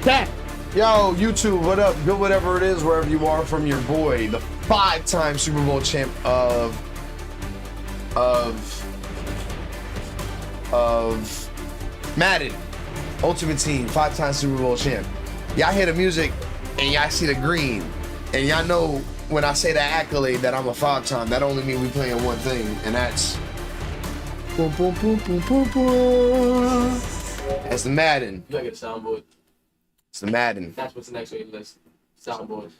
Chat. Yo, YouTube, what up? Good whatever it is, wherever you are, from your boy, the 5-time Super Bowl champ of Madden Ultimate Team, 5-time Super Bowl champ. Y'all hear the music and y'all see the green, and y'all know when I say that accolade that I'm a 5-time, that only means we playing one thing, and that's boom, boom, boom, boom, boom, boom. That's the Madden. You gotta get a soundboard. It's the Madden. That's what's next on your list. Soundboard.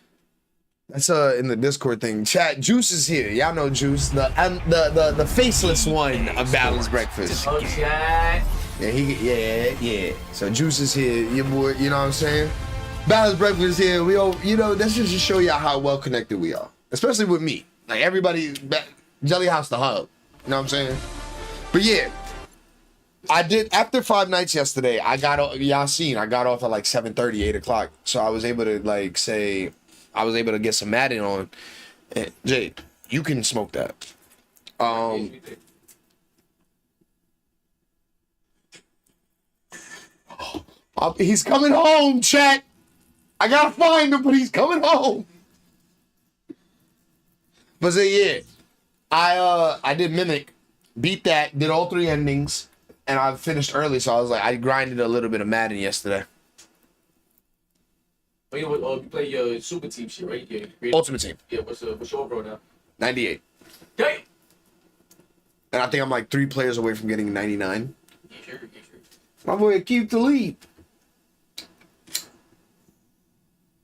That's in the Discord thing. Chat, Juice is here. Y'all know Juice, the faceless one of Balanced Breakfast. Oh, chat. Yeah. So Juice is here. Your boy, you know what I'm saying? Balanced Breakfast is here. We all, you know, that's just to show y'all how well connected we are, especially with me. Like everybody, Jelly House the hub. You know what I'm saying? But yeah. I did, after 5 nights yesterday, I got off, y'all seen, I got off at like 7:30, 8 o'clock. So I was able to like say, I was able to get some Madden on. And Jay, you can smoke that. He's coming home, chat. I gotta find him, but he's coming home. But so yeah, I did Mimic, beat that, did all 3 endings. And I finished early, so I was like, I grinded a little bit of Madden yesterday. Oh, you play your super team shit, right? Yeah, Ultimate Team. Yeah, what's your overall now? 98. Damn! And I think I'm like 3 players away from getting 99. Yeah, sure. My boy, keep the lead.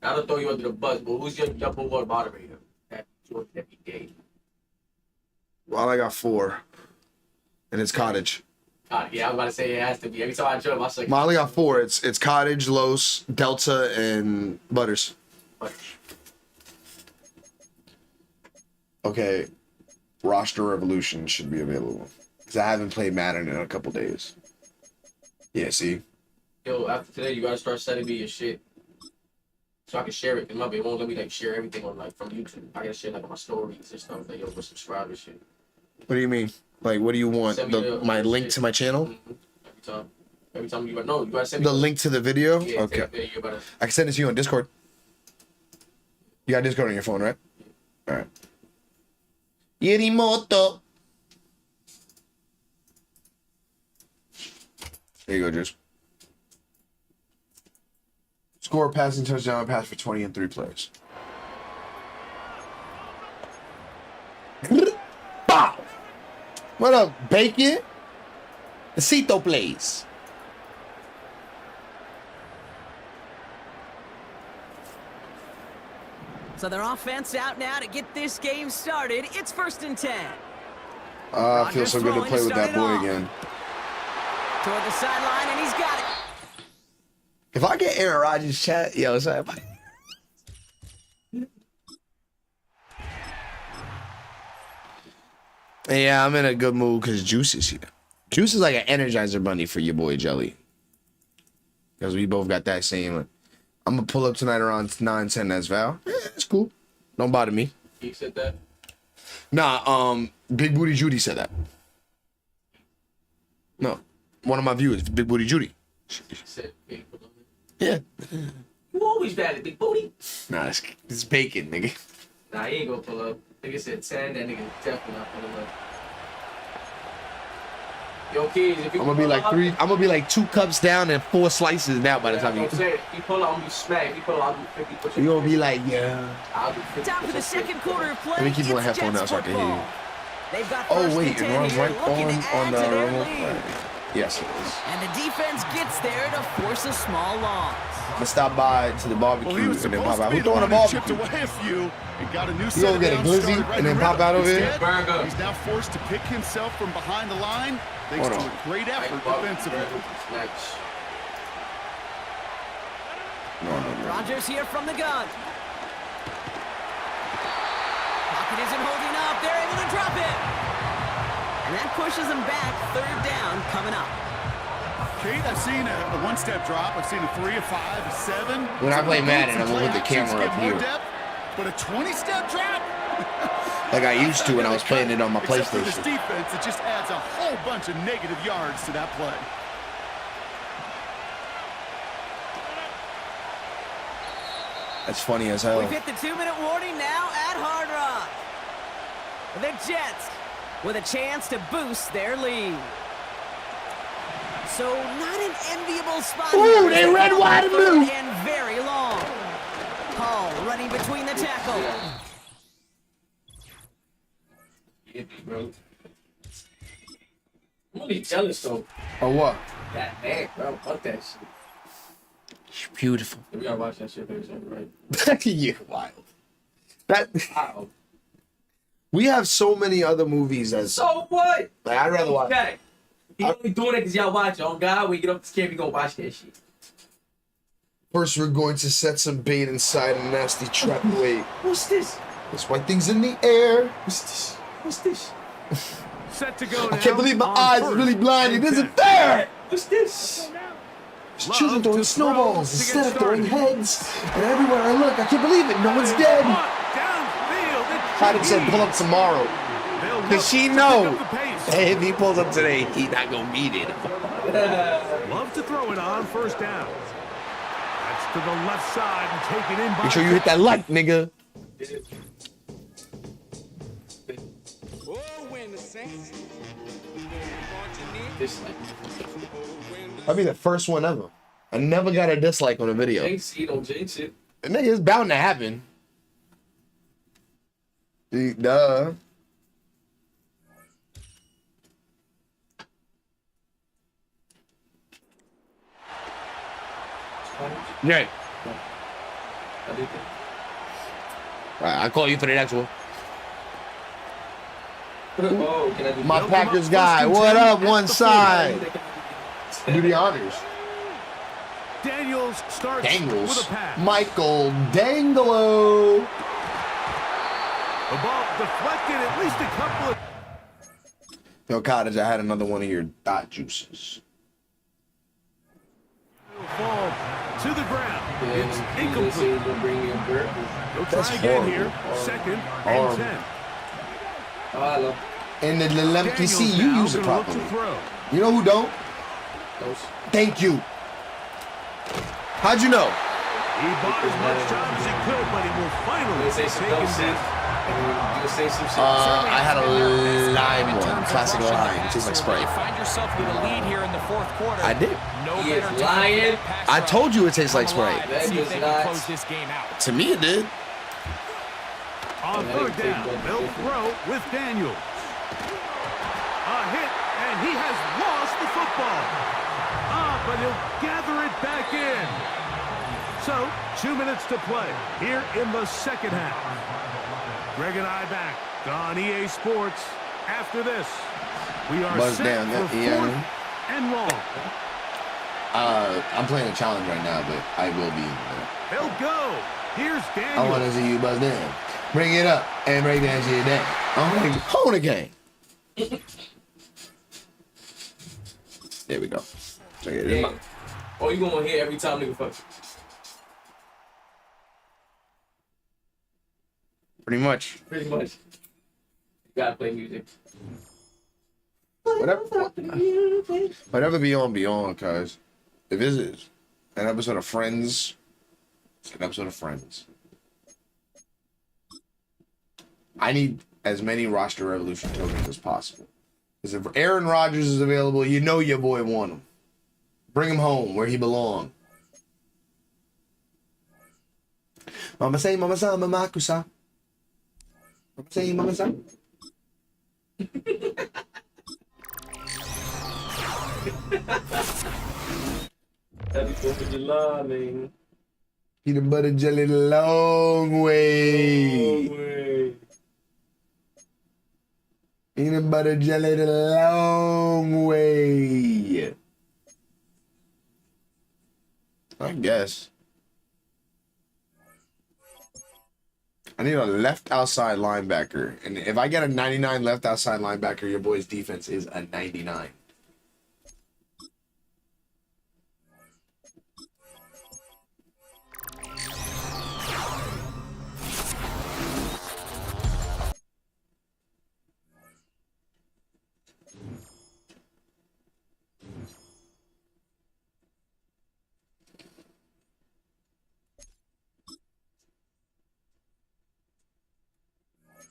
I don't throw you under the bus, but who's your number 1 moderator at your every game? Well, I got 4. And it's Cottage. Yeah, I was about to say it has to be. Every time I jump, I say. Well, I only got 4. It's Cottage, Los, Delta, and Butters. Okay, Roster Revolution should be available because I haven't played Madden in a couple days. Yeah, see. Yo, after today, you gotta start sending me your shit so I can share it. Cause my baby won't let me like share everything on like from YouTube. I gotta share like on my stories and stuff. Like yo, with subscribers shit. What do you mean? Like, what do you want? My link to my channel? Mm-hmm. Every time you gotta send me the link to the video? Yeah, okay. I can send it to you on Discord. You got Discord on your phone, right? Yeah. All right. Yerimoto. There you go, Juice. Score, passing, touchdown, pass for 20 and 3 plays. Bow! What up, Bacon? Besito, please. So their offense out now to get this game started. It's 1st and 10. I feel so good to play with that boy again. Toward the sideline, and he's got it. If I get Aaron Rodgers chat, yo, sorry. Yeah, I'm in a good mood because Juice is here. Juice is like an Energizer bunny for your boy Jelly. Because we both got that same. I'm going to pull up tonight around 9, 10 as Val. Yeah, it's cool. Don't bother me. He said that? Nah, Big Booty Judy said that. No. One of my viewers, Big Booty Judy. Said Big Booty. Yeah. You always bad at Big Booty. Nah, it's bacon, nigga. Nah, he ain't gonna pull up. Nigga said 10, that nigga definitely not pulling up. Yo, kids, if you I'm gonna be like 2 cups down and 4 slices now by the time you. If you pull up, I'm gonna be smacked. If you pull up, I'll do 50. You gonna be like, yeah. I'll do 50. Time for the second quarter of play. Let me keep my headphone out so I can hear you. They've got Oh wait, it runs right on the remote. Yes, it is. And the defense gets there to force a small loss. Let's stop by to the barbecue and then pop out. Who's throwing a barbecue? You gonna get a glizzy and then pop out over here? He's now forced to pick himself from behind the line thanks to a great effort defensively. No. Rodgers here from the gun. Pocket isn't holding up. They're able to drop it. And that pushes them back. 3rd down coming up. Kate, I've seen a 1-step drop. I've seen a 3, a 5, a 7. When I play Madden, I'm gonna put the camera up here. But a 20-step drop? Like I used to when I was playing it on my Except for PlayStation. this defense, it just adds a whole bunch of negative yards to that play. That's funny as hell. We've hit the 2-minute warning now at Hard Rock. The Jets with a chance to boost their lead. So not an enviable spot. Ooh, they red, white, and blue. And very long. Hall running between the tackles. Yeah, bro. I'm really jealous though. Or what? That man, bro. Fuck that shit. It's beautiful. We gotta watch that shit very soon, right? You're wild. That Wow. we have so many other movies as So what? like, I'd rather watch. Okay. He only doing it because y'all watch it. On God, we get off the scare, we go watch that shit. First, we're going to set some bait inside a nasty trap. Wait, What's this? there's white things in the air. What's this? What's this? Set to go now. I can't believe my on eyes are first really blinded. and Isn't 10. fair? What's this? There's Love children throwing to throw snowballs to get instead of throwing started. heads. And everywhere I look, I can't believe it. No one's dead. Downfield. Hyden said pull up tomorrow. Cause she know. Hey. Hey, if he pulls up today, he not gonna beat it. Love to throw it on first down. That's to the left side and taken in by. Make sure you hit that like, nigga. This like I'll be the first one ever. I never got a dislike on a video. jinx, you don't jinx it. Nigga, it's bound to happen. Duh. Yeah. I did that. Alright, I'll call you for the next one. Oh, can I do My that? Packers guy, what up, one side? Do the honors. Daniels starts with Dangles. a pass. Michael Dangelo. The ball deflected at least a couple of. Yo, Cottage, I had another one of your dot juices. Fall to the ground. It's Yeah, incomplete. gonna bring me a bird. He'll That's try again horrible. here. Second Horrible. and 10. Oh, I love And the Lemke C, Daniels you now use it gonna look to properly. throw. You know who don't? those. Thank you. How'd you know? He bought as much time as he could, but he will finally You say some dumb take shit. him And you say some shit. I had a lime one, classic lime. It tastes like Sprite. Find yourself with a lead here in the fourth quarter. I did. No He is better time lying. to get past I rush. told you it tastes like Come alive. Sprite. That See if is they not- can close this game out. To me, it did. On third down, they'll throw with Daniels. A hit, and he has lost the football. But he'll gather it back in. So, 2 minutes to play here in the second half. Greg and I back on EA Sports. After this, we are Buzz set down, for yeah, yeah. fourth and long. I'm playing a challenge right now, but I will be in there. They'll go. Here's I want to Daniels. see you buzz down. Bring it up and break that shit down. I'm like, hold the game. There we go. Okay, this is Yeah. my- Oh, you gonna hit every time nigga fuck. pretty much. Pretty much. You gotta play music. Whatever be on, cuz. If this is an episode of Friends, it's an episode of Friends. I need as many roster revolution tokens as possible. Because if Aaron Rodgers is available, you know your boy want him. Bring him home where he belong. Mama say, mama sa, mama kusa. Mama say, mama sa. Happy 4th of July, man. Peanut butter jelly the long way. way. Peanut butter jelly the long way. I guess. I need a left outside linebacker. And if I get a 99 left outside linebacker, your boy's defense is a 99.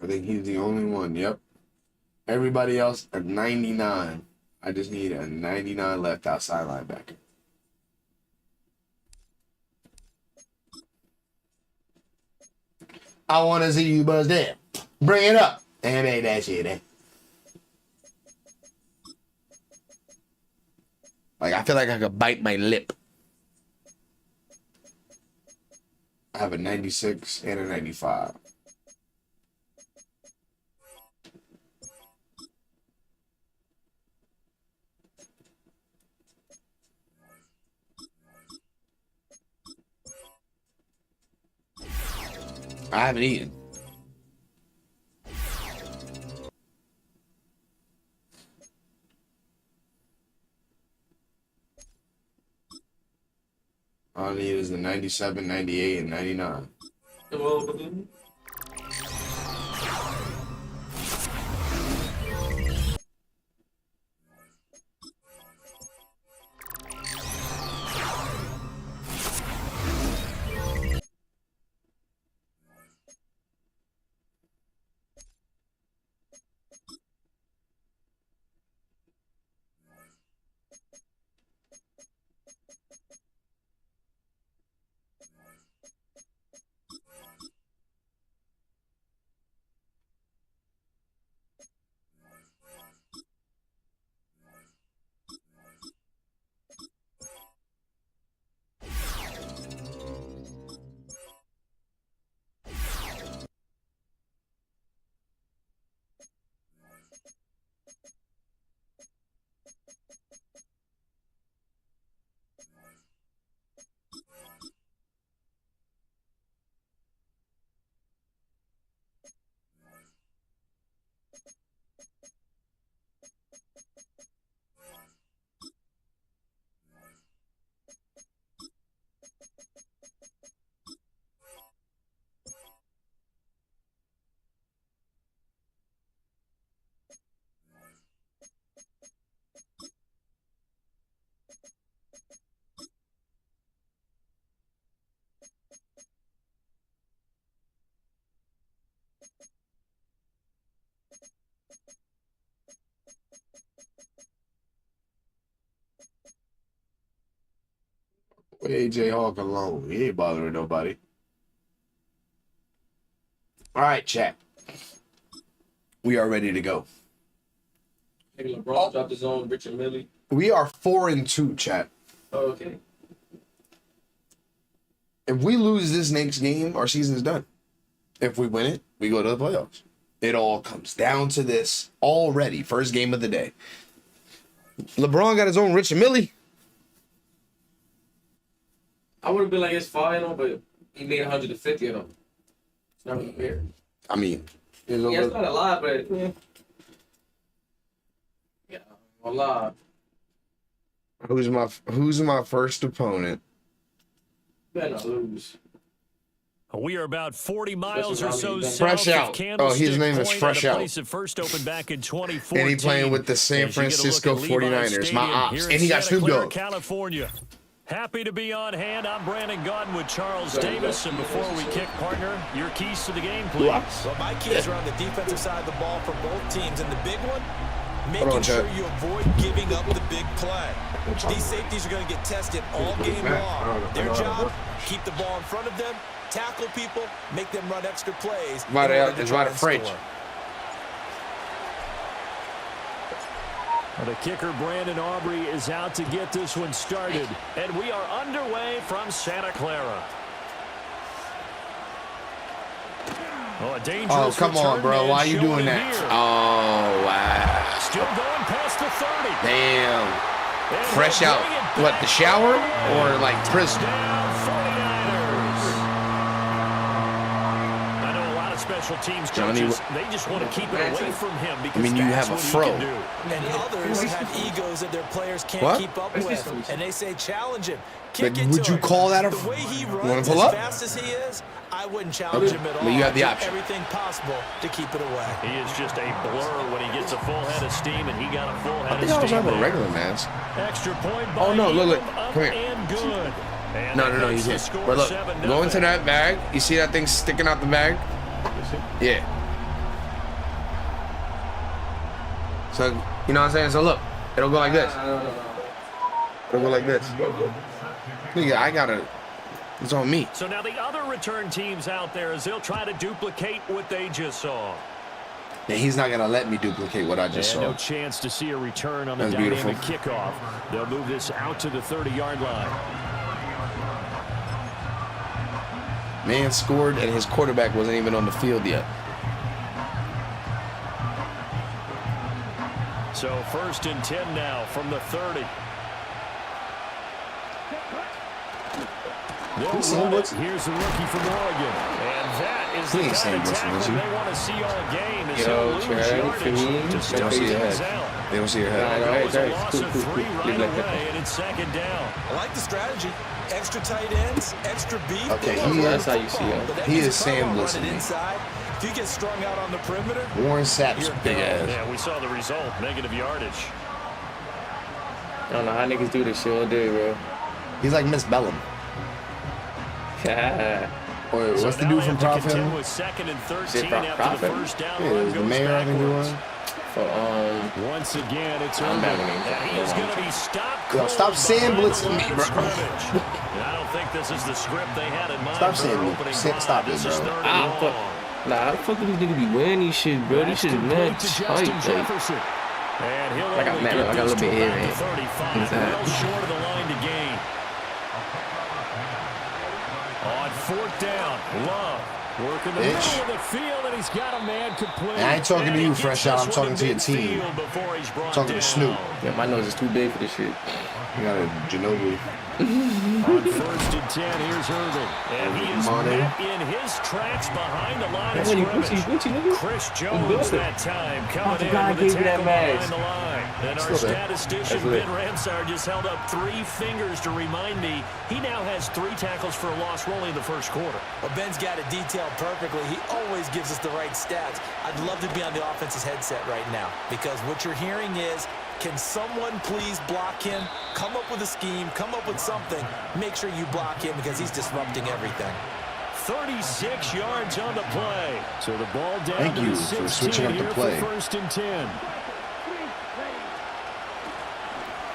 I think he's the only one. Yep. Everybody else a 99. I just need a 99 left outside linebacker. I want to see you buzz there. Bring it up. And ain't that shit, eh? Like, I feel like I could bite my lip. I have a 96 and a 95. I haven't eaten. All I need is the 97, 98, and 99. AJ Hawk alone. He ain't bothering nobody. All right, chat. We are ready to go. Maybe LeBron dropped his own Richard Millie. We are 4-2, chat. Oh, okay. If we lose this next game, our season's done. If we win it, we go to the playoffs. It all comes down to this already. First game of the day. LeBron got his own Richard Millie. I would have been like, it's fine, but he made 150 of them. It's not really fair. I mean, Yeah, it's not a lot, but yeah, a lot. who's my first opponent? Better not lose. We are about 40 miles or so Fresh south Out. of Candlestick Oh, his name is Point, Fresh at a Out. place that first opened back in 2014. And he playing with the San As you get a look Francisco at Levi's 49ers, my Stadium ops. here And in he got Santa Snoop Clara, Dogg. California. Happy to be on hand. I'm Brandon Gautin with Charles Davis. And before we kick, partner, your keys to the game, please. Well, my keys are on the defensive side of the ball for both teams. And the big one, making sure you avoid giving up the big play. These safeties are going to get tested all game long. Their job, keep the ball in front of them, tackle people, make them run extra plays. It's right at French. Well, the kicker, Brandon Aubrey, is out to get this one started. And we are underway from Santa Clara. Oh, a dangerous come on, return bro. man Why are you showing doing it that? here. Oh, wow. Still going past the 30. Damn. And Fresh they'll out. bring it What, back. the shower or like prison? Down 49ers. I know a lot of special teams coaches, they just want to keep it away from him because you that's have a what fro. he can do. And others have egos that their players can't What? keep up with. And they say, challenge him. But Kick it would to you him. call that a The way he wanna runs pull as up? fast as he is, I wouldn't challenge him at all. But you have the Do option. everything possible to keep it away. He is just a blur when he gets a full head of steam, and he got a full I head think of I was steam. having a there. regular mask. Extra point by Oh, no, look. Elam, up Come here. and good. And No, that you makes the can't. score But look, 7-0. go into that bag. You see that thing sticking out the bag? Yeah. So, you know what I'm saying? So look, it'll go like this. It'll go like this. Nigga, I gotta, it's on me. So now the other return teams out there as they'll try to duplicate what they just saw. And he's not gonna let me duplicate what I just saw. No chance to see a return on the That's dynamic beautiful. kickoff. They'll move this out to the 30-yard line. Man scored and his quarterback wasn't even on the field yet. So 1st and 10 now from the 30. Here's the rookie from Oregon. And that is the kind of tackle they want to see all game. Is he'll lose yardage to start things out. They don't see your head. It was a loss of 3 right away, and it's 2nd down. I like the strategy. Extra tight ends, extra beef. Okay, that's how you see him. He is Sam Bliss. Inside. If you get strung out on the perimeter, Warren Sapp's big ass. Yeah, we saw the result. Negative yardage. I don't know how niggas do this shit all day, bro. He's like Miss Bellum. Or what's the dude from Profit? With 2nd and 13 Pro- after Prophet? the first down. Yeah, it was the mayor, I think it was. Once again, it's I'm over. having And he is going to be stopped. Yo, stop saying blitzing me, bro. I don't think this is the script they had in mind. Stop for saying their blitz. opening Stop drive. it, This is bro. 3rd and long. Nah, how the fuck do these niggas be winning these shit, bro? These shit is mad tight. Jefferson. And he'll I got only mad, get I got a this little bit to here, about man. the 35. What's that? Well short of the line to gain. On 4th down, Love working the Bitch. middle of the field, and he's got a man complete. And I ain't talking to And he you, gets Fresh Out. I'm this one talking to your team. midfield before he's brought Talking to down. Snoop. Yeah, my nose is too big for this shit. You got a Ginobili. On 1st and 10, here's Irving. And he is Money. met in his tracks behind the line of What you, scrimmage. nigga? Chris good. Jones that time coming in God with gave a you that tackle mask. behind the line. And our Still there. statistician, That's lit. Ben Ramsar, just held up 3 fingers to remind me he now has 3 tackles for a loss only in the 1st quarter. well, Ben's got it detailed perfectly. He always gives us the right stats. I'd love to be on the offense's headset right now because what you're hearing is, can someone please block him? Come up with a scheme. Come up with something. Make sure you block him because he's disrupting everything. 36 yards on the play. So the ball down Thank to you the for 16 switching up the here play. for 1st and 10.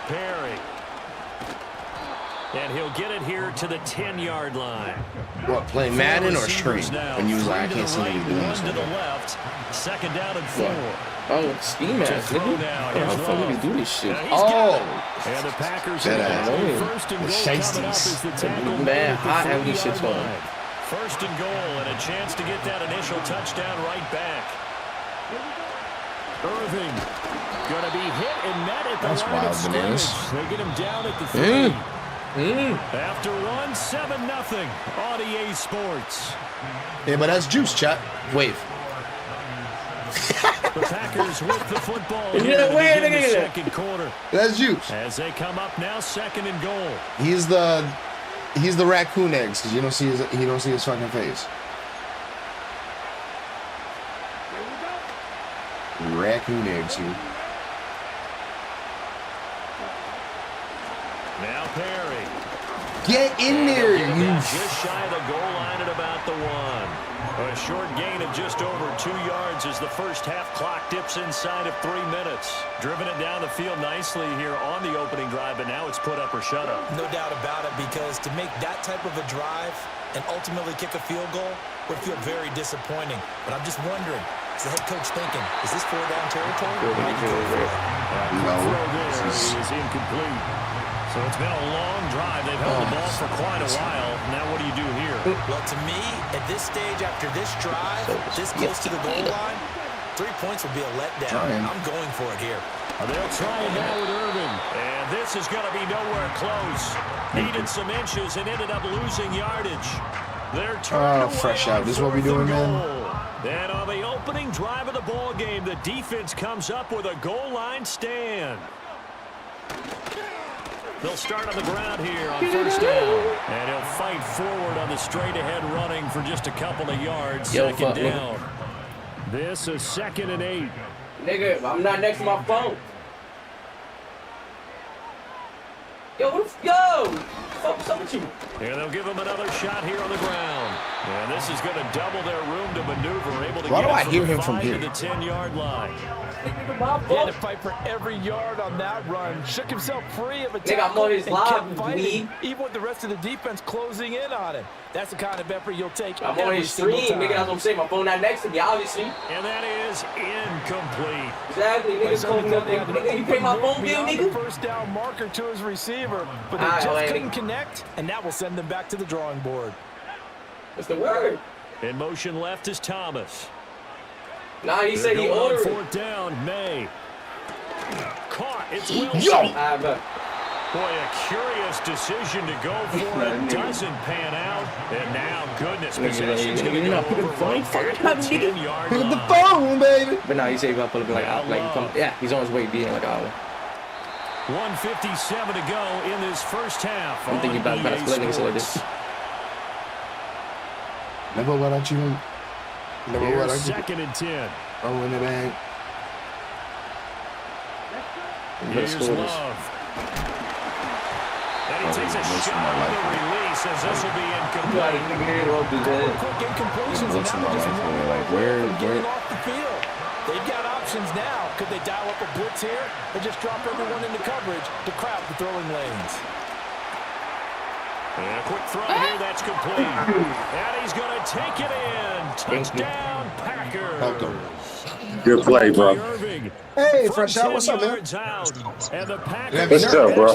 Perry. And he'll get it here to the 10-yard line. What, play Madden or stream? And you was like, I can't see right, niggas doing this. one to the left. 2nd down and 4. Oh, scheme ass, throw nigga. now. How Here's the fuck Love. niggas do this shit? And he's got Oh! it. And the Packers That have ass. a 1st and The goal coming up shiesties. as the tackle Man, made at the hot and these 40-yard shits on. line. 1st and goal and a chance to get that initial touchdown right back. Irving going to be hit and met at the That's line of wild, scrimmage. bananas. They get him down at the 3. Mm. After 1, 7-0 on EA Sports. Yeah, but that's juice, chat. Wave. The Packers with the football Yeah, here to wait, begin the nigga. 2nd quarter. That's juice. As they come up now, 2nd and goal. He's the raccoon eggs because you don't see his fucking face. Raccoon eggs here. Now Perry. Get in there, Getting you. down just shy of the goal line at about the 1. A short gain of just over 2 yards as the first half clock dips inside of 3 minutes. Driven it down the field nicely here on the opening drive, but now it's put up or shut up. No doubt about it, because to make that type of a drive and ultimately kick a field goal would feel very disappointing. But I'm just wondering, is the head coach thinking, is this 4-down territory? Might go for it. No. Throw there This is- is incomplete. So it's been a long drive. They've held the ball for quite a while. Now what do you do here? Well, to me, at this stage, after this drive, this close to the goal line, 3 points would be a letdown. Trying. I'm going for it here. They'll try it now with Irving. And this is going to be nowhere close. Needed some inches and ended up losing yardage. They're turned away Fresh out. on This is what we 4th doing, and man? goal. And on the opening drive of the ball game, the defense comes up with a goal line stand. They'll start on the ground here on 1st down. And he'll fight forward on the straight-ahead running for just a couple of yards. Yo, 2nd fuck, nigga. down. This is 2nd and 8. Nigga, I'm not next to my phone. Yo, fuck's up with you? And they'll give him another shot here on the ground. And this is going to double their room to maneuver, able to Why get do I it from hear the him from 5 here? to the 10-yard line. He had to fight for every yard on that run. Shook himself free of a Nigga, I'm tackle on his and live, kept fighting, dweeb. even with the rest of the defense closing in on him. That's the kind of effort you'll take I'm on every his single stream, nigga. time. That's what I'm saying. My phone not next to me, obviously. And that is incomplete. Exactly, nigga. Told me nothing. Nigga, you pay my phone bill, Beyond the nigga? first down marker to his receiver, but they Alright, just Atlantic. couldn't connect, and that will send them back to the drawing board. What's the word? In motion left is Thomas. Nah, he said he They're going on ordered. 4th down. May. Caught. It's Wilson. Yo! Alright, bro. Boy, a curious decision to go for it. Doesn't pan out. And now, goodness, possession's going to go over right at the 10-yard Pick up the line. phone, baby. But now you say about pulling like he come, yeah, he's on his way being like an hour. 1:57 to go in this first half. I'm thinking about EA split niggas like this. Sports. Never what I you. Never what Here's I you. 2nd and 10. Oh, in the bag. Here's Love. And he takes a shot on the release as this will be incomplete. Quick incompletions, and now just where? getting off the field. They've got options now. Could they dial up a blitz here or just drop everyone into coverage to crowd the throwing lanes? And a quick throw here, that's complete. And he's going to take it in. Touchdown, Packers. Good play, bro. Hey, Fresh Out, what's up, man? What's up, bro?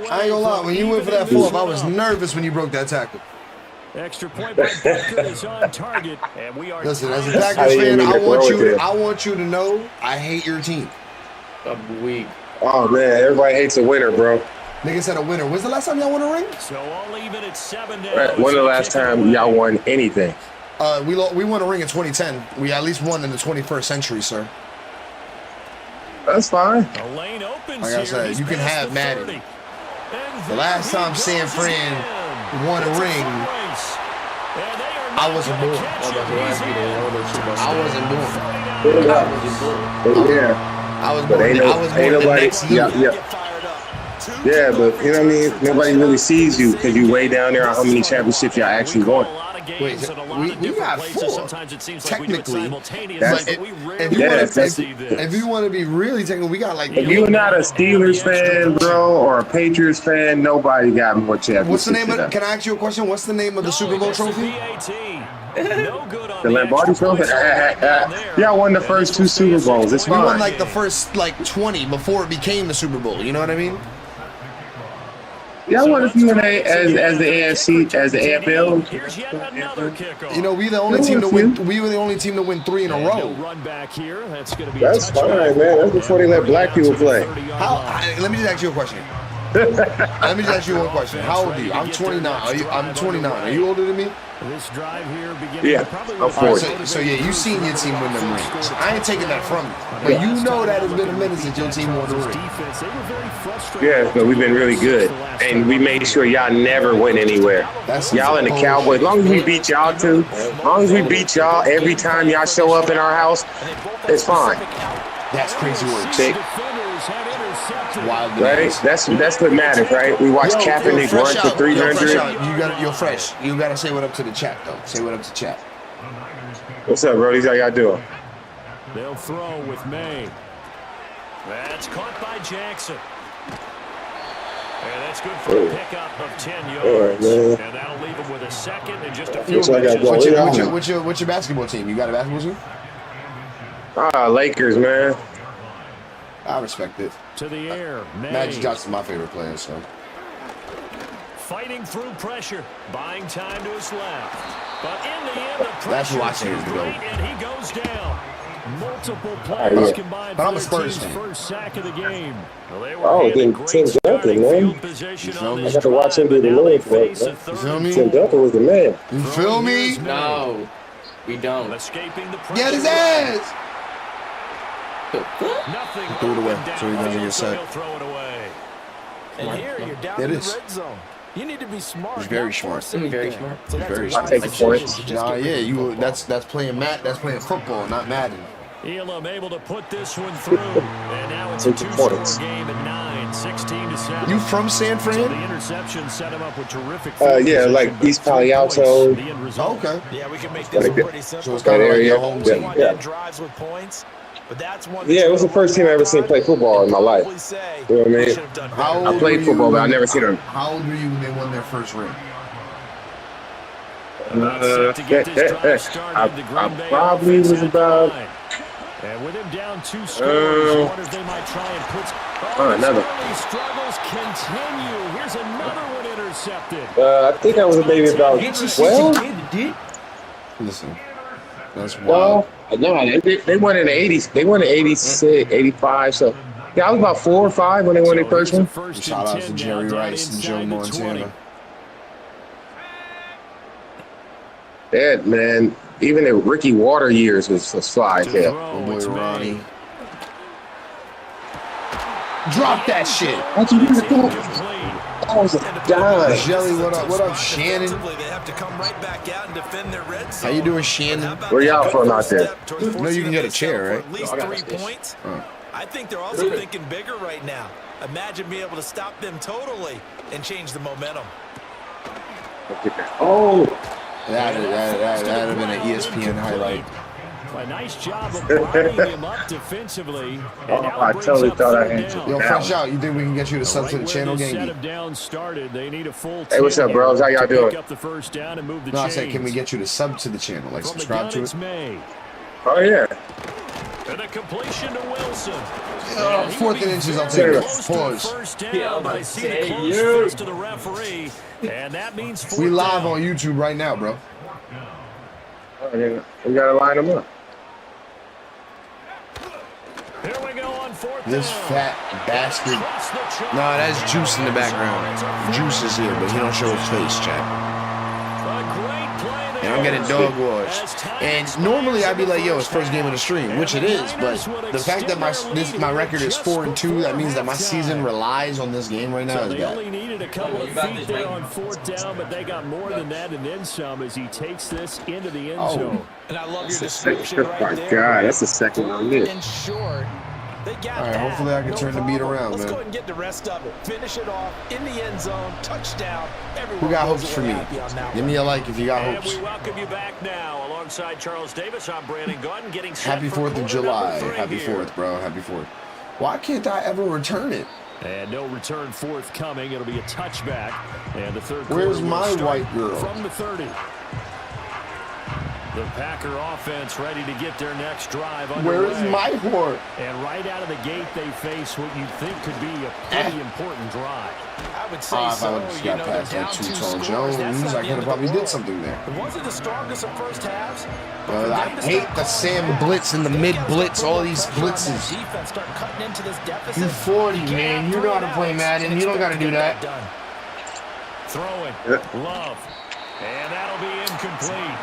I ain't gonna lie, when you went for that fourth, I was nervous when you broke that tackle. Extra point by Packer is on target. And we are Listen, as a Packers fan, I want you to know I hate your team. Weak. Oh, man, everybody hates a winner, bro. Nigga said a winner. When's the last time y'all won a ring? So all even at 7 down. Right, when the last time y'all won anything? We won a ring in 2010. We at least won in the 21st century, sir. That's fine. The lane opens Like I said, here. you can He's have past Madden. 30. And The last time San Fran won a ring, I wasn't born. I wasn't born. Yeah. I was But born. ain't I was born the nobody. next year. Yeah, but you know what I mean? Nobody really sees you because you way down there on how many championships y'all actually won. Wait, we got 4. Technically. That's, If you want to be really technical, we got like. if you're not a Steelers fan, bro, or a Patriots fan, nobody got more championships. What's the name than of? us. Can I ask you a question? What's the name of the Super Bowl trophy? The Lombardi Trophy? Y'all won the first 2 Super Bowls. It's We won fine. like the first 20 before it became the Super Bowl. You know what I mean? Y'all won a few as the AFC, as the AFL. Here's yet another kickoff. You know, we the only team to win. We were the only team to win 3 in a row. Run back here. That's going to be That's fine, man. That's before they let black people play. Let me just ask you a question. Let me just ask you one question. How old are you? I'm 29. I'm 29. Are you older than me? This drive here Yeah, I'm 40. So yeah, you seen your team win them rings. I ain't taking that from you. But you know that it's been a minute since your team won the ring. Yeah, but we've been really good. And we made sure y'all never went anywhere. Y'all and the Cowboys, as long as we beat y'all too, as long as we beat y'all every time y'all show up in our house, it's fine. That's crazy work. Chick. Wild. Right? That's what matters, right? We watched Kaepernick run for 300. You're fresh. You gotta say what up to the chat though. Say what up to chat. What's up, bro? How y'all doing? They'll throw with May. That's caught by Jackson. And that's good for a pickup of 10 yards. Right, and that'll leave him with a second and just a few Looks like I got What's your basketball team? You got a basketball team? Lakers, man. I respect it. To the air. Magic Johnson's my favorite player, so. Fighting through pressure, buying time to his left. But in the end, the pressure That's who I say is the GOAT. and he goes down. Multiple players combined But I'm a for Spurs their team's fan. first sack of the game. Well, they were Oh, handed then great Tim starting Duncan, man. field position You feel on me? this I got to watch him drive, do the but now they Lord's work, face a man. third You feel and me? Tim Duncan was the man. You feel me? No, we don't. Escaping the pressure. Get his ass! Nothing Threw it away, open so he doesn't downfield, get so sacked. he'll throw it away. And here you're down It in is. the red zone. You need to be smart. He's very not smart. force anything. Very smart. So that's Very a smart. wise I take the decision. points. Just Nah, get yeah, rid of you. football. That's playing football, not Madden. Elam able to put this one through, and now it's a Take the two-score points. game at 9. And 16-7. You from San So Fran? the interception set him up with terrific. Yeah, like East Palo Alto. Okay. Yeah, we can make this one pretty simple. So it's kind of like your area. home Yeah. team. Yeah. Drives with points, but that's one. Yeah, it was the first team I ever seen play football in my life. You know what I mean? How old I were played you football, but I when- never seen them. How old were you when they won their first ring? I probably was about. And with him down 2 scores, wonders they might try and put. Another. Early struggles continue. Here's another one intercepted. I think I was maybe about 12. Listen, that's wild. Well, no, they won in the 80s. They won in 86, 85. So, yeah, I was about 4 or 5 when they won their first one. Shout out to Jerry Rice and Joe Montana. Yeah, man. Even the Ricky Water years was fly. Yeah. Oh boy, Ronnie. Drop that shit. How'd you do that? That was a dime. Jelly, what up? What up, Shannon? How you doing, Shannon? Where y'all from out there? No, you can get a chair, right? At least 3 points. I think they're also thinking bigger right now. Imagine being able to stop them totally and change the momentum. Oh. That'd have been an ESPN highlight. A nice job of binding him up defensively. I totally thought I had you. Yo, fresh out. You think we can get you to sub to the channel game? Hey, what's up, bros? How y'all doing? No, I said, can we get you to sub to the channel? Like, subscribe to it? Oh, yeah. And a completion to Wilson. 4th and inches, I'll take it. Pause. To the referee, and that means we live on YouTube right now, bro. Oh, yeah. We gotta line them up. Here we go on 4th This down. fat bastard. No, that's Juice in the background. Juice is here, but he don't show his face, chat. And I'm getting dog washed. And normally I'd be like, yo, it's first game of the stream, which it is. But the fact that my record is 4-2, that means that my season relies on this game right now is They bad. only needed a couple of feet there on 4th down, but they got more than that and then some as he takes this into the end zone. And I love your description right my there. God, that's the second one I missed. In short, they got All right, that. hopefully I can turn the beat around, Let's man. go ahead and get the rest of it. Finish it off in the end zone, touchdown. Everyone Who got goes hopes for away me? happy on that Give one. me a like if you got And hopes. we welcome you back now alongside Charles Davis. I'm Brandon Gordon getting set Happy for 4th of quarter July. number 3 Happy here. 4th, bro. Happy 4th. Why can't I ever return it? And no return forthcoming. It'll be a touchback. And the third Where's quarter will my start white girl? From the 30. The Packer offense ready to get their next drive underway. Where is my whore? And right out of the gate, they face what you think could be a pretty important drive. I would say If I would have so. just You got know, past they're that down 2 two-tone scores. Jones, That's not I the could end have of probably the did world. something there. It wasn't the strongest of first halves. But I hate the Sam Blitz and the mid blitz, all these blitzes. Defense start cutting into this deficit. You 40, man. You know how to play Madden. You don't got to do that. Throwing. Love. And that'll be incomplete.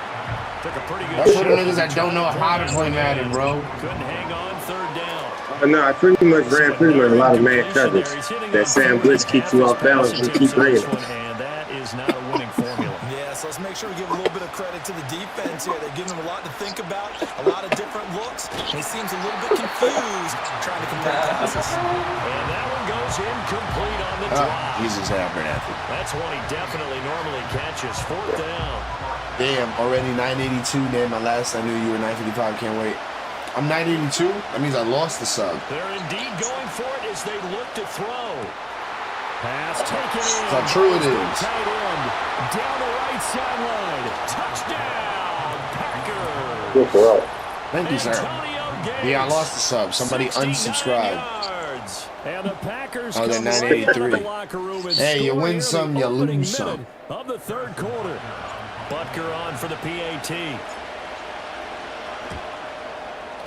Took a pretty good That's for shot. the niggas that don't know how to play Madden, bro. Couldn't hang on 3rd down. No, I pretty much ran a lot of man coverage. That Sam Blitz keeps you off balance and keep bringing. And that is not a winning formula. Yes, let's make sure we give a little bit of credit to the defense here. They're giving them a lot to think about, a lot of different looks. He seems a little bit confused trying to complete passes. And that one goes incomplete on the drive. He's just half athlete. That's one he definitely normally catches. 4th down. Damn, already 982. Damn, my last I knew you were 955. Can't wait. I'm 982. That means I lost the sub. They're indeed going for it as they look to throw. Pass taken in. That's how true it is. Tight end. Down the right sideline. Touchdown, Packers. Good for us. Thank you, sir. Yeah, I lost the sub. Somebody unsubscribed. And the Packers Oh, they're come right 983. out of the locker room and Hey, you score win here in some, the you opening lose some. minute of the 3rd quarter. Butker on for the PAT.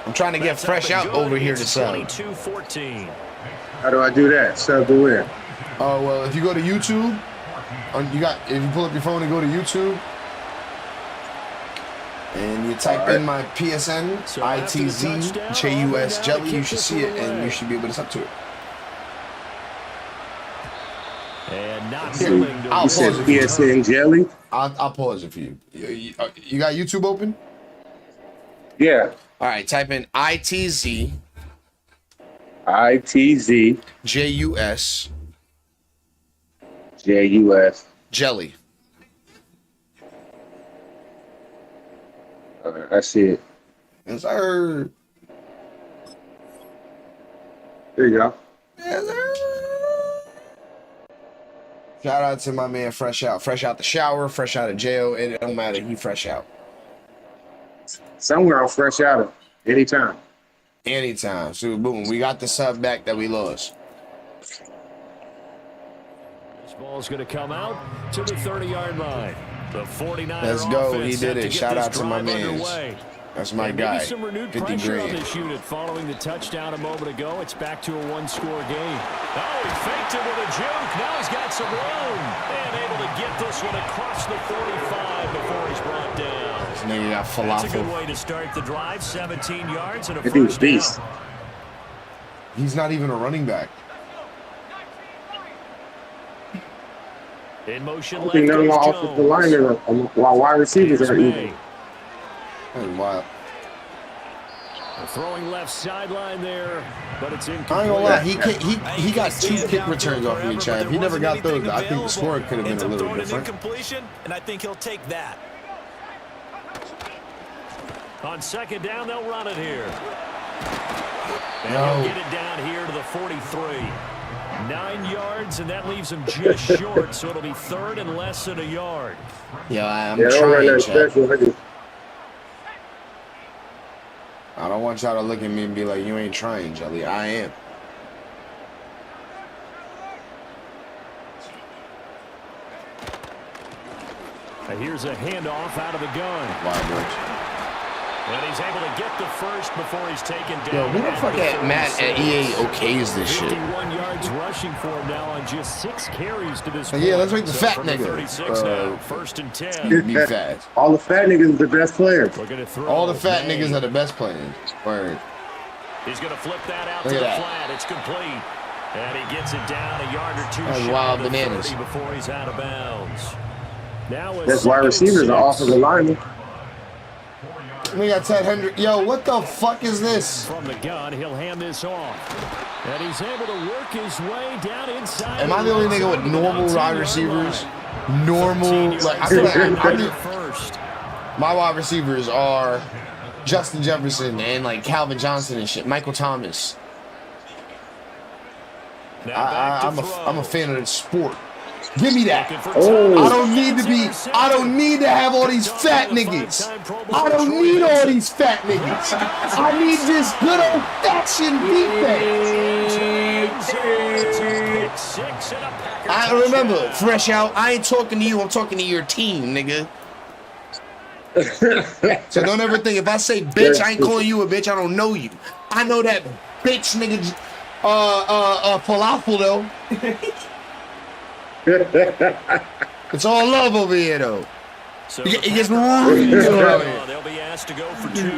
I'm trying to get That's fresh up out and good. over here to It's sub. 22-14. How do I do that? Sub to where? Oh, well, if you go to YouTube, if you pull up your phone and go to YouTube, and you type in my PSN, So after the ITZ, touchdown, JUS now Jelly, to you kick should this see it, one and away. you should be able to sub to it. And not Here, willing to I'll You said pause it. PSN Jelly? I'll pause it for you. You got YouTube open? Yeah. All right, type in ITZ, ITZ JUS JUS. jelly. All right, I see it. Yes, sir. There you go. Yes, sir. Shout out to my man fresh out the shower, fresh out of jail. It don't matter, he fresh out. Somewhere I'm fresh out of anytime. Anytime. So boom, we got the sub back that we lost. This ball's going to come out to the 30-yard line. The 49er Let's go. He offense did set it. to Shout get out this to my drive mans. underway. That's my And guy. maybe some renewed 50 pressure on grand. this unit following the touchdown a moment ago. It's back to a one-score game. Oh, he faked it with a juke. Now he's got some room. And able to get this one across the 45 before he's brought down. This nigga got That's a good falafel. way to start the drive. 17 yards and a That dude's first beast. down. He's not even a running back. In motion I left think none of my goes offensive Jones. linemen are while wide receivers Here's are May. even. That's wild. Throwing left sideline there, but it's incomplete. I ain't gonna lie, he got 2 kick returns off me, Chad. If he never got those, I think the score could have been a little different. Incompletion, and I think he'll take that. On second down, they'll run it here. And No. he'll get it down here to the 43. 9 yards, and that leaves him just short, so it'll be third and less than a yard. Yeah, I'm Yeah, I don't run trying, that Chad. special. I just- I don't want y'all to look at me and be like, you ain't trying, Jelly. I am. And here's a handoff out of the gun. Wild boys. And he's able to get the first before he's taken down. Yo, who the fuck at Matt at EA okays this shit? 51 yards rushing for him now on just 6 carries to this point. Yeah, let's make the So fat from the nigga. 36 now, first and 10. Be fat. All the fat niggas are the best players. Looking to throw. All the fat May. niggas are the best players. Word. He's going to flip that out Look to at the that. flat. It's complete. And he gets it down a yard or two That was shy wild of the bananas. 30 before he's out of bounds. Now a That's wide second and receivers are 6. offensive linemen. We got Ted Hendrick. Yo, what the fuck is this? From the gun, he'll hand this off. And he's able to work his way down inside. Am I the only nigga with normal wide receivers? Normal, like I feel like first. my wide receivers are Justin Jefferson and like Calvin Johnson and shit. Michael Thomas. I'm a fan of the sport. Give me that. Oh. I don't need to have all these fat niggas. I don't need all these fat niggas. I need this good old fashioned defense. I remember, fresh out. I ain't talking to you. I'm talking to your team, nigga. So don't ever think if I say bitch, I ain't calling you a bitch. I don't know you. I know that bitch nigga falafel though. It's all love over here though. So It gets real over here. they'll be asked to go for 2.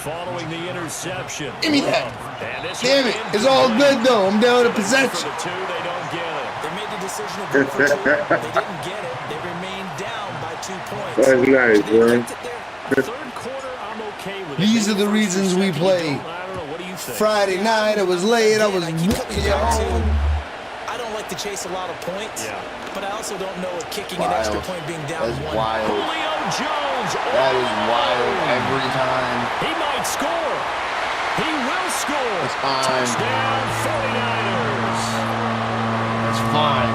Following the interception. Give me that. And this Damn one it. in It's all for good though. I'm down to For possession. the 2, they don't get it. They made the decision to go for 2. They didn't get it. They remained down by 2 points. That's nice, They man. kept it there. Third quarter, I'm okay with it. These are the Maybe reasons first or we second, play. you don't. I don't know. What do you think? Friday night, I was late. I was Again, I keep coming back to, yo. I don't like to chase a lot of points, Yeah. but I also don't know if kicking an extra Wild. point being down That's 1. wild. Julio Jones. That is wild every time. He might score. He will score. It's fine. Touchdown 49ers. It's fine.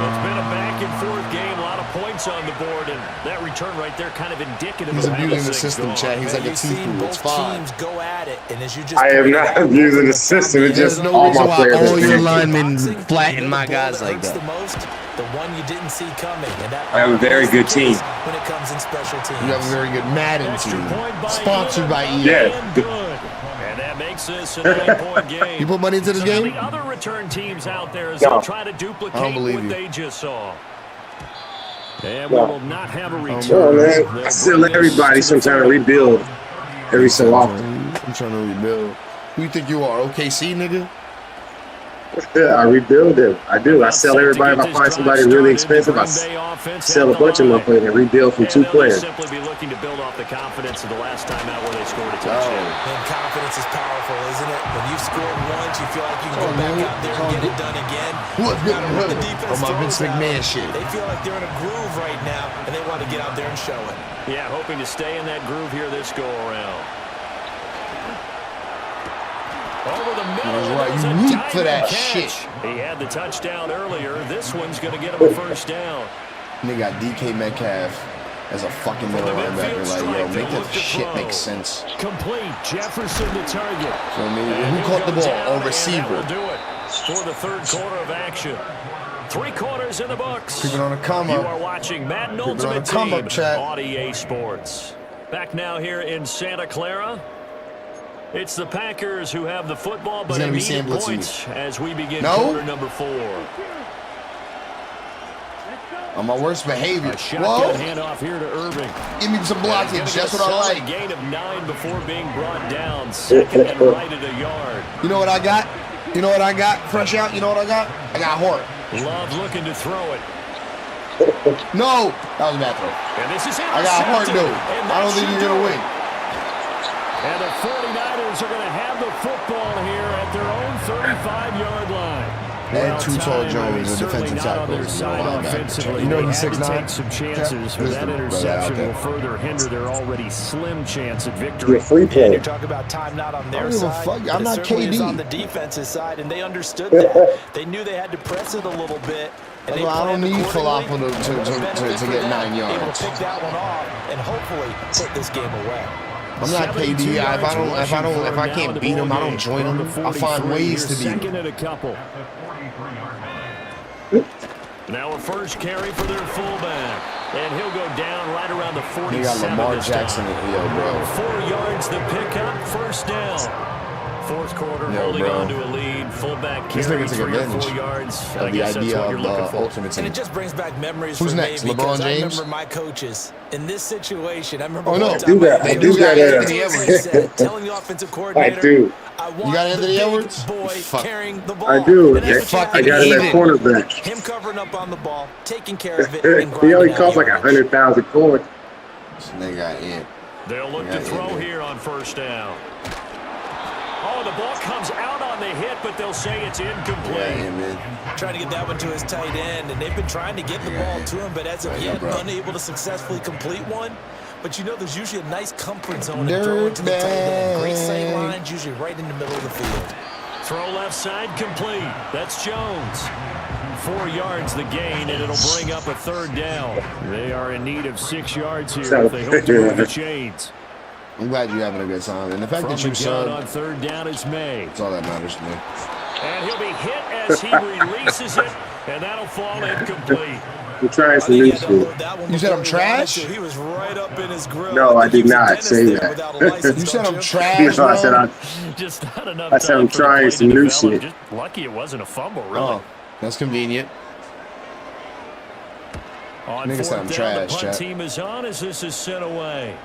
It's been a back-and-forth game, a lot of points on the board, and that return right there kind of indicative He's of how abusing the this thing's system, going. Chad. He's like a You've seen teacher. It's both fine. teams go at it, and as you just I am pointed not out, abusing the system. It's There's just no all reason my why players. all are your good. linemen boxing, flatten the my ball guys that like hurts that. the most, the one you didn't see coming, and that I have a very good team. when it comes in special teams. You have a very good Madden Extra team. point by Sponsored by EA. Yeah. And good. And that makes this a 9-point game. You put money into this So now game? the other return teams out there as No. they'll try to I don't duplicate believe what you. they just saw. And we No. will not have a Oh, return. man. I They'll still bring let this everybody to the sometimes 40. rebuild every so often. I'm trying to rebuild. Who you think you are, OKC, nigga? I rebuild them. I do. I sell everybody. If I find somebody really expensive, I sell a bunch of motherfuckers and rebuild from 2 players. Simply be looking to build off the confidence of the last time out where they scored a touchdown. And confidence is powerful, isn't it? When you've scored once, you feel like you can go back out there and get it done again. The defense my Vince McMahon shit. They feel like they're in a groove right now, and they want to get out there and show it. Yeah, hoping to stay in that groove here this go around. Over the middle. That's right. You weak for that shit. He had the touchdown earlier. This one's going to get him a first down. They got DK Metcalf as a fucking middle linebacker. Like, yo, make that shit make sense. Complete. Jefferson the target. So, I mean, who caught the ball? Oh, receiver. Will do it for the third quarter of action. 3 quarters in the books. Keep it on a come You up. are watching Madden Keep it on a Ultimate come Team up, chat. on EA Sports. Back now here in Santa Clara. It's the Packers who have the football, but immediate points as we begin quarter number 4. On my worst behavior. Whoa! Handoff here to Irving. Give me some blockage. That's what I like. Gain of 9 before being brought down. Second and right at a yard. You know what I got? You know what I got? Fresh out. You know what I got? I got Hort. Love looking to throw it. No, that was a bad throw. And this is I got Hort, dude. I don't think you're gonna win. And the 49ers are going to have the football here at their own 35-yard line. And Too Tall Jones, a defensive tackle. You know he's 6'9". Take some chances, but that interception will further hinder their already slim chance at victory. And you're talking about time not on their side. I'm not KD. On the defensive side, and they understood that. They knew they had to press it a little bit. And I don't need Falafel to get 9 yards. Able to pick that one off and hopefully put this game away. I'm not KD. If I can't beat him, I don't join him. I find ways to beat him. Now a first carry for their fullback, and he'll go down right around the 47. You got Lamar Jackson in here, bro. 4 yards the pickup, first down. Fourth quarter, holding on to a lead. Fullback carry 3 or 4 yards. I guess that's what you're looking for. Ultimate Team. And it just brings back memories Who's for next? me LeBron because James? I remember my coaches in this situation. I remember Oh no, they do got Anthony Edwards. telling the offensive coordinator, I do. You got Anthony Edwards? Boy carrying the ball. I do. And that's what I got him at cornerback. Him covering up on the ball, taking care of it. And He only grinding costs out like 100,000 coins. They got in. They'll look to throw here on first down. Oh, the ball comes out on the hit, but they'll say it's incomplete. Trying to get that one to his tight end, and they've been trying to get the ball to him, but as of yet, unable to successfully complete one. But you know, there's usually a nice comfort zone to throw into the tight end. Great sight lines, usually right in the middle of the field. Throw left side complete. That's Jones. 4 yards the gain, and it'll bring up a third down. They are in need of 6 yards here if they hope to move the chains. I'm glad you're having a good time. And the fact that you subbed on third down is made. That's all that matters to me. And he'll be hit as he releases it, and that'll fall incomplete. We're trying some new shit. You said I'm trash? He was right up in his grill. No, I did not say that. You said I'm trash, No, I said Just not enough I said I'm trying some new shit. Just lucky it wasn't a fumble, really. Oh, that's convenient. On Nigga said I'm trash, the punt chat. team is on as this is sent away.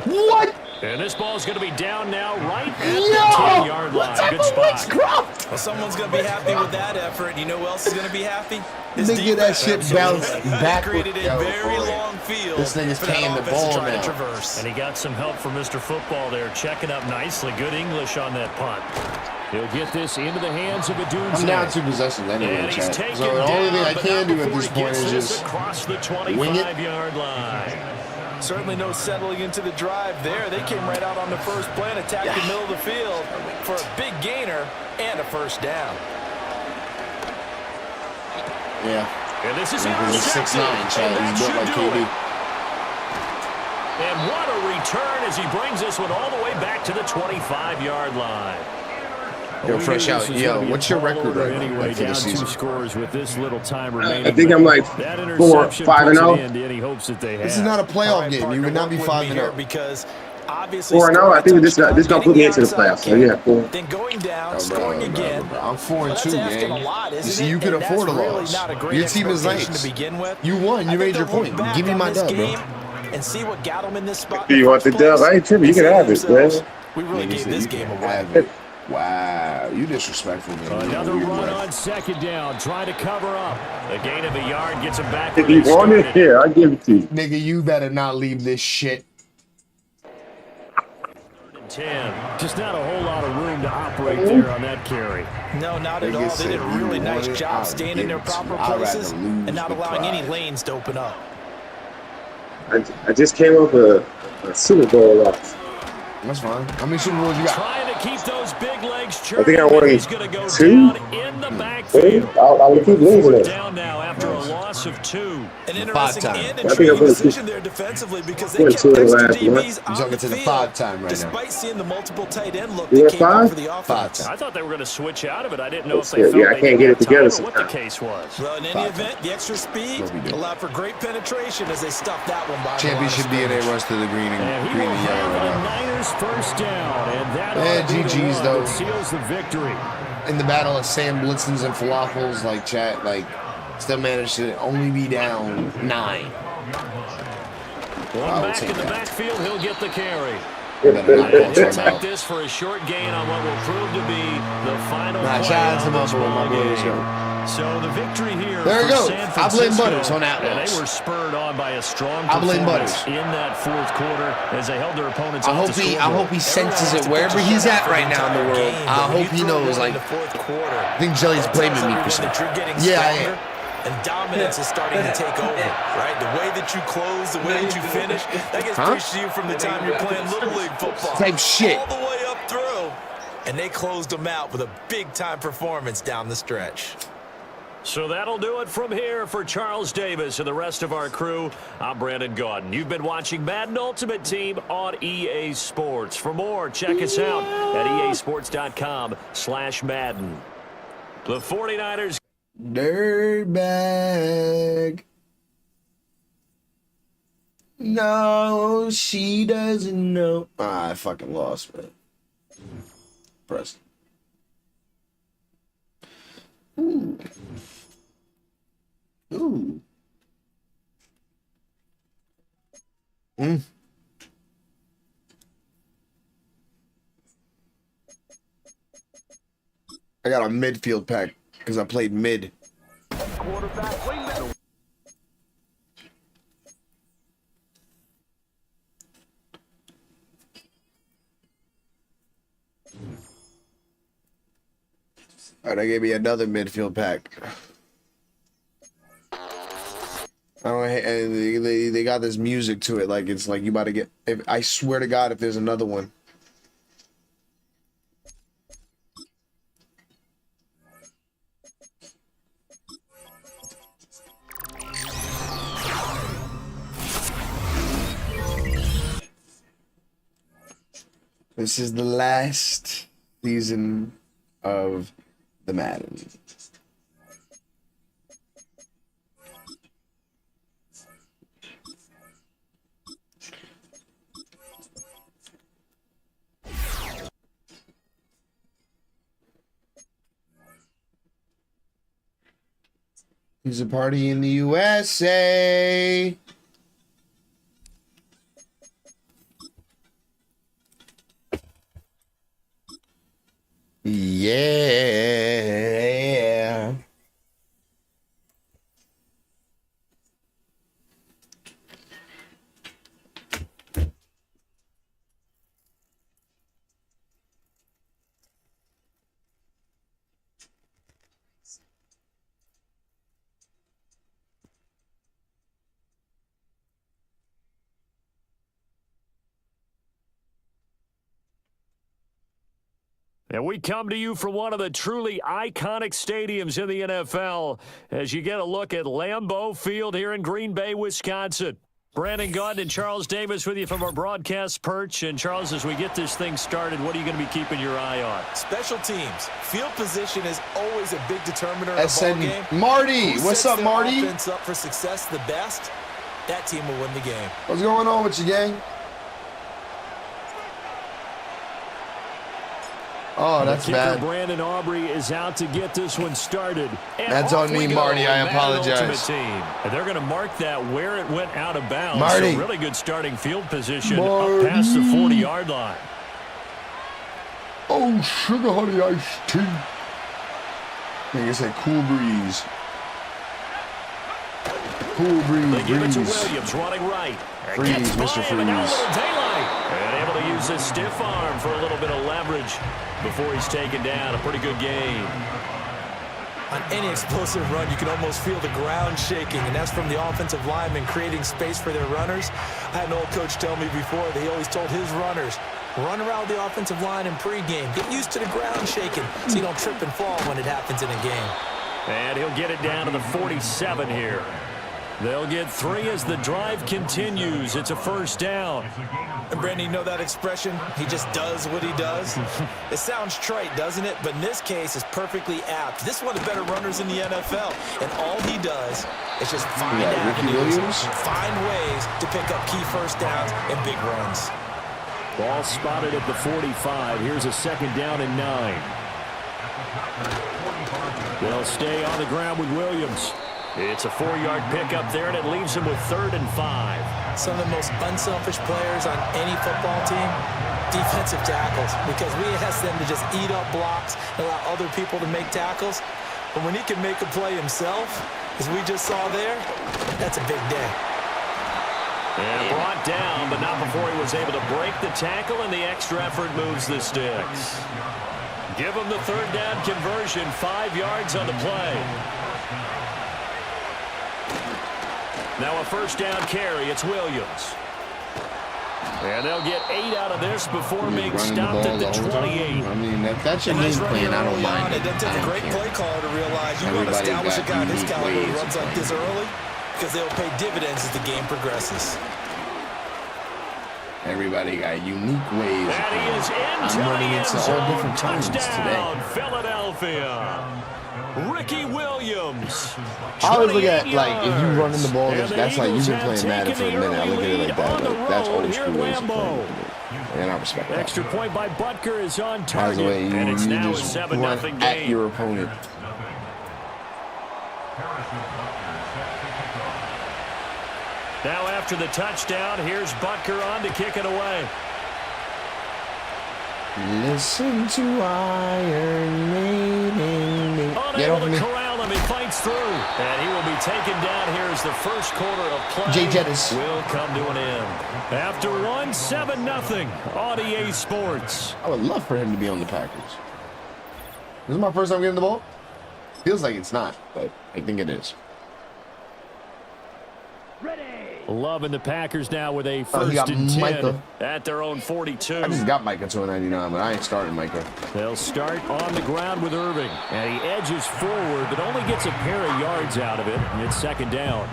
What? And this ball's going to be down now right at the 10-yard line. Good spot. Well, someone's going to be happy with that effort. You know who else is going to be happy? Nigga, that shit bounced backward. Created a very long field. This nigga's paying the ball now. And he got some help from Mr. Football there, checking up nicely. Good English on that punt. He'll get this into the hands of Adunze. I'm down 2 possessions anyway, chat. So the only thing I can do at this point is just across the wing it. 25-yard line. Certainly no settling into the drive there. They came right out on the first play and attacked the middle of the field for a big gainer and a first down. Yeah. And this is He's 6'9", Chad. He's built like KD. And what a return as he brings this one all the way back to the 25-yard line. Yo, fresh out. Yo, what's your record right now anyway, for the down 2 season? scores with this little time remaining. I think I'm like 4-5-0. This is not a playoff game. You would not be 5-0 because obviously 4-0. I think this gonna put me into the playoffs. So yeah, 4. Then going down, scoring again. I'm 4-2, gang. You see, you could afford a loss. Your team is nice. You won. You made your point. Give me my dub, bro. And see what got him in this spot. You want the dub? I ain't tripping. You can have it, man. We really gave this game away. Wow, you disrespectful, man. Another run on second down, trying to cover up. A gain of a yard gets him back. If you want it, here, I'll give it to you. Nigga, you better not leave this shit. 10. Just not a whole lot of room to operate there on that carry. No, not at all. They did a really nice job staying in their proper places and not allowing any lanes to open up. I just came off a Super Bowl loss. That's fine. How many Super Bowls you got? Trying to keep those big legs churning. I think I won He's going to go 2. down in the backfield. I'll keep losing it. Down now after a loss of 2. An interesting and I think intriguing I'm going decision there defensively because they kept to the extra last DBs I'm on talking the to the field. 5-time right now. Despite seeing the multiple tight end look You that at came out 5? for the offense. I thought they were going to switch out of it. I didn't know if Yeah, they felt I they can't didn't get it have together time or what the sometimes. case was. Well, in any event, the extra speed allowed for great penetration as they stuffed that one by Championship DNA runs to the green and He will yellow right have a now. Niners first down, and that Yeah, ought to be the GG's one though. that seals the victory. In the battle of Sam Blitzens and Falafels, like chat, like still managed to only be down 9. One back in the backfield, he'll get the carry. Better not And call he'll time out. take this for a short gain on what will prove to be the final Nah, play shout out to on my this boy, ball my boy, game. show. So the victory here There we for go. San I blame Francisco, Butters on that and loss. they were spurred on by a strong I blame performance Butters. in that fourth quarter as they held their opponents I off hope the he scoreboard. senses it wherever he's at right now in the world. I hope he knows. Like, I think Jelly's blaming me for something. Yeah, I am. And dominance is starting to take over, right? The way that you close, the way that you finish, that gets preached to you from the time you're playing Little League football. Type shit. All the way up through. And they closed them out with a big-time performance down the stretch. So that'll do it from here for Charles Davis and the rest of our crew. I'm Brandon Gaudin. You've been watching Madden Ultimate Team on EA Sports. For more, check us out at easports.com/Madden. The 49ers. Dirtbag. No, she doesn't know. I fucking lost, man. Press. Ooh. Ooh. I got a midfield pack because I played mid. All right, they gave me another midfield pack. I don't. And they got this music to it, like it's like you about to get. I swear to God, if there's another one. This is the last season of the Madden. There's a party in the USA. Yeah. And we come to you from one of the truly iconic stadiums in the NFL as you get a look at Lambeau Field here in Green Bay, Wisconsin. Brandon Gaudin and Charles Davis with you from our broadcast perch. And, Charles, as we get this thing started, what are you going to be keeping your eye on? Special teams. Field position is always a big determiner of a ball game. Marty, Who what's sets up, their Marty? offense up for success the best, that team will win the game. What's going on with you, gang? Oh, that's the kicker, bad. Brandon Aubrey is out to get this one started. And That's on me, Marty. I apologize. Team. And they're going to mark that where it went out of bounds. Marty. So really good starting field position Marty. up past the 40-yard line. Oh, sugar honey iced tea. Nigga said cool breeze. Cool breeze. They give it to Williams, running right. Freeze, Mr. Freeze. And now a little daylight. And able to use his stiff arm for a little bit of leverage before he's taken down. A pretty good game. On any explosive run, you can almost feel the ground shaking, and that's from the offensive linemen creating space for their runners. I had an old coach tell me before that he always told his runners, run around the offensive line in pregame. Get used to the ground shaking so you don't trip and fall when it happens in a game. And he'll get it down to the 47 here. They'll get 3 as the drive continues. It's a first down. And Brandon, you know that expression? He just does what he does? It sounds trite, doesn't it? But in this case, it's perfectly apt. This is one of the better runners in the NFL. And all he does is just find avenues, find ways to pick up key first downs and big runs. Ball spotted at the 45. Here's a second down and 9. They'll stay on the ground with Williams. It's a 4-yard pickup there, and it leaves him with 3rd and 5. Some of the most unselfish players on any football team, defensive tackles, because we ask them to just eat up blocks and allow other people to make tackles. But when he can make a play himself, as we just saw there, that's a big day. And brought down, but not before he was able to break the tackle, and the extra effort moves the sticks. Give him the 3rd down conversion, 5 yards on the play. Now a first down carry. It's Williams. And they'll get 8 out of this before being stopped at the 28. I mean, that's your game plan. I don't mind it. It takes a great play caller to realize you want to establish a guy this caliber who runs like this early because they'll pay dividends as the game progresses. Everybody got unique ways. And he is I'm running into all different times today. Philadelphia. Ricky Williams. I always look at, like, if you running the ball, that's like you've been playing Madden for a minute. I look at it like that. Like, that's old school ways of playing. And I respect that. Extra point by Butker is on target. By the way, and it's now a just 7-0 run game. at your opponent. Now after the touchdown, here's Butker on to kick it away. Listen to Iron Maiden. Get off Unable me. to corral him, he fights through. And he will be taken down here as the first quarter of play JETTAS will come to an end. After one, 7-0 on EA Sports. I would love for him to be on the Packers. This is my first time getting the ball. Feels like it's not, but I think it is. Loving the Packers now with a first and 10 Micah at their own 42. I just got Micah to a 99, but I ain't starting Micah. They'll start on the ground with Irving. And he edges forward, but only gets a pair of yards out of it. And it's second down.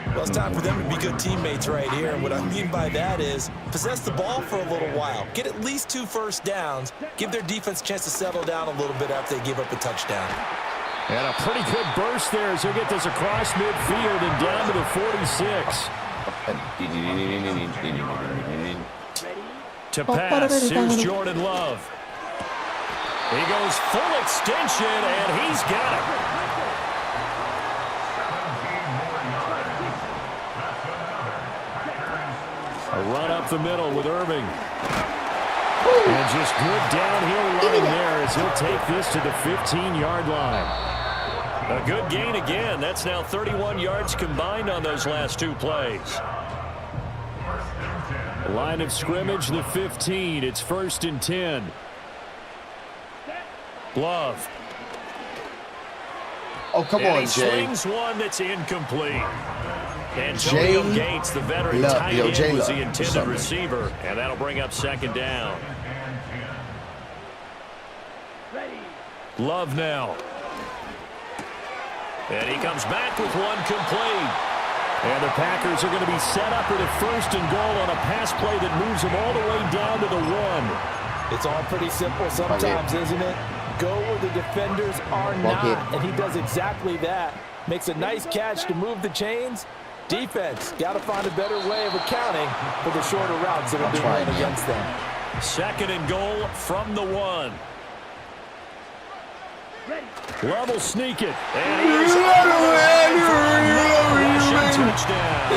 Well, it's time for them to be good teammates right here. And what I mean by that is possess the ball for a little while. Get at least 2 first downs. Give their defense a chance to settle down a little bit after they give up a touchdown. And a pretty good burst there as he'll get this across midfield and down to the 46. To pass, here's Jordan Love. He goes full extension, and he's got it. A run up the middle with Irving. And just good downhill running there as he'll take this to the 15-yard line. A good gain again. That's now 31 yards combined on those last 2 plays. Line of scrimmage, the 15. It's 1st and 10. Love. Oh, come on, he Jay. swings one that's incomplete. Antonio Gates, the veteran tight end, was the intended receiver. And that'll bring up second down. Love now. And he comes back with one complete. And the Packers are going to be set up with a 1st and goal on a pass play that moves them all the way down to the 1. It's all pretty simple sometimes, isn't it? Go where the defenders are not, and he does exactly that. Makes a nice catch to move the chains. Defense, got to find a better way of accounting for the shorter routes that are being run against them. 2nd and goal from the 1. Love will sneak it. And he is touchdown.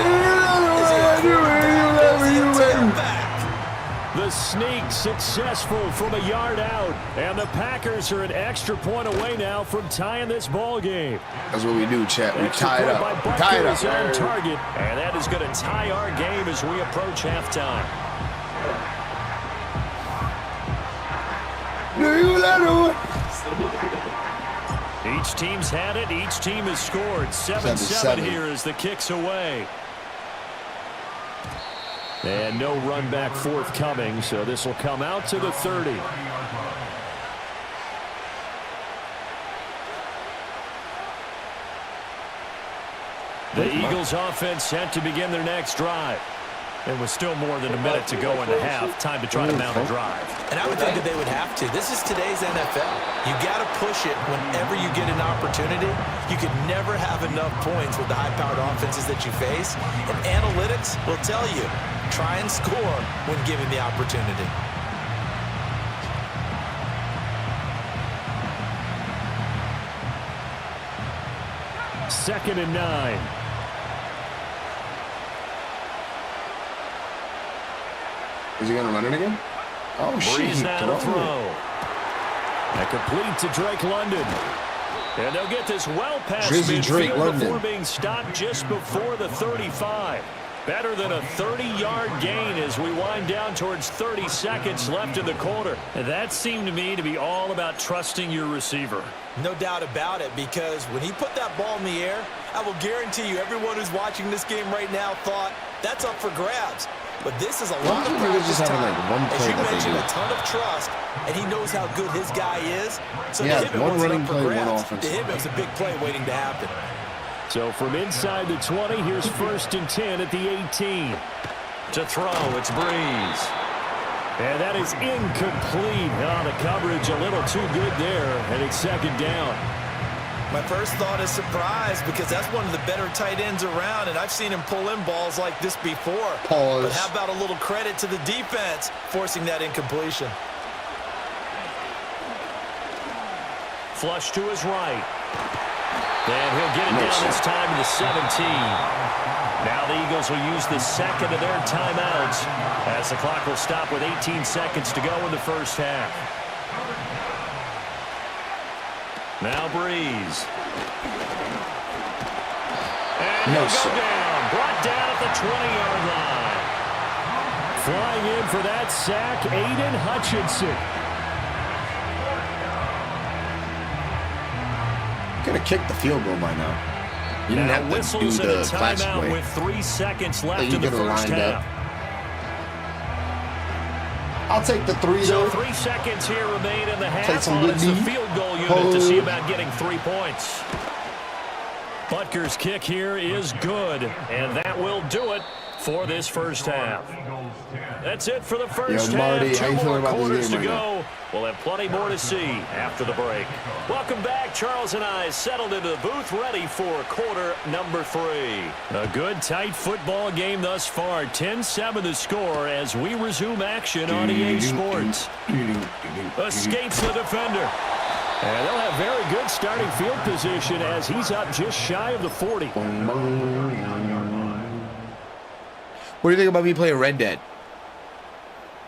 The sneak successful from a yard out. And the Packers are an extra point away now from tying this ball game. That's what we do, chat. We Extra tie it point up. by We Butker tie it is on up. target. And that is going to tie our game as we approach halftime. Each team's had it. Each team has scored. 7-7 here as the kick's away. And no run back forthcoming, so this will come out to the 30. The Eagles offense set to begin their next drive. And with still more than a minute to go in the half, time to try to mount a drive. And I would think that they would have to. This is today's NFL. You got to push it whenever you get an opportunity. You could never have enough points with the high-powered offenses that you face. And analytics will tell you, try and score when given the opportunity. Second and 9. Is he going to run it again? Oh, shit. Breeze now to throw. And complete to Drake London. And they'll get this well past midfield before being stopped just before the 35. Better than a 30-yard gain as we wind down towards 30 seconds left in the quarter. And that seemed to me to be all about trusting your receiver. No doubt about it, because when he put that ball in the air, I will guarantee you everyone who's watching this game right now thought that's up for grabs. But this is a lot of practice time. As you mentioned, a ton of trust, and he knows how good his guy is. So to him, it wasn't up for grabs. To him, it was a big play waiting to happen. So from inside the 20, here's 1st and 10 at the 18. To throw, it's Breeze. And that is incomplete. Oh, the coverage a little too good there, and it's 2nd down. My first thought is surprise, because that's one of the better tight ends around, and I've seen him pull in balls like this before. Pause. But how about a little credit to the defense forcing that incompletion? Flush to his right. And he'll get it down this time to the 17. Now the Eagles will use the second of their timeouts as the clock will stop with 18 seconds to go in the first half. Now Breeze. And he'll go down. Brought down at the 20-yard line. Flying in for that sack, Aiden Hutchinson. Could have kicked the field goal by now. You didn't have to do the classic way. With 3 seconds left in the first half. I'll take the 3, so though. 3 seconds here remain in the half. Take some good It's the field goal unit to see about getting 3 points. Butker's kick here is good, and that will do it for this first half. That's it for the first Marty, half. how you 2 feeling more about this quarters game to right go. now? We'll have plenty more to see after the break. Welcome back. Charles and I settled into the booth, ready for quarter number 3. A good, tight football game thus far. 10-7 the score as we resume action on EA Sports. Escapes the defender. And they'll have very good starting field position as he's up just shy of the 40. What do you think about me playing Red Dead?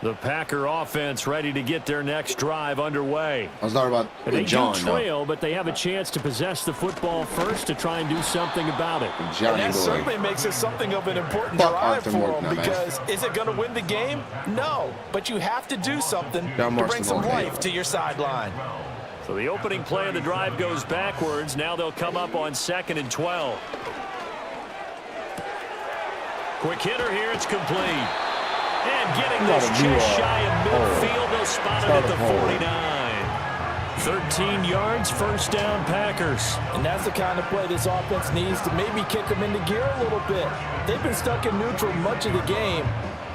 The Packer offense ready to get their next drive underway. I was talking about they John. do trail, but they have a chance to possess the football first to try and do something about it. And that certainly makes it something of an important drive for them, because is it going to win the game? No, but you have to do something to bring some life to your sideline. So the opening play of the drive goes backwards. Now they'll come up on 2nd and 12. Quick hitter here. It's complete. And getting this just shy of midfield, they'll spot it at the 49. 13 yards, first down, Packers. And that's the kind of play this offense needs to maybe kick them into gear a little bit. They've been stuck in neutral much of the game.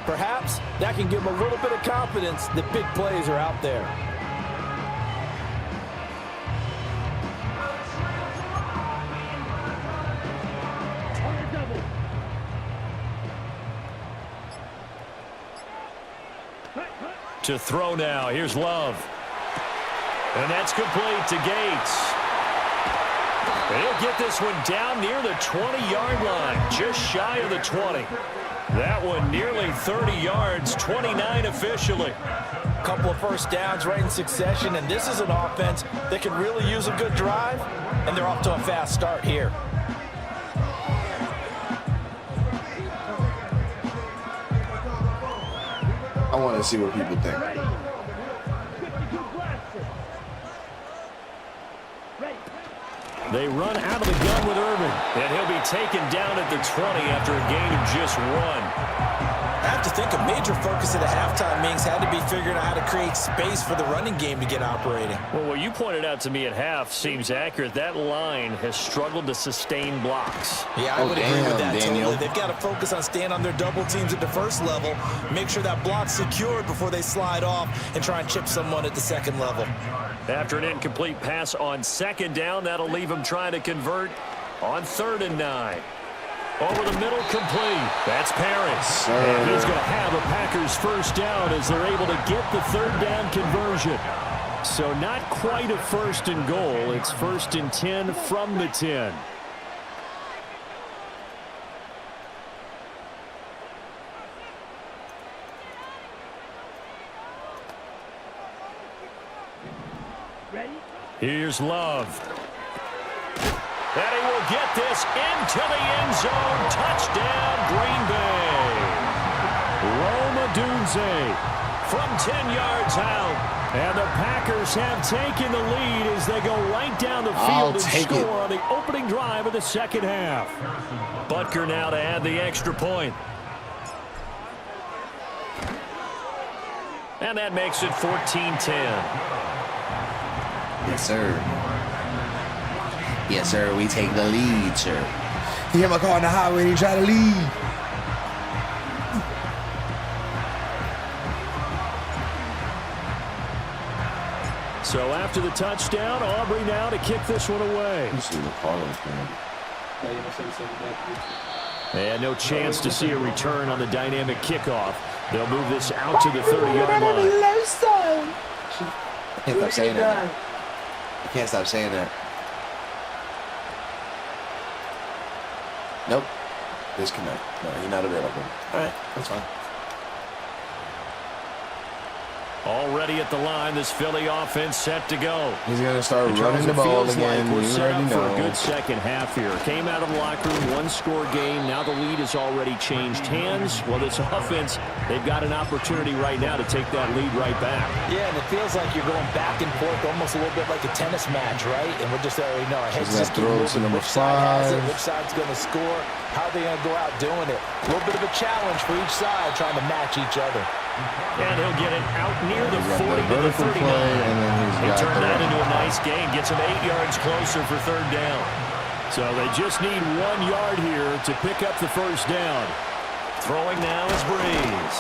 Perhaps that can give them a little bit of confidence that big plays are out there. To throw now. Here's Love. And that's complete to Gates. And he'll get this one down near the 20-yard line, just shy of the 20. That one nearly 30 yards, 29 officially. Couple of first downs right in succession, and this is an offense that can really use a good drive, and they're off to a fast start here. I want to see what people think. They run out of the gun with Irvin, and he'll be taken down at the 20 after a gain of just 1. I have to think a major focus of the halftime meetings had to be figuring out how to create space for the running game to get operating. Well, what you pointed out to me at half seems accurate. That line has struggled to sustain blocks. Yeah, I would agree with that Daniel. totally. They've got to focus on staying on their double teams at the first level, make sure that block's secured before they slide off and try and chip someone at the second level. After an incomplete pass on second down, that'll leave him trying to convert on 3rd and 9. Over the middle, complete. That's Paris. And he's going to have a Packers first down as they're able to get the 3rd down conversion. So not quite a 1st and goal. It's 1st and 10 from the 10. Here's Love. And he will get this into the end zone. Touchdown, Green Bay. Rome Odunze from 10 yards out. And the Packers have taken the lead as they go right down the field and score on the opening drive of the second half. Butker now to add the extra point. And that makes it 14-10. Yes, sir. Yes, sir. We take the lead, sir. You hear my car on the highway and he try to leave. So after the touchdown, Aubrey now to kick this one away. And no chance to see a return on the dynamic kickoff. They'll move this out to the 30-yard line. I can't stop saying that. I can't stop saying that. Nope. Disconnect. No, you're not available. All right, that's fine. Already at the line, this Philly offense set to go. He's going to start running the ball again. We're set up for a know. good second half here. Came out of the locker room, one-score game. Now the lead has already changed hands. Well, this offense, they've got an opportunity right now to take that lead right back. Yeah, and it feels like you're going back and forth almost a little bit like a tennis match, right? And we're just already know our heads just keep moving. Number which side has it, 5. which side's going to score, how are they going to go out doing it. A little bit of a challenge for each side trying to match each other. And he'll get it out near the 40 to the 39. He turned that into a nice gain. Gets him 8 yards closer for 3rd down. So they just need 1 yard here to pick up the first down. Throwing now is Breeze.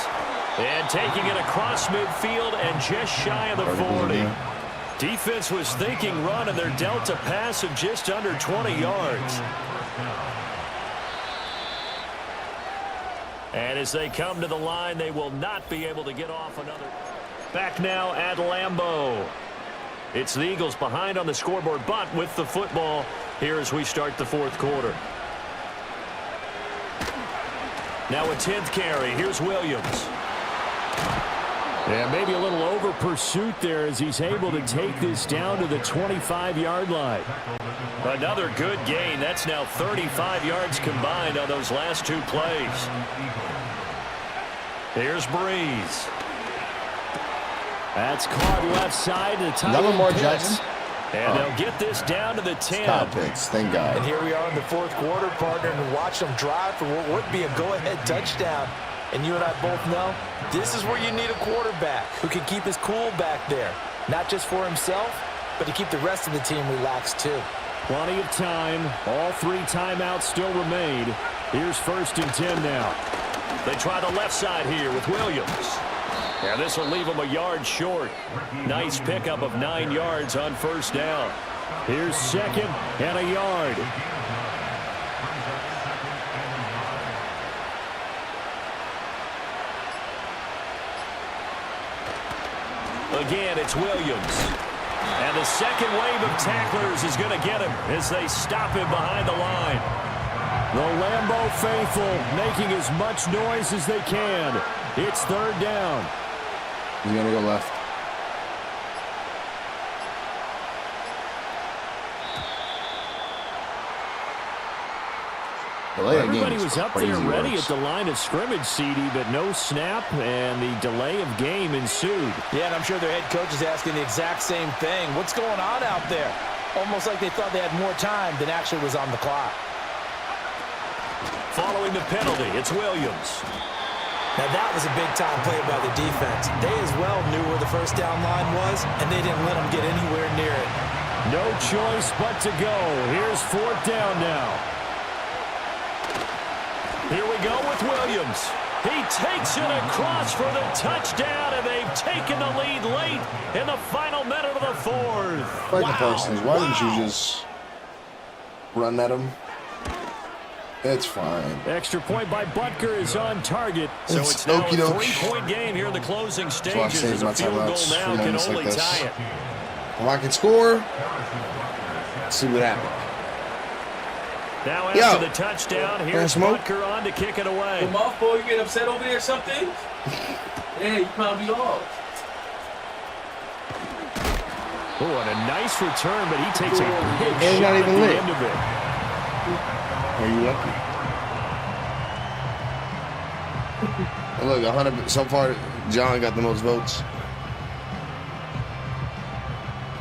And taking it across midfield and just shy of the 40. Defense was thinking run, and they're dealt a pass of just under 20 yards. And as they come to the line, they will not be able to get off another. Back now at Lambeau. It's the Eagles behind on the scoreboard, but with the football here as we start the 4th quarter. Now a 10th carry. Here's Williams. Yeah, maybe a little over pursuit there as he's able to take this down to the 25-yard line. Another good gain. That's now 35 yards combined on those last 2 plays. Here's Breeze. That's caught left side. The tight Lamar Jackson. And they'll get this down to the 10. Top picks, thank God. And here we are in the 4th quarter, partner, and watch them drive for what would be a go-ahead touchdown. And you and I both know this is where you need a quarterback who can keep his cool back there. Not just for himself, but to keep the rest of the team relaxed too. Plenty of time. All 3 timeouts still remain. Here's 1st and 10 now. They try the left side here with Williams. And this will leave them a yard short. Nice pickup of 9 yards on 1st down. Here's 2nd and a yard. Again, it's Williams. And the second wave of tacklers is going to get him as they stop him behind the line. The Lambeau faithful making as much noise as they can. It's third down. He's going to go left. Everybody was up there ready at the line of scrimmage, CD, but no snap, and the delay of game ensued. Yeah, and I'm sure their head coach is asking the exact same thing. What's going on out there? Almost like they thought they had more time than actually was on the clock. Following the penalty, it's Williams. Now that was a big-time play by the defense. They as well knew where the first down line was, and they didn't let them get anywhere near it. No choice but to go. Here's fourth down now. Here we go with Williams. He takes it across for the touchdown, and they've taken the lead late in the final minute of the fourth. Like the Parsons, why didn't you just run at him? It's fine. Extra point by Butker is on target. So it's now a 3-point game here in the closing stages. As a field goal now can only tie it. If I can score, let's see what happens. Now after the touchdown, here's Butker on to kick it away. Come off, boy, you get upset over there or something? Yeah, you probably off. Oh, and a nice return, but he takes a big shot not even at lit. the end of it. Are you lucky? Look, 100. So far, John got the most votes.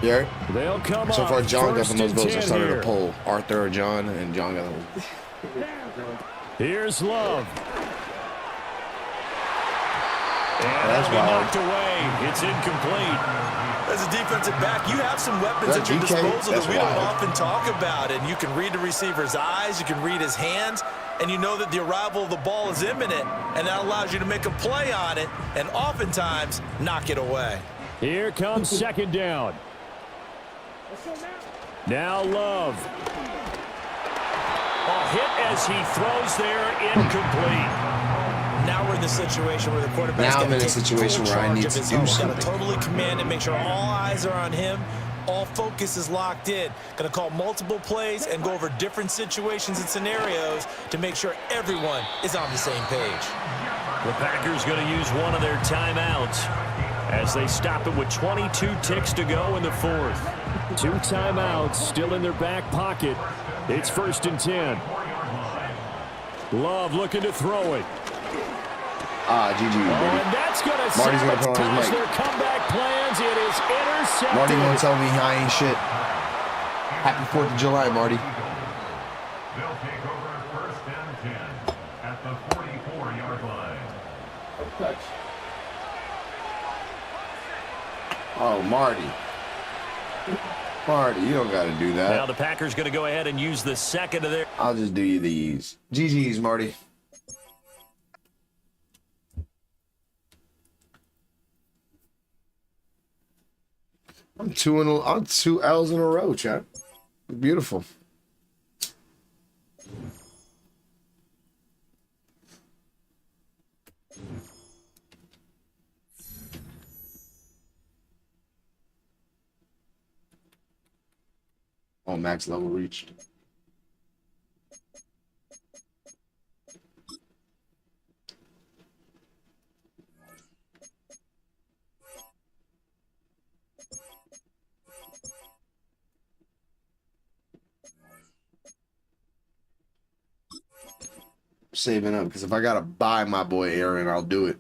Yeah. They'll come so far, John got the most votes. I started here. a poll. Arthur or John, and John got the most. Here's Love. And that's knocked away. It's incomplete. As a defensive back, you have some weapons at your disposal that we don't often talk about. And you can read the receiver's eyes, you can read his hands, and you know that the arrival of the ball is imminent, and that allows you to make a play on it and oftentimes knock it away. Here comes second down. Now Love. A hit as he throws there, incomplete. Now we're in the situation where the quarterback's now I'm in a situation where I need to do something. Got to totally command and make sure all eyes are on him. All focus is locked in. Going to call multiple plays and go over different situations and scenarios to make sure everyone is on the same page. The Packers going to use one of their timeouts as they stop it with 22 ticks to go in the fourth. 2 timeouts still in their back pocket. It's 1st and 10. Love looking to throw it. GG, baby. And that's going to Marty's going to put on his mic. their comeback plans. It is intercepted. Marty going to tell me I ain't shit. Happy 4th of July, Marty. They'll take over 1st and 10 at the 44-yard line. Oh, Marty. Marty, you don't got to do that. Now the Packers going to go ahead and use the second of their... I'll just do you these. GG's, Marty. I'm 2 L's in a row, chat. Beautiful. Oh, max level reached. Saving up because if I gotta buy my boy Aaron, I'll do it.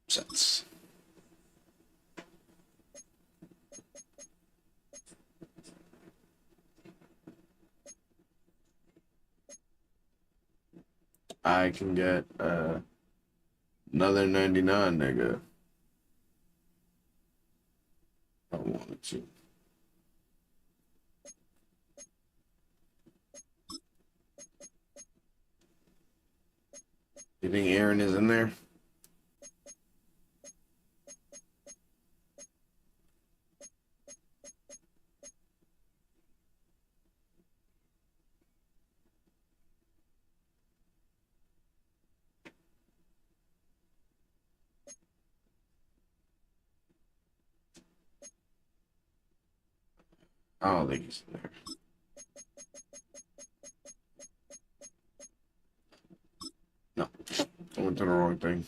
Sets. I can get another 99, nigga. I wanted to. You think Aaron is in there? I don't think he's in there. No, I went to the wrong thing.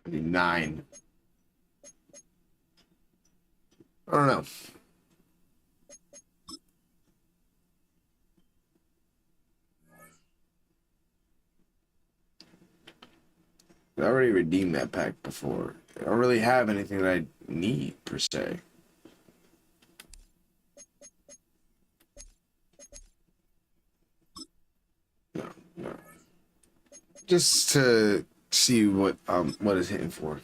I need 9. I don't know. I already redeemed that pack before. I don't really have anything that I need, per se. No, no. Just to see what it's hitting for.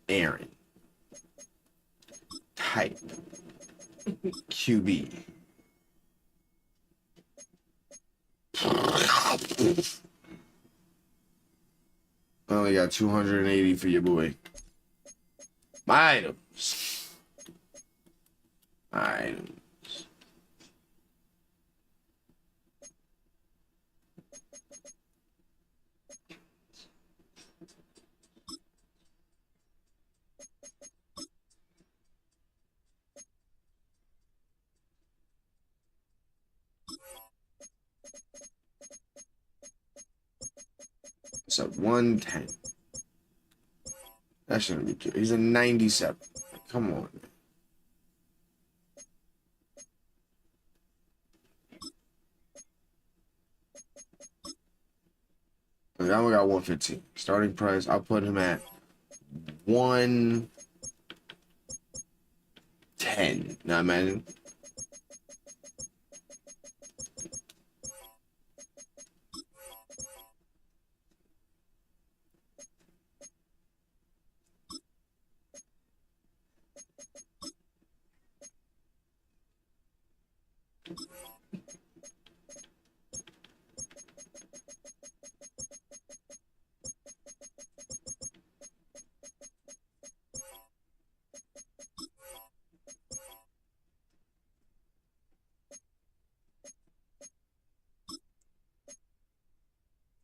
Aaron. Type. QB. I only got 280 for your boy. My items. My items. So 110. That shouldn't be cute. He's a 97. Come on. I only got 115. Starting price, I'll put him at 110. Now imagine.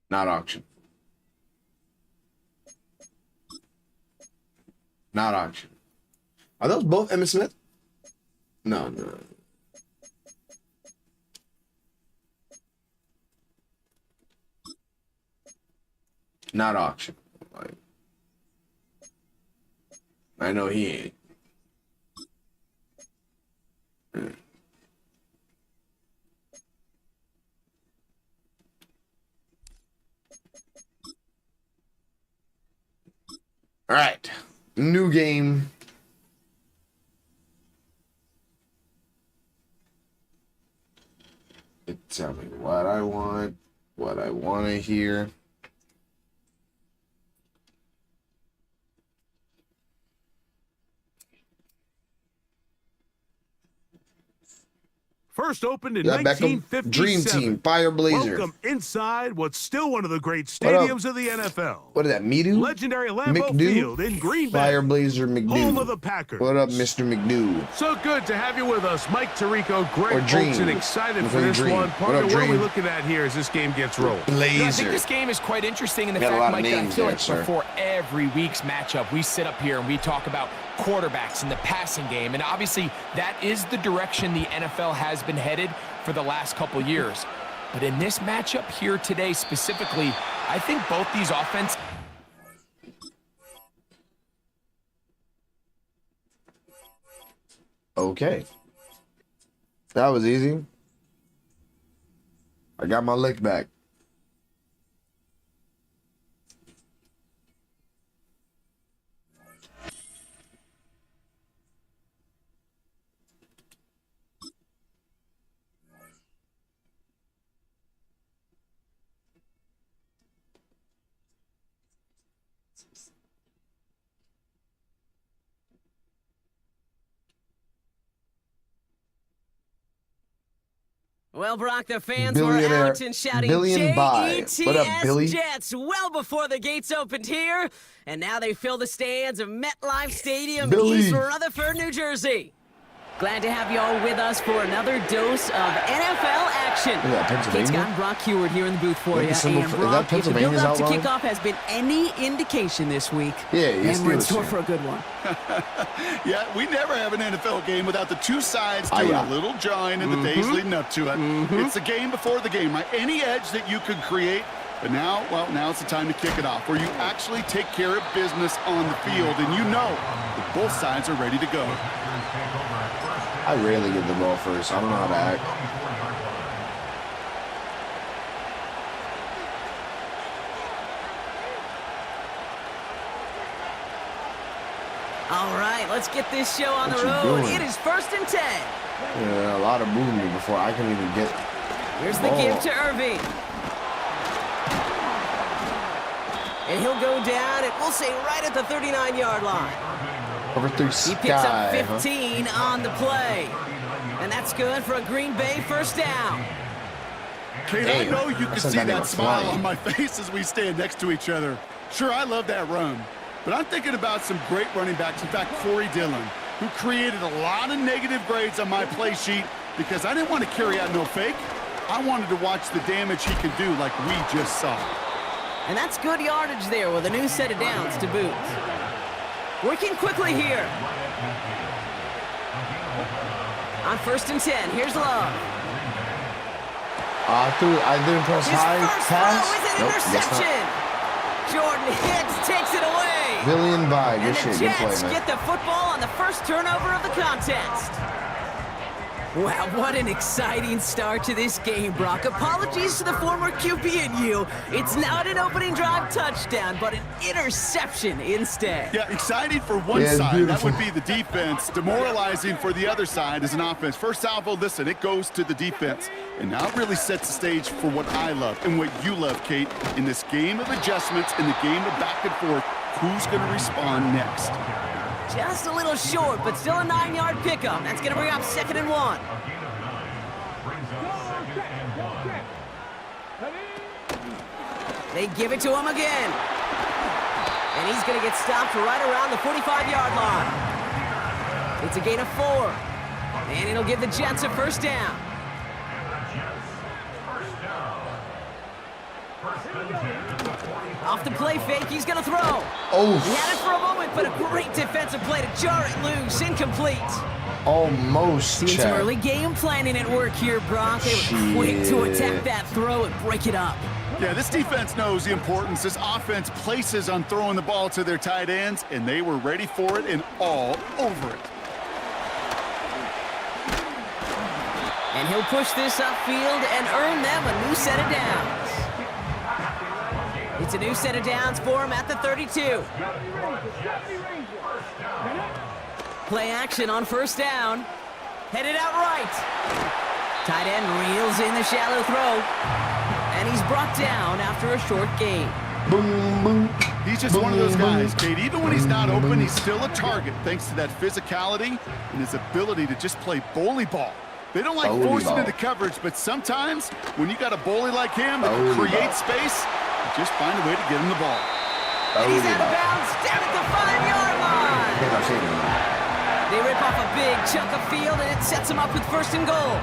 Not auction. Not auction. Are those both Emmitt Smith? No, no. Not auction. Like, I know he ain't. All right. New game. Tell me what I want to hear. First opened in Yeah, Beckham, 1957. Dream Team, Fire Blazer. Welcome inside what's still one of the great stadiums of the NFL. What is that, Meadu? Legendary Lambeau McDoo? Field in Green Bay. Fire Blazer McDoo. Home of the Packers. What up, Mr. McDoo? So good to have you with us, Mike Tirico, Greg Or Dream. Olson, excited for Or this Dream. one. What Partner, up, what are we Dream? looking at here as this game gets rolling? Blazer. I think this game is quite interesting in the Got a lot fact, of Mike, that I names feel there, like sir. before every week's matchup, we sit up here and we talk about quarterbacks and the passing game. And obviously, that is the direction the NFL has been headed for the last couple years. But in this matchup here today specifically, I think both these offenses... Okay. That was easy. I got my lick back. Well, Brock, the fans were out and shouting JETTAS Jets well before the gates opened here, and now they fill the stands of MetLife Stadium in East Rutherford, New Jersey. Glad to have you all with us for another dose of NFL action. Kate's got Brock Heward here in the booth for you. And Brock, if the build-up to kickoff has been any indication this week, and we're in store for a good one. Yeah, we never have an NFL game without the two sides doing a little jawing in the days leading up to it. It's the game before the game, right? Any edge that you could create. But now, well, now it's the time to kick it off, where you actually take care of business on the field, and you know that both sides are ready to go. I rarely get the ball first. I don't know how to act. All right, let's get this show on the road. It is 1st and 10. Yeah, a lot of movement before I can even get. Here's the give to Irving. And he'll go down, and we'll say right at the 39-yard line. Over through He picks up 15 on the play. And that's good for a Green Bay first down. Kate, I know you can see that smile on my face as we stand next to each other. Sure, I love that run. But I'm thinking about some great running backs. In fact, Corey Dillon, who created a lot of negative grades on my play sheet because I didn't want to carry out no fake. I wanted to watch the damage he could do like we just saw. And that's good yardage there with a new set of downs to boot. Working quickly here. On 1st and 10, here's Love. I didn't press high pass. His first throw is an interception. Jordan Hicks takes it away. Billion by. Good shit. Good play, man. Get the football on the first turnover of the contest. Wow, what an exciting start to this game, Brock. Apologies to the former QB and you. It's not an opening drive touchdown, but an interception instead. Yeah, exciting for one side. That would be the defense. Demoralizing for the other side as an offense. First salvo, listen, it goes to the defense. And now it really sets the stage for what I love and what you love, Kate, in this game of adjustments, in the game of back and forth. Who's going to respond next? Just a little short, but still a 9-yard pickup. That's going to bring up 2nd and 1. They give it to him again. And he's going to get stopped right around the 45-yard line. It's a gain of 4. And it'll give the Jets a first down. Off the play fake, he's going to throw. Oh. He had it for a moment, but a great defensive play to jar it loose. Incomplete. Almost. Seeing some early game planning at work here, Brock. They were quick to attack that throw and break it up. Yeah, this defense knows the importance this offense places on throwing the ball to their tight ends, and they were ready for it and all over it. And he'll push this upfield and earn them a new set of downs. It's a new set of downs for him at the 32. Play action on first down. Headed out right. Tight end reels in the shallow throw. And he's brought down after a short gain. Boom, boom. He's just one of those guys, Kate. Even when he's not open, he's still a target thanks to that physicality and his ability to just play bully ball. They don't like forcing into coverage, but sometimes when you got a bully like him that can create space, you just find a way to get him the ball. And he's out of bounds down at the 5-yard line. They rip off a big chunk of field, and it sets him up with 1st and goal.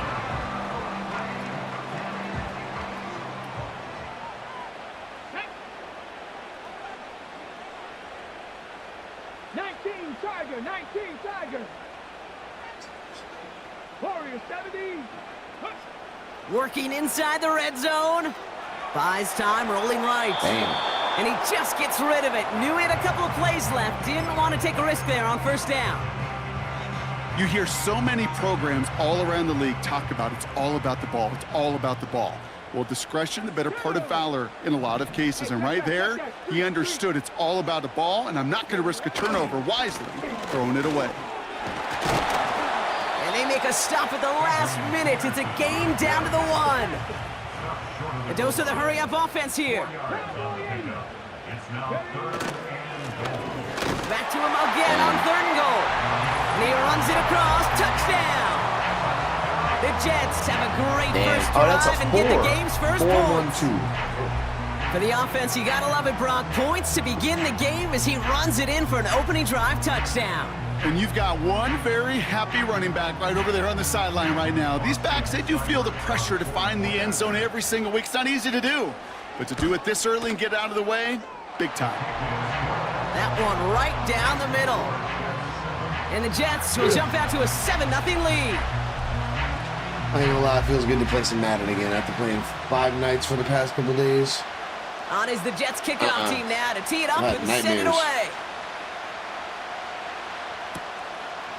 Working inside the red zone. Buys time, rolling right. Damn. And he just gets rid of it. Knew he had a couple of plays left. Didn't want to take a risk there on first down. You hear so many programs all around the league talk about it's all about the ball. It's all about the ball. Well, discretion, the better part of valor in a lot of cases. And right there, he understood it's all about the ball, and I'm not going to risk a turnover wisely, throwing it away. And they make a stop at the last minute. It's a gain down to the 1. A dose of the hurry-up offense here. Back to him again on 3rd and goal. And he runs it across. Touchdown. The Jets have a great first Oh, that's drive a and 4. get the game's first 4-1-2. For the offense, you gotta love it, Brock. Points to begin the game as he runs it in for an opening drive touchdown. And you've got one very happy running back right over there on the sideline right now. These backs, they do feel the pressure to find the end zone every single week. It's not easy to do. But to do it this early and get out of the way, big time. That one right down the middle. And the Jets will jump out to a 7-0 lead. I ain't gonna lie, it feels good to play some Madden again after playing 5 nights for the past couple days. On is the Jets kickoff team now to tee it up and nightmares. send it away.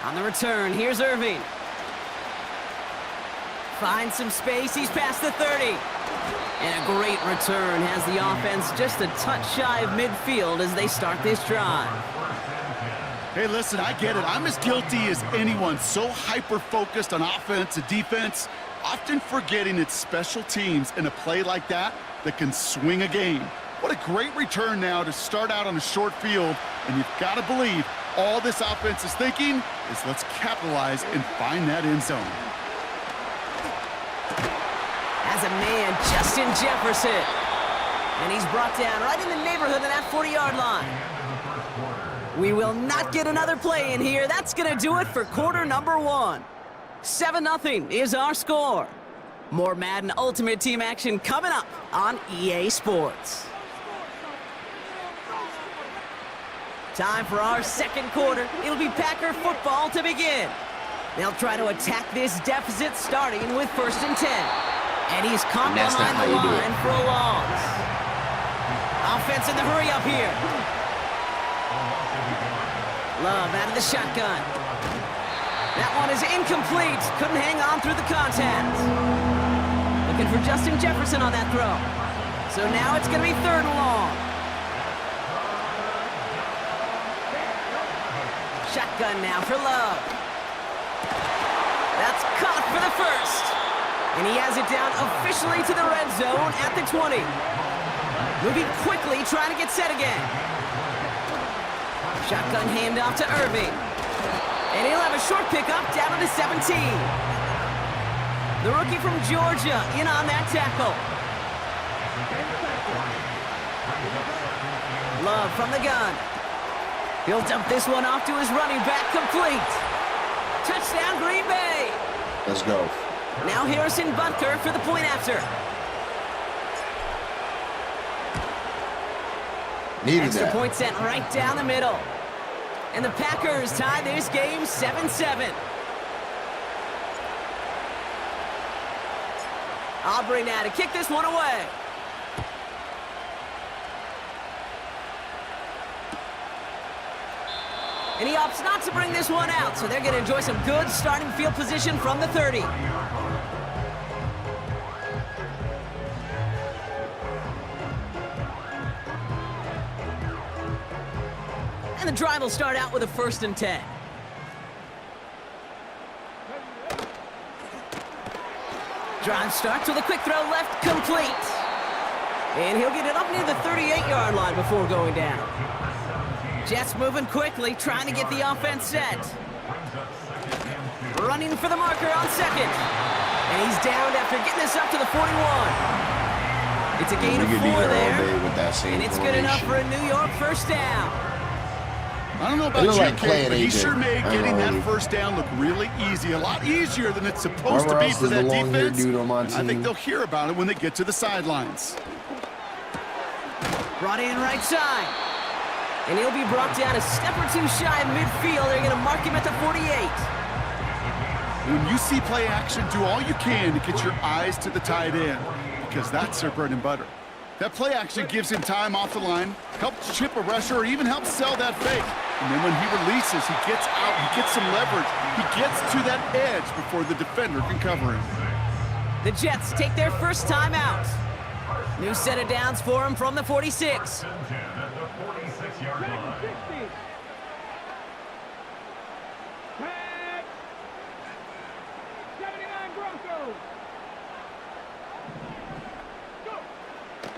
On the return, here's Irving. Finds some space, he's past the 30. And a great return has the offense just a touch shy of midfield as they start this drive. Hey, listen, I get it. I'm as guilty as anyone. So hyper-focused on offense and defense, often forgetting it's special teams in a play like that that can swing a game. What a great return now to start out on a short field, and you've got to believe all this offense is thinking is let's capitalize and find that end zone. As a man, Justin Jefferson. And he's brought down right in the neighborhood of that 40-yard line. We will not get another play in here. That's going to do it for quarter number 1. 7-0 is our score. More Madden Ultimate Team action coming up on EA Sports. Time for our second quarter. It'll be Packer football to begin. They'll try to attack this deficit starting with 1st and 10. And he's caught behind the line for a loss. Offense in the hurry up here. Love out of the shotgun. That one is incomplete. Couldn't hang on through the contact. Looking for Justin Jefferson on that throw. So now it's going to be 3rd and long. Shotgun now for Love. That's caught for the first. And he has it down officially to the red zone at the 20. Moving quickly, trying to get set again. Shotgun handoff to Irving. And he'll have a short pickup down to the 17. The rookie from Georgia in on that tackle. Love from the gun. He'll dump this one off to his running back, complete. Touchdown, Green Bay. Let's go. Now Harrison Butker for the point after. Needed Extra that. point sent right down the middle. And the Packers tie this game 7-7. Aubrey now to kick this one away. And he opts not to bring this one out, so they're going to enjoy some good starting field position from the 30. And the drive will start out with a 1st and 10. Drive starts with a quick throw left, complete. And he'll get it up near the 38-yard line before going down. Jets moving quickly, trying to get the offense set. Running for the marker on 2nd. And he's downed after getting this up to the 41. It's a gain of 4 there. And it's good enough for a New York 1st down. I don't know about you, Kate, but he sure made getting that 1st down look really easy. A lot easier than it's supposed to be for that defense. I think they'll hear about it when they get to the sidelines. Brought in right side. And he'll be brought down a step or 2 shy of midfield. They're going to mark him at the 48. When you see play action, do all you can to get your eyes to the tight end, because that's their bread and butter. That play action gives him time off the line, helps chip a rusher, or even helps sell that fake. And then when he releases, he gets out, he gets some leverage. He gets to that edge before the defender can cover him. The Jets take their first time out. New set of downs for him from the 46.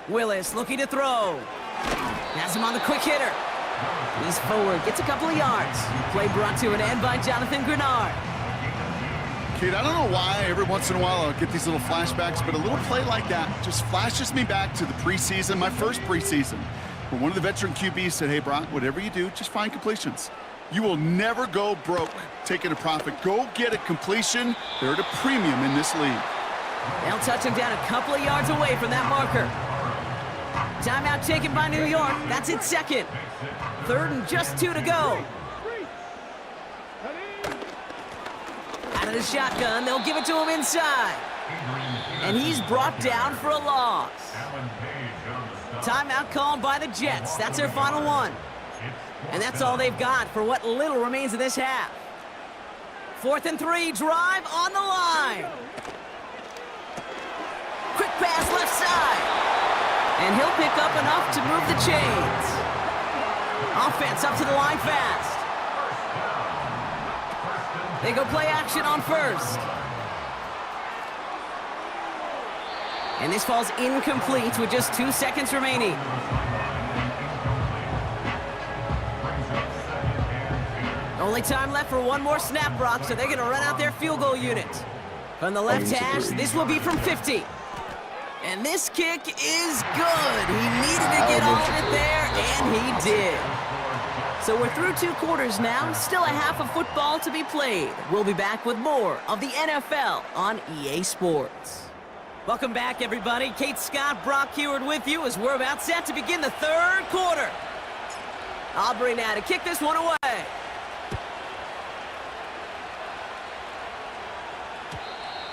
Willis looking to throw. Has him on the quick hitter. He's forward, gets a couple of yards. Play brought to an end by Jonathan Grenard. Pete, I don't know why every once in a while I'll get these little flashbacks, but a little play like that just flashes me back to the preseason, my first preseason, where one of the veteran QBs said, hey, Brock, whatever you do, just find completions. You will never go broke taking a profit. Go get a completion. They're at a premium in this league. They'll touch him down a couple of yards away from that marker. Timeout taken by New York. That's its second. 3rd and just 2 to go. Out of the shotgun, they'll give it to him inside. And he's brought down for a loss. Timeout called by the Jets. That's their final one. And that's all they've got for what little remains of this half. 4th and 3, drive on the line. Quick pass left side. And he'll pick up enough to move the chains. Offense up to the line fast. They go play action on 1st. And this falls incomplete with just 2 seconds remaining. Only time left for one more snap, Brock, so they're going to run out their field goal unit. From the left hash, this will be from 50. And this kick is good. He needed to get all of it there, and he did. So we're through 2 quarters now, still a half of football to be played. We'll be back with more of the NFL on EA Sports. Welcome back, everybody. Kate Scott, Brock Heward with you as we're about set to begin the 3rd quarter. Aubrey now to kick this one away.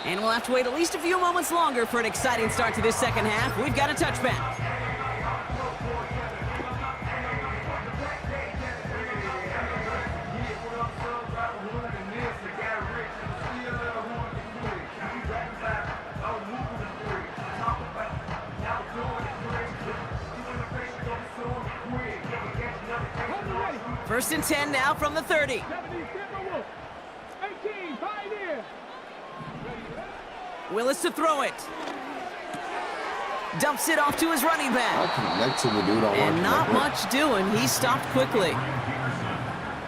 And we'll have to wait at least a few moments longer for an exciting start to this second half. We've got a touchback. First and 10 now from the 30. Willis to throw it. Dumps it off to his running back. And not much doing. He stopped quickly.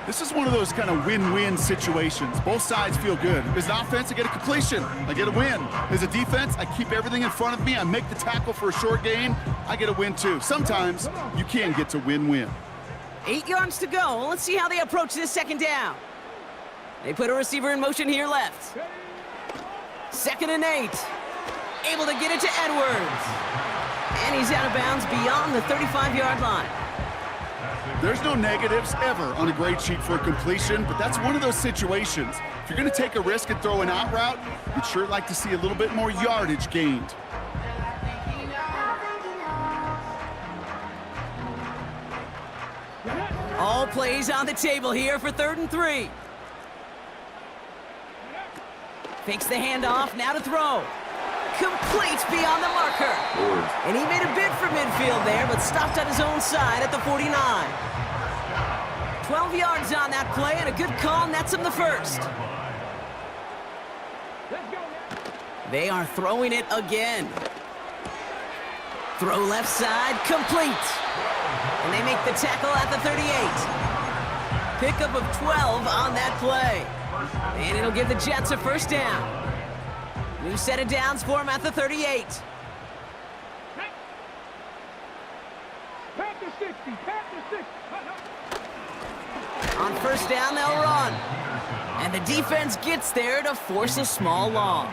This is one of those kind of win-win situations. Both sides feel good. As an offense, I get a completion. I get a win. As a defense, I keep everything in front of me. I make the tackle for a short gain. I get a win, too. Sometimes you can get to win-win. 8 yards to go. Let's see how they approach this second down. They put a receiver in motion here left. 2nd and 8. Able to get it to Edwards. And he's out of bounds beyond the 35-yard line. There's no negatives ever on a grade sheet for a completion, but that's one of those situations. If you're going to take a risk and throw an out route, you'd sure like to see a little bit more yardage gained. All plays on the table here for 3rd and 3. Fakes the handoff, now to throw. Complete beyond the marker. And he made a bid for midfield there, but stopped on his own side at the 49. 12 yards on that play, and a good call nets him the 1st. They are throwing it again. Throw left side, complete. And they make the tackle at the 38. Pickup of 12 on that play. And it'll give the Jets a 1st down. New set of downs for him at the 38. On 1st down, they'll run. And the defense gets there to force a small loss.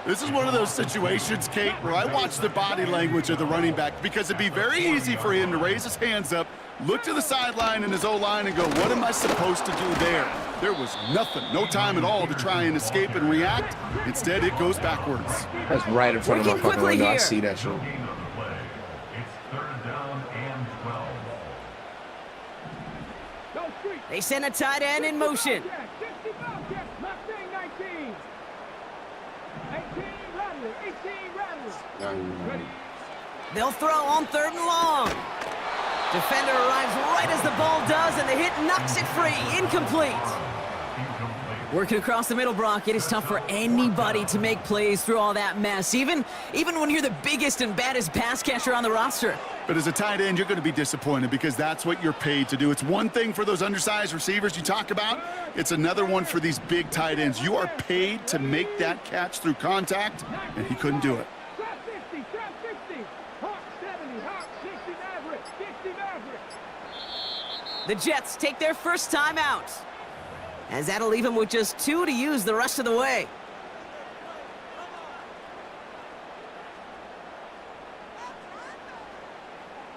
This is one of those situations, Kate, where I watch the body language of the running back because it'd be very easy for him to raise his hands up, look to the sideline in his O-line and go, what am I supposed to do there? There was nothing, no time at all to try and escape and react. Instead, it goes backwards. That's right in front of my fucking window. I see that shit. They send a tight end in motion. They'll throw on 3rd and long. Defender arrives right as the ball does, and the hit knocks it free. Incomplete. Working across the middle, Brock, it is tough for anybody to make plays through all that mess, even when you're the biggest and baddest pass catcher on the roster. But as a tight end, you're going to be disappointed because that's what you're paid to do. It's one thing for those undersized receivers you talk about. It's another one for these big tight ends. You are paid to make that catch through contact, and he couldn't do it. The Jets take their first time out, as that'll leave them with just 2 to use the rest of the way.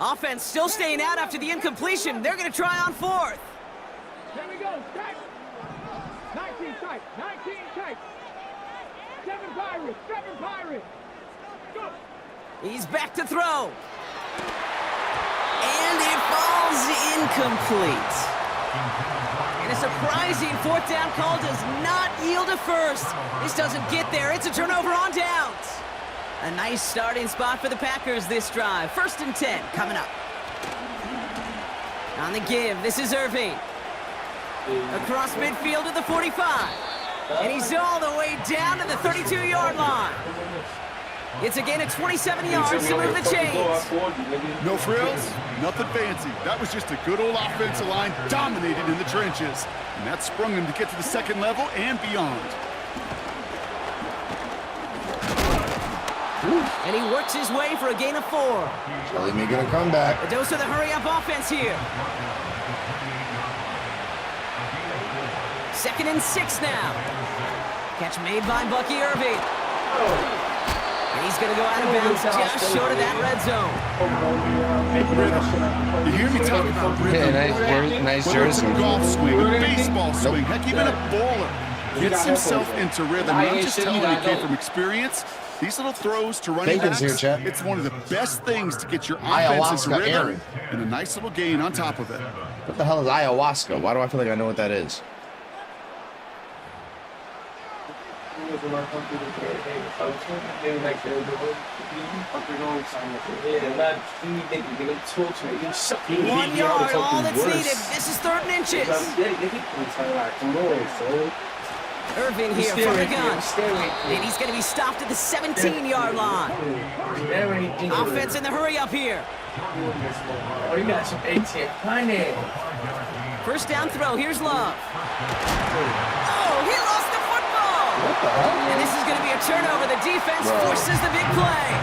Offense still staying out after the incompletion. They're going to try on 4th. There we go. Tight. 19 tight. 19 tight. 7 Pirates. 7 Pirates. Go. He's back to throw. And it falls incomplete. And a surprising 4th down call does not yield a first. This doesn't get there. It's a turnover on downs. A nice starting spot for the Packers this drive. 1st and 10 coming up. On the give, this is Irving. Across midfield to the 45. And he's all the way down to the 32-yard line. It's a gain of 27 yards to move the chains. No frills, nothing fancy. That was just a good old offensive line dominated in the trenches. And that sprung him to get to the 2nd level and beyond. And he works his way for a gain of 4. Kelly making a comeback. A dose of the hurry-up offense here. 2nd and 6 now. Catch made by Bucky Irving. And he's going to go out of bounds just short of that red zone. You hear me talking about rhythm? Yeah, nice jersey. Whether it's a golf swing, a baseball swing, heck, even a bowler gets himself into rhythm. And I'm just telling you, came from experience. These little throws to running backs, it's one of the best things to get your offense into rhythm and a nice little gain on top of it. What the hell is ayahuasca? Why do I feel like I know what that is? One yard, all that's needed. This is 3rd and inches. Irving here from the gun. And he's going to be stopped at the 17-yard line. Offense in the hurry-up here. 1st down throw. Here's Love. Oh, he lost the football. What the hell? And this is going to be a turnover. The defense forces the big play.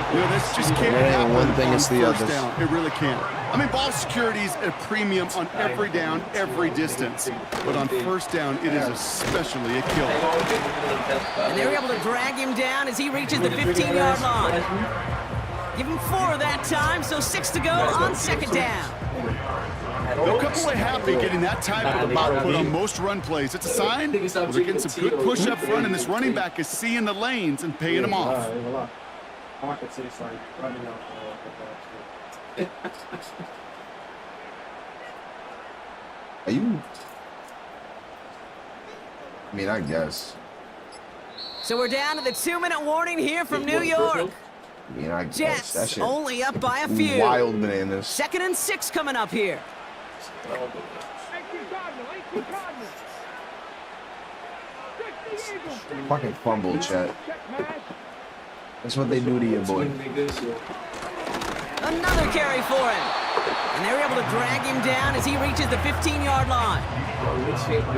You know, this just can't happen on first down. It really can't. I mean, ball security is a premium on every down, every distance. But on 1st down, it is especially a killer. And they're able to drag him down as he reaches the 15-yard line. Give him 4 that time, so 6 to go on 2nd down. They'll come away happy getting that type of output on most run plays. It's a sign they're getting some good push up front, and this running back is seeing the lanes and paying them off. I could say it's like running out Are you? I mean, I guess. So we're down to the 2-minute warning here from New York. I mean, I guess. Jets only up by a few. Wild bananas. 2nd and 6 coming up here. Fucking fumble, chat. That's what they do to you, boy. Another carry for him. And they're able to drag him down as he reaches the 15-yard line.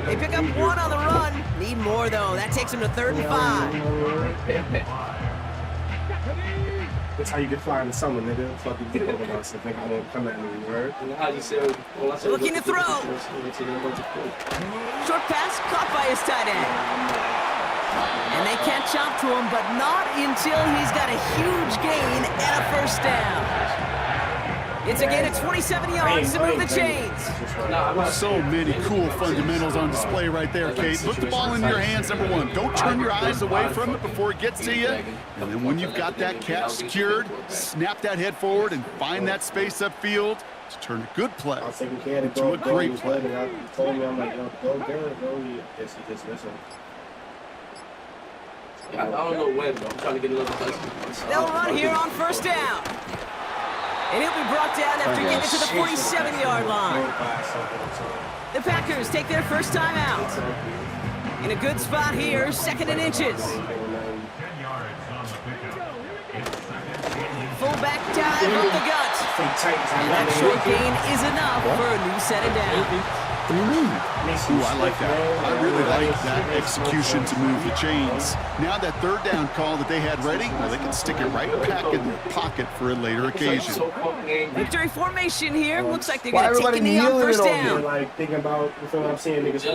They pick up 1 on the run. Need more, though. That takes him to 3rd and 5. That's how you get fly in the summer, nigga. Fucking get over us if they gonna come at me, word. Looking to throw. Short pass caught by his tight end. And they catch up to him, but not until he's got a huge gain and a 1st down. It's a gain of 27 yards to move the chains. So many cool fundamentals on display right there, Kate. Put the ball in your hands, number 1. Don't turn your eyes away from it before it gets to you. And then when you've got that catch secured, snap that head forward and find that space upfield to turn a good play into a great play. He told me, I'm like, yo, go get it, go. Yes, he just listened. I don't know when, though. I'm trying to get another touchdown. They'll run here on 1st down. And he'll be brought down after getting to the 47-yard line. The Packers take their first time out. In a good spot here, 2nd and inches. Fullback dive up the gut. That short gain is enough for a new set of down. Ooh, I like that. I really like that execution to move the chains. Now that third down call that they had ready, well, they can stick it right back in their pocket for a later occasion. Victory formation here. Looks like they're going to take a knee on first down. Like, thinking about, you feel what I'm saying, niggas.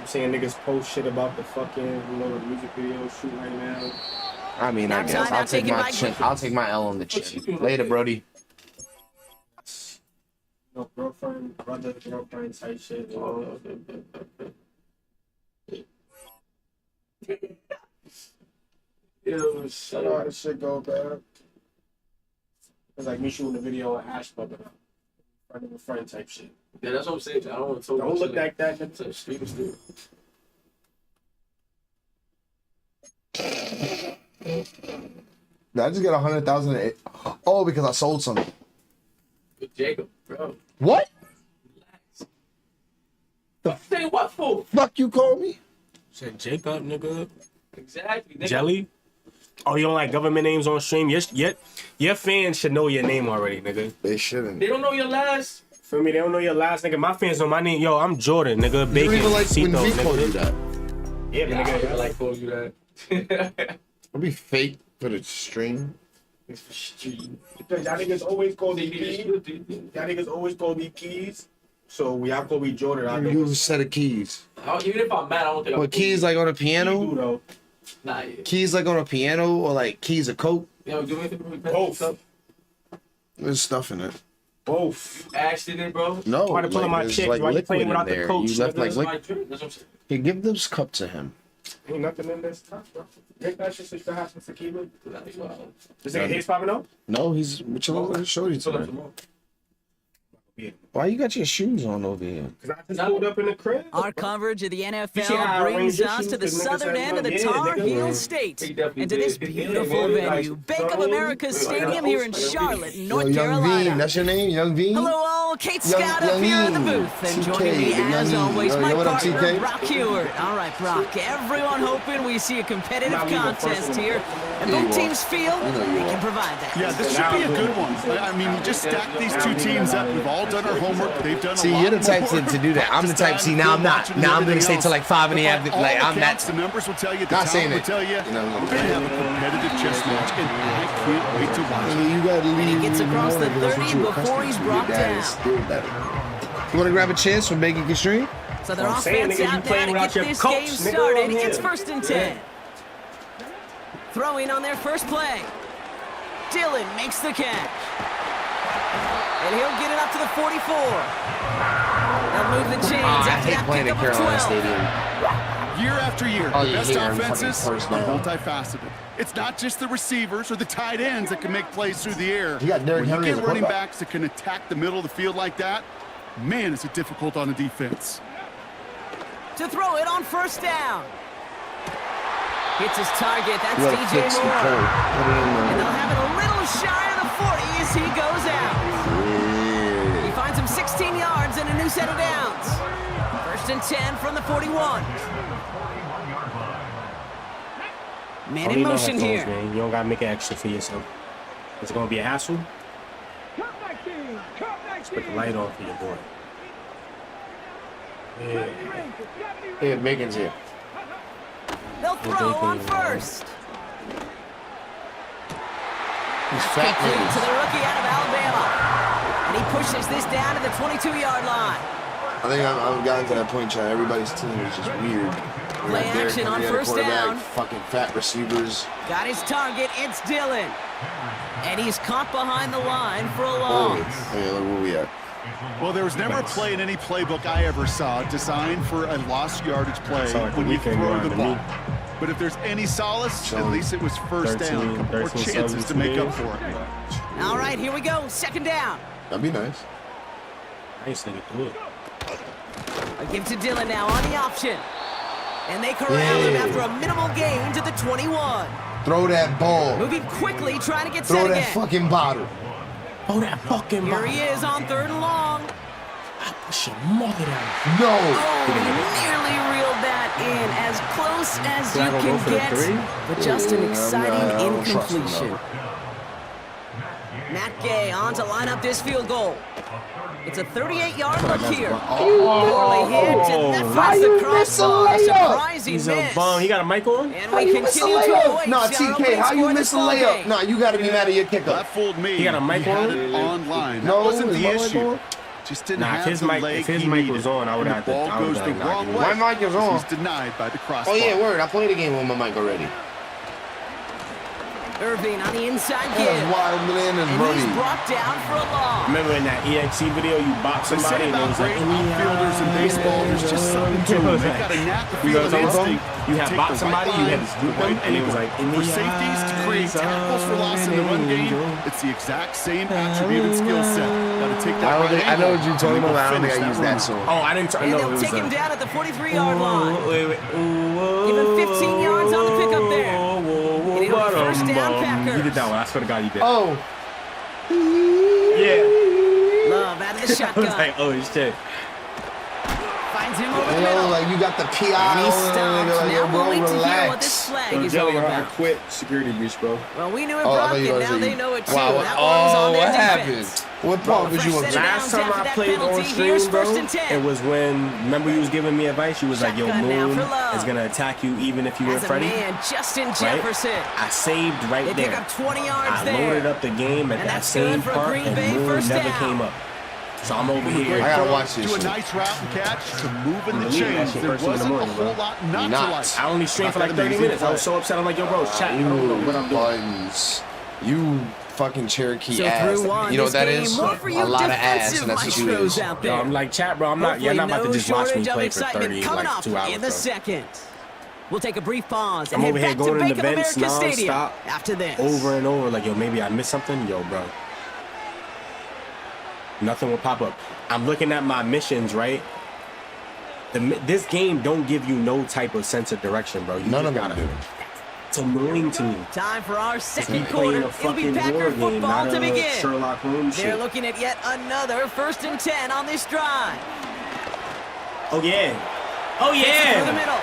I'm saying niggas post shit about the fucking, you know, the music video shoot right now. I mean, I guess I'll take my L on the chin. Later, Brody. No, girlfriend, brother, girlfriend type shit. Ew, shut up. This shit go bad. It's like me shooting a video of Ash brother. Friend of a friend type shit. Yeah, that's what I'm saying. I don't want to talk. Don't look like that. That's stupid. Did I just get 100,000? Oh, because I sold something. Jacob, bro. What? The thing what for? Fuck you call me? Said Jacob, nigga. Exactly. Nigga. Jelly. Oh, you don't like government names on stream? Your fans should know your name already, nigga. They shouldn't. They don't know your last. For me, they don't know your last, nigga. My fans know my name. Yo, I'm Jordan, nigga. Bacon. You even like when Cito, we nigga. call you that. Yeah, but nigga. I like calling you that. I'll be fake for the stream. It's for stream. Because y'all niggas always call me keys. Y'all niggas always call me keys. So we have to be Jordan. You a set of keys. Even if I'm mad, I don't think. What, keys like on a piano? Nah, yeah. Keys like on a piano or like keys of coke? Yo, do anything both. There's stuff in it. Both. Ash in it, bro. No, why like, my there's chick? like Why you liquid playing in without the there. coach? You left like That's my liquid. drink. That's what I'm saying. Hey, give this cup to him. Ain't nothing in this top, bro. Take that shit so you can have some tequila. This nigga Yeah. hate's popping up? No, he's chilling with his shorty tonight. Why you got your shoes on over here? Because I just pulled up in the crib. Our coverage of the see how I NFL brings arrange your us shoes? to the Because niggas southern have end of the no- yeah, Tar nigga. Heel Yeah. State He definitely and to this did. beautiful Yeah, venue, Bank of America's Stadium here in Charlotte, Yo, North Young Carolina. Veen, that's your name? Young Veen? Hello all, Kate Young- Scott up Young here in the Veen. booth, and TK, joining me the Young as Veen. always, Yo, my what up, partner, TK? Brock Hewitt. All right, Brock, everyone hoping we see a competitive contest here, and both teams feel they can provide that. Yeah, this should be a good one. I mean, you just stack these two teams up. We've all done our homework. They've done a lot. See, you're the type more. to do that. I'm the type. See, now I'm not. Now I'm gonna stay till like 5 and a half. Like I'm that. The numbers will tell you. The Not saying talent will it. tell you. You know, We're gonna have a competitive chess match, and I can't wait to watch it. You gotta leave. And he gets across the because that's what 30 you're before accustomed he's to. brought Your dad down. is still better. You wanna grab a chance for making extreme? So their I'm saying, offense nigga, you out now playing to without get your this coach, game nigga, started. I'm It's here. 1st and 10. Throwing on their first play. Dylan makes the catch. And he'll get it up to the 44. They'll move the chains I after hate that playing at pickup of Carolina 12. Stadium. Year after year, Oh, the you best hate them offenses fucking are first down. multifaceted. It's not just the receivers or the tight ends that can make plays through the air. You got Derrick when Henry you as get a running quarterback. backs that can attack the middle of the field like that, man, is it difficult on a defense. To throw it on first down. Hits his target. That's You gotta DJ fix the Moore. code. Put it in And there. they'll have it a little shy of the 40 as he goes out. He finds him 16 yards and a new set of downs. 1st and 10 from the 41. Man in motion here. Man. You don't gotta make it extra for yourself. It's gonna be a hassle. Put the light on for your boy. Yeah. Hey, Megan's here. They'll throw on first. He's fat. Complete to the rookie out of Alabama. And he pushes this down to the 22-yard line. I think I've gotten to that point, Chad. Everybody's team is just weird. Play Derrick action on Henry at a first quarterback, down. Fucking fat receivers. Got his target. It's Dylan. And he's caught behind the line for a Oh, loss. hey, look where we at. Well, there was never a play in any playbook I ever saw designed for a lost yardage play like when the you weekend throw run the to ball. me. But if there's any solace, at least it was first 13, down. A couple more 13, chances to make up for it. All right, here we go. 2nd down. That'd be nice. Nice nigga, do it. A give to Dylan now on the option. And they corral him after a minimal gain to the 21. Throw that ball. Moving quickly, trying to get Throw set that again. fucking bottle. Oh, that fucking Here he is on 3rd and long. Push your mother down. No. Oh, he nearly reeled that in. As close as you can get. But just an exciting I don't trust him, incompletion. though. Matt Gay on to line up this field goal. It's a 38-yard look here. Poorly hit, and that finds the crossbar. Surprising He's miss. a bum. He got a mic on? And we continue to await. No, TK, how you miss a layup? No, you got to be mad at your kicker. That fooled me. He got a mic on? Online. No, That wasn't is the my mic issue. on? Just didn't Nah, have if the leg his he mic needed. was on, I would have The ball goes the wrong way. My mic is on. He's denied by the crossbar. Oh, yeah, word. I played the game with my mic already. Irving on the inside That give. was wild bananas, And buddy. he's brought down for a loss. Remember in that EXC video, you boxed They somebody say and it about was like, great outfielders in baseball, there's just something to them. They've got a knack to you know feel what I'm an saying? instinct. You had Take boxed the somebody, right you had line, to scoop the them, right and it was angle. like, in For the safeties to create tackles for loss in the run game, it's the exact same attributed skill set. Got to take that right angle. I know what you're talking about. I don't think I used that run. song. oh, I didn't And know it they'll was take him a... down at the 43-yard line. Wait. Give him 15 yards on the pickup there. And it'll be first down, Packers. You did that one. I swear to God, you did. Oh. Yeah. Love out of the I was shotgun. like, oh, shit. Finds him over the You know, middle. like you got the PI And he on stops. like, yo, Now bro, we'll wait to hear what relax. this flag is all about. quit security breach, bro. Well, we knew it, Oh, I Brock, thought you and were now gonna they say- know it too. Wow, That one was on their what defense. happened? What part was you Fresh up set to? it Last down time after I that played penalty. on stream, Here's bro, first and 10. it was when, remember you was giving me advice? You was like, yo, Shotgun now Moon for Love. is going to attack you even if you As were a Freddy. man, Justin Right? Jefferson. I saved right They there. pick up 20 yards I there. loaded up the game at And that that's same good for a part, Green and Bay Moon first never down. came up. So I'm over here. I gotta watch this Do a shit. nice route and catch to move in the Believe that chains. shit There first thing in the wasn't a morning, bro. whole lot not to Not. like. I only streamed for like Not 30 that minutes. I amazing was so upset. I'm like, yo, bro, chat. I You don't know what I'm doing. buttons. You fucking Cherokee So ass. through one, You know what this that game, is? more for you A lot of ass, defensive and that's what you maestros is. out Yo, there. I'm like, chat, bro. I'm not. You're not about to just watch me play for 30, coming like up 2 hours, in the bro. second. We'll take a brief pause and I'm head over here back to going Bank into of events America Stadium non-stop, after this. over and over. Like, yo, maybe I missed something. Yo, bro. Nothing will pop up. I'm looking at my missions, right? This game don't give you no type of sense of direction, bro. You None just of them gotta. do. It's annoying to me. Time for our It's second like playing quarter. a It'll be fucking Packer war game, football not to a begin. Sherlock Holmes They're shit. looking at yet another 1st and 10 on this drive. Oh yeah. Oh Through the yeah. middle.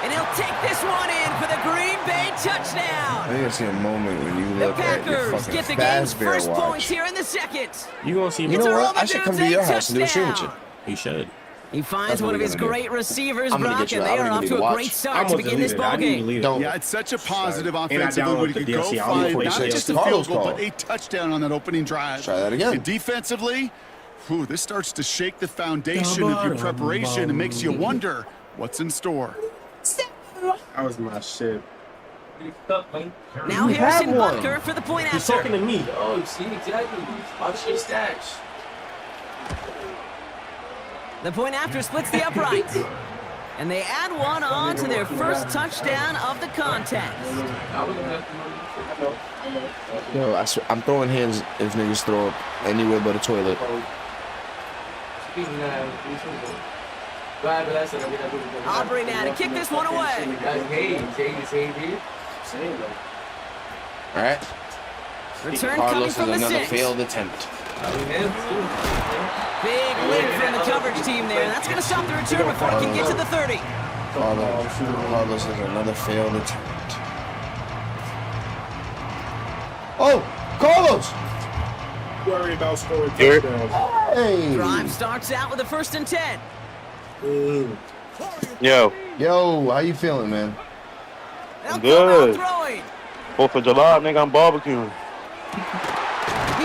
And he'll take this one in for the Green Bay I touchdown. think I see a moment when you The look at your Packers fucking get the game's Fazbear first points watch. here in the second. You gonna see? You It's know a what? Roman I should come to Dudes your a house and do a stream with you. touchdown. You should. He finds That's what one of we're his gonna do. great receivers, I'm gonna Brock, get you- and I'm they are gonna off get to you a to great watch. start I'm to gonna begin this delete it. I ball need to game. delete it. Don't. Yeah, it's such a positive And I offensive move when you downloaded could the go DLC. I'll find play not shit. just a Carlos field goal, call. but a touchdown on that opening drive. Try that again. And defensively, this starts to shake the foundation of your preparation and makes you wonder what's in store. That was my shit. Now You Harrison have one. Butker for the point He's after. talking to me. Oh, you see, exactly. My shit stacks. The point after splits the uprights. And they add one on to their first touchdown of the contest. Yo, I'm throwing hands if niggas throw up anywhere but a toilet. Aubrey now to kick this one away. All right. Return coming Carlos is from the another 6. failed attempt. Big win from the coverage team there. That's going to stop the return before he can get to the 30. Carlos is another failed attempt. Oh, Carlos! Worry about scoring Here. touchdowns. Hey! Drive starts out with a 1st and 10. Yo, Yo, how you feeling, man? Now good. throwing. 4th of July, nigga, I'm barbecuing. He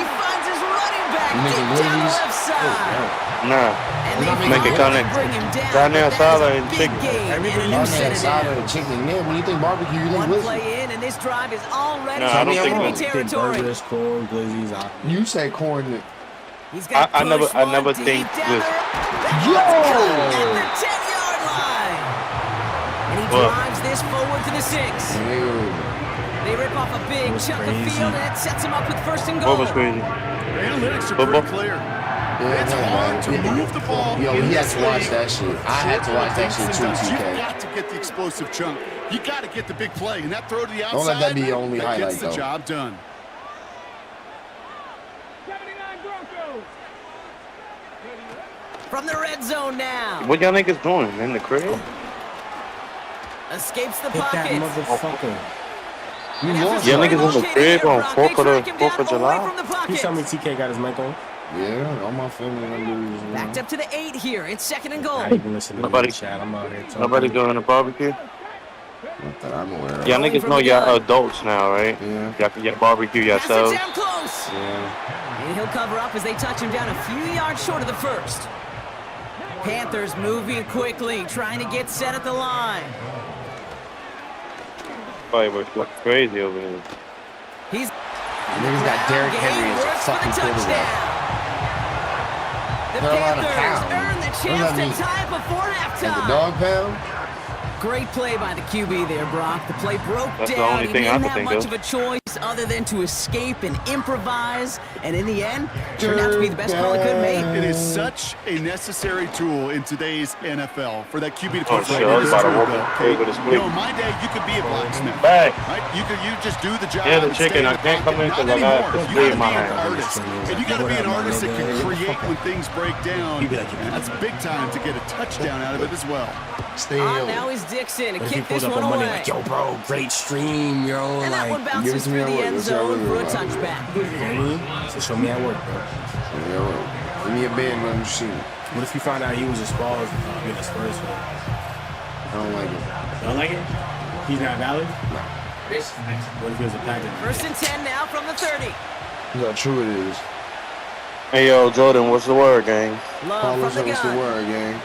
finds his running back You making deep down the glizzies? left side. Nah. And they Make it finally connect. bring him down. Carne But that asada is a and big chicken. game, Everything and you you Carne set it asada down. and chicken. Yeah, when you think barbecue, you think One blizzard. play in, and this drive is already No, I don't in think enemy that- territory. Burgers, corn, glizzies. You said corn. He's got I never deep think down this. the- At the 10-yard line. And he What? drives this forward to the 6. Dude. They rip off a big chunk of crazy. field, and it sets him up with 1st and What goal. was crazy? Analytics are Football? pretty clear. Yeah, It's hard to move the ball. Yo, in he had this to watch league. that shit. I had to watch that shit too, Sometimes TK. You got to get the explosive chunk. You got to get the big play, and that throw to the outside. Don't let that be your only that highlight, gets the though. job done. 79 Broncos. From the red zone now. What y'all niggas doing in the crib? Escapes the Hit that pocket. motherfucker. Yeah, niggas in the crib on 4th of July. You tell me TK got his mic on? Yeah, all my family members. Backed up to the 8 here. It's 2nd and goal. Not even listening to the chat. I'm out here talking. Nobody doing a barbecue? Not that I'm aware of. Y'all niggas know y'all adults now, right? Yeah. Y'all can barbecue yourselves. Down close. Yeah. And he'll cover up as they touch him down a few yards short of the first. Panthers moving quickly, trying to get set at the line. Probably was crazy over here. He's got Derrick Henry as a fucking quarterback. The Panthers earn the chance to tie before halftime. The dog pound? Great play by the QB there, Brock. The play broke That's down. the only He thing I didn't could have think much of. of a choice other than to escape and improvise. And in the end, turned out to be the best call he could make. It is such a necessary tool in today's NFL for that QB to Oh, put shit, I was about to walk away with his You know, in my day, you could be a blacksmith. Back. Right? You just do the job. Yeah, the and stay chicken. in I the can't come in pocket. because I Not got anymore. this You in my gotta be an hand. artist. And you gotta be an artist that can create when things break down. And that's big time to get a touchdown out of it as well. Stay Now is Dixon to But if he kick this pulls up one on Monday away. like, yo, bro, great stream, yo. And that one Like, bounces through the end zone for a touchback. just show me at work, bro. Give me a band run machine. What if you find out he was a Spurs, a Spurs fan? I don't like it. You don't like it? He's not valid? No. What if he was a Packer? 1st and 10 now from the 30. That's how true it is. Hey, yo, Jordan, what's the word, gang? Love Call from us the what's the gun. word, gang.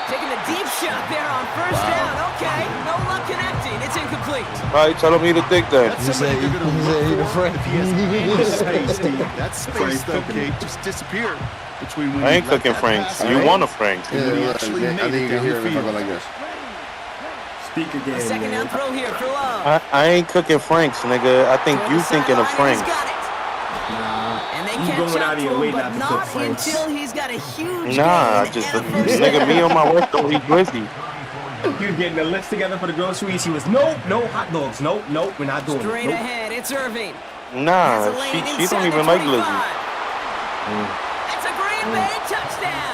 Taking a deep shot there on 1st down. Okay, no luck connecting. It's incomplete. All right, tell him he the thick thing. That's somebody you're going to look for if he has any space, Steve. That space, though, Kate, just disappeared between when I ain't you left cooking that Franks. pass You out want a Frank. Yeah, when he look, actually I made think it you can down hear the it if I go field. like this. Speak again, Second down man. throw here for Love. I ain't cooking Franks, nigga. I think you thinking of Frank. Franks. And they You catch going up out of to your him, way but not to not cook Franks. until he's got a huge Nah, gain just and a first nigga, down. me on my work don't eat grizzly. You getting the list together for the groceries. He was, no hot dogs. Nope, we're not doing Straight it. Nope. ahead, it's Irving. Nah, she don't even like glizzy. That's a Green Bay touchdown.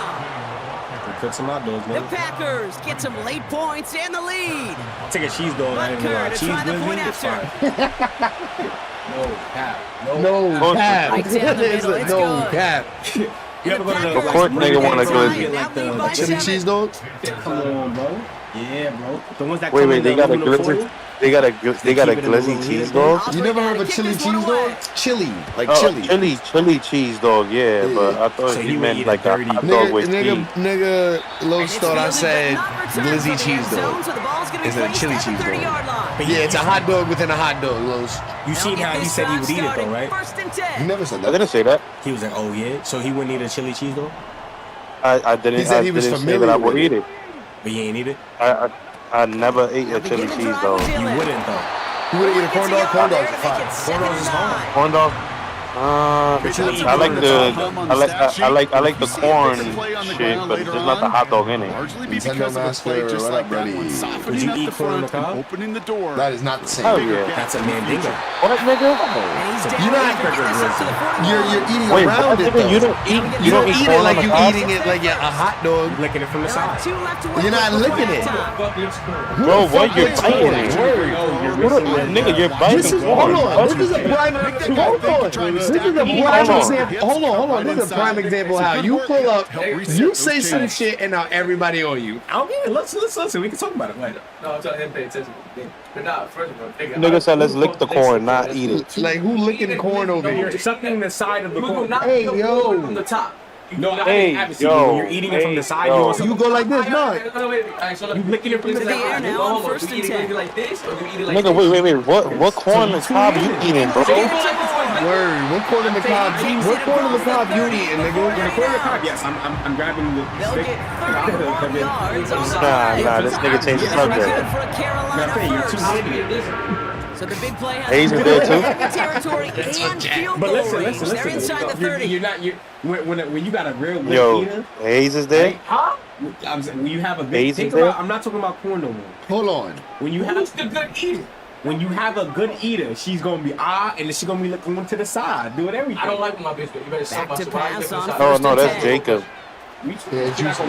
Cook some hot dogs, The man. Packers get some late points and the lead. I'll take a cheese dog. I ain't gonna lie. Butker to Cheese try the glizzy, point it's after. fine. No cap. No cap. Right down the middle, it's No good. cap. You ever go to the Of course nigga want a glizzy. Like the By Chili seven. cheese dogs? Come on, bro. Yeah, bro. The ones that Wait, come wait, in they the got a aluminum glizzy. foil? They got a keep it in the glizzy little cheese heater. dog. You never heard of a Kick chili this one cheese away. dog? Chili. Like Oh, chili. chili cheese dog, yeah, but I thought So he you meant eat like a a dirty- hot dog with Nigga, Los And it's thought I fielded, said but not returned glizzy from the cheese end zone, dog. so the ball's gonna be It's a placed chili at the cheese dog. 30-yard line. But Yeah, it's a hot dog within a hot dog, Los. You seen They'll how get he this said he drive would eat it, though, started. right? 1st and 10. You never said I that. didn't say that. He was like, oh, yeah? So he wouldn't eat a chili cheese dog? I didn't. He said I he was didn't say familiar that I with would it. eat it. But he ain't eat it? I never ate a chili Begin the cheese drive dog. with You Dillon. wouldn't, though. You would have eat a corn dog? Corn dogs are fine. Corn dogs is fine. Corn dog. I like the corn shit, but just not the hot dog in it. Largely be Nintendo because of a Master, play just what like up, that buddy? one. Would Softening you up eat the corn on the front and cob? opening the door. That is not the same. Oh yeah. That's a mandingo. What, nigga? And he's down You're not- here to get this up to the 41. You're eating Wait, around what, it nigga? though. You don't eat eat corn it like on the you cob? eating it like a hot dog. Licking it from the They'll have side. 2 left to work You're not with before licking it. halftime. Bro, what? You're biting it. Nigga, you're biting This is corn. hold on. This is a prime. Hold on. This is a prime example. Hold on. This is a prime example of how you pull up, you say some shit, and now everybody on you. Okay, let's listen. We can talk about it later. No, I'm telling him pay attention. But nah, first of all, Nigga said let's lick the corn, not eat it. Like who licking corn over You're here? sucking the side of the You do corn. not Hey, eat the yo. corn from the top. No, Hey, obviously, yo, when you're eating it from the side, yo. you also You go like this, no. You licking it from the To the air side. now on 1st and 10. like this, or you eat it like Nigga, wait. What corn and cob you eating, bro? Word. What corn in the cob? What corn in the cob you eating, nigga? Corn the cob, yes. I'm grabbing the They'll stick. get 31 yards on the Nah, this nigga changed the subject. Good for a Carolina You're too first. handy. So the big play has Hayes is there too? territory and field But goal listen. range. They're inside the 30. You're not. When you got a real good Yo, eater, Hayes is there? huh? I'm saying, when you have a big. Hayes Think is there? about. I'm not talking about corn no more. Hold on. When you have the good eater. When you have a good eater, she's gonna be and then she's gonna be looking to the side, doing everything. I don't like my bitch, but you better suck Back my to shit. pass on Oh first no, and that's 10. Jacob. Yeah, Juice.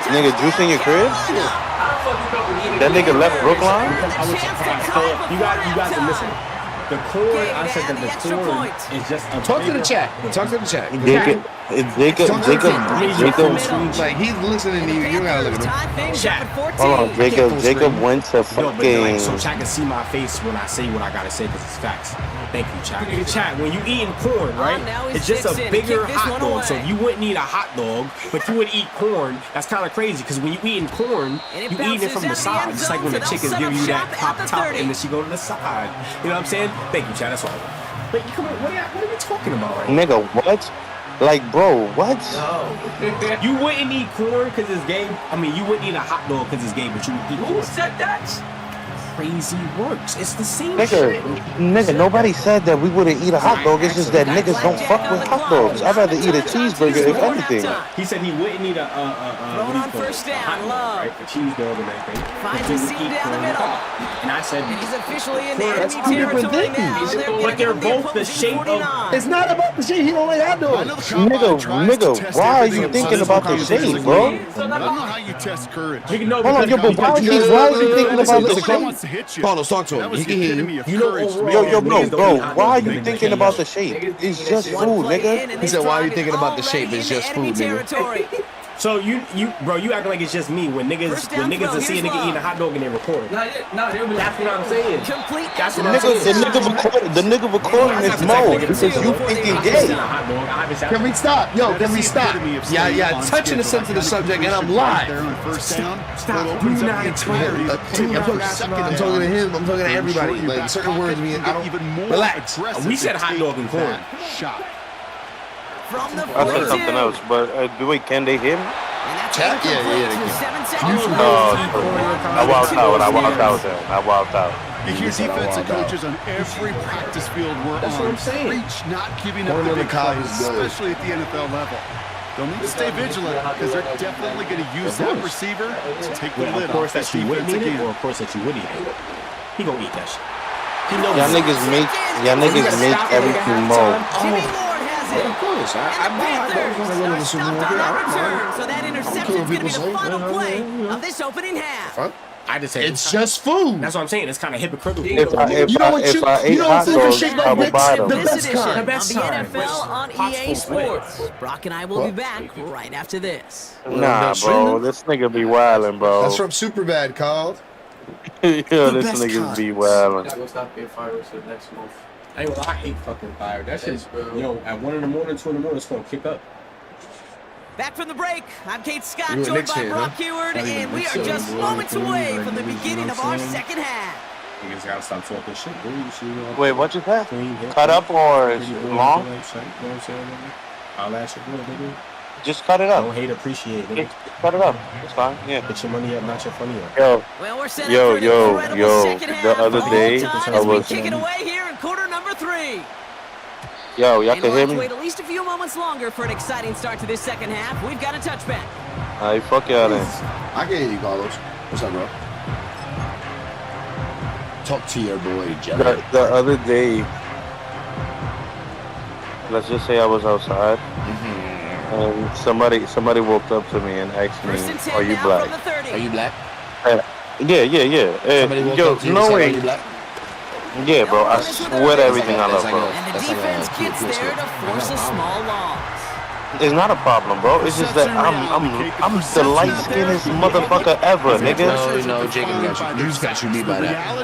Nigga, Juice in your crib? That nigga left Brookline? You got to listen. The cord, I said that the cord is just a Talk to the chat. Talk to the chat. Jacob, like he's listening to you. You gotta look at him. Chat. Hold on, Jacob went to fucking. So chat can see my face when I say what I gotta say because it's facts. Thank you, chat. Chat, when you eating corn, right? It's just a bigger hot dog. So you wouldn't eat a hot dog, but you would eat corn. That's kind of crazy because when you eating corn, you eating it from the side. Just like when the chickens give you that top and then she go to the side. You know what I'm saying? Thank you, chat. That's all. But come on, what are we talking about right now? Nigga, what? Like, bro, what? No. You wouldn't eat corn because it's gay. I mean, you wouldn't eat a hot dog because it's gay, but you would eat corn. Who said that? Crazy works. It's the same shit. Nigga, nobody said that we wouldn't eat a hot dog. It's just that niggas don't fuck with hot dogs. I'd rather eat a cheeseburger if anything. He said he wouldn't eat a on first down, Love. Right? A cheese dog and everything. Finds a seam down the middle. And I said, he's officially in the That's enemy two different territory things. now. But they're both the shape of. It's not about the shape. He don't like hot dogs. Nigga, why are you thinking about the shape, bro? I don't know how you test courage. Hold on, yo, but why are you thinking about the shape? Carlos, talk to him. He can hear you. Yo, bro, why are you thinking about the shape? It's just food, nigga. He said, why are you thinking about the shape? It's just food, nigga. So you acting like it's just me when niggas see a nigga eating a hot dog and they record. That's what I'm saying. That's what I'm saying. The nigga recording this mode because you thinking gay. Can we stop? Yo, can we stop? Yeah, touching a sensitive subject and I'm live. Stop. Do not explain. I'm talking to him. I'm talking to everybody. Like certain words mean I don't. Relax. We said hot dog and corn. I said something else, but can they hear me? Chat? Yeah. I walked out. You hear defensive coaches on every practice field we're on preach not giving up the big plays, especially at the NFL level. They'll need to stay vigilant because they're definitely going to use that receiver to take the lid off this defense again. Or of course that you would eat it. He gonna eat that shit. Y'all niggas make everything more. Of course, I go to the Super Bowl. So that interception is going to be the final play of this opening half. I just say it's just food. That's what I'm saying. It's kind of hypocritical. If I ate hot dogs, I would buy them. The best time. NFL on EA Sports. Brock and I will be back right after this. Nah, bro, this nigga be wildin', bro. That's from Superbad, called. Yo, this nigga be wildin'. I gotta stop getting fireworks for the next month. I hate fucking fire. That shit's, yo, at 1 in the morning, 2 in the morning, it's gonna kick up. Back from the break, I'm Kate Scott, joined by Brock Heward, and we are just moments away from the beginning of our second half. Niggas gotta stop talking shit, dude. Wait, what you said? Cut up or long? I'll ask you, nigga. Just cut it up. Don't hate, appreciate it. Cut it up. It's fine. Yeah. Put your money up, not your funny up. Yo. The other day, I was. Kicking away here in quarter number 3. Yo, y'all can hear me? Wait at least a few moments longer for an exciting start to this second half. We've got a touchback. Alright, fuck y'all then. I can hear you, Carlos. What's up, bro? Talk to your boy, Jelly. The other day, let's just say I was outside, and somebody walked up to me and asked me, "Are you black?" Are you black? Yeah. Yo, no way. Yeah, bro. I swear to everything I love, bro. And the defense gets there to force a small loss. It's not a problem, bro. It's just that I'm the light skinnest motherfucker ever, nigga. No, Jacob got you. You just got you beat by that.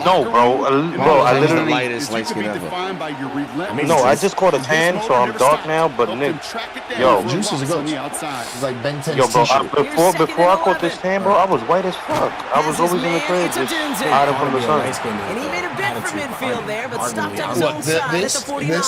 No, bro. I literally. The lightest light skin ever. No, I just caught a tan, so I'm dark now. But nigga, yo, Juice is a goat. It's like Ben 10's yo, bro. t-shirt. Before I caught this tan, bro, I was white as fuck. I was always in the crib, just hiding from the sun. And he made a bid for midfield there, but stopped on his own side at the 49.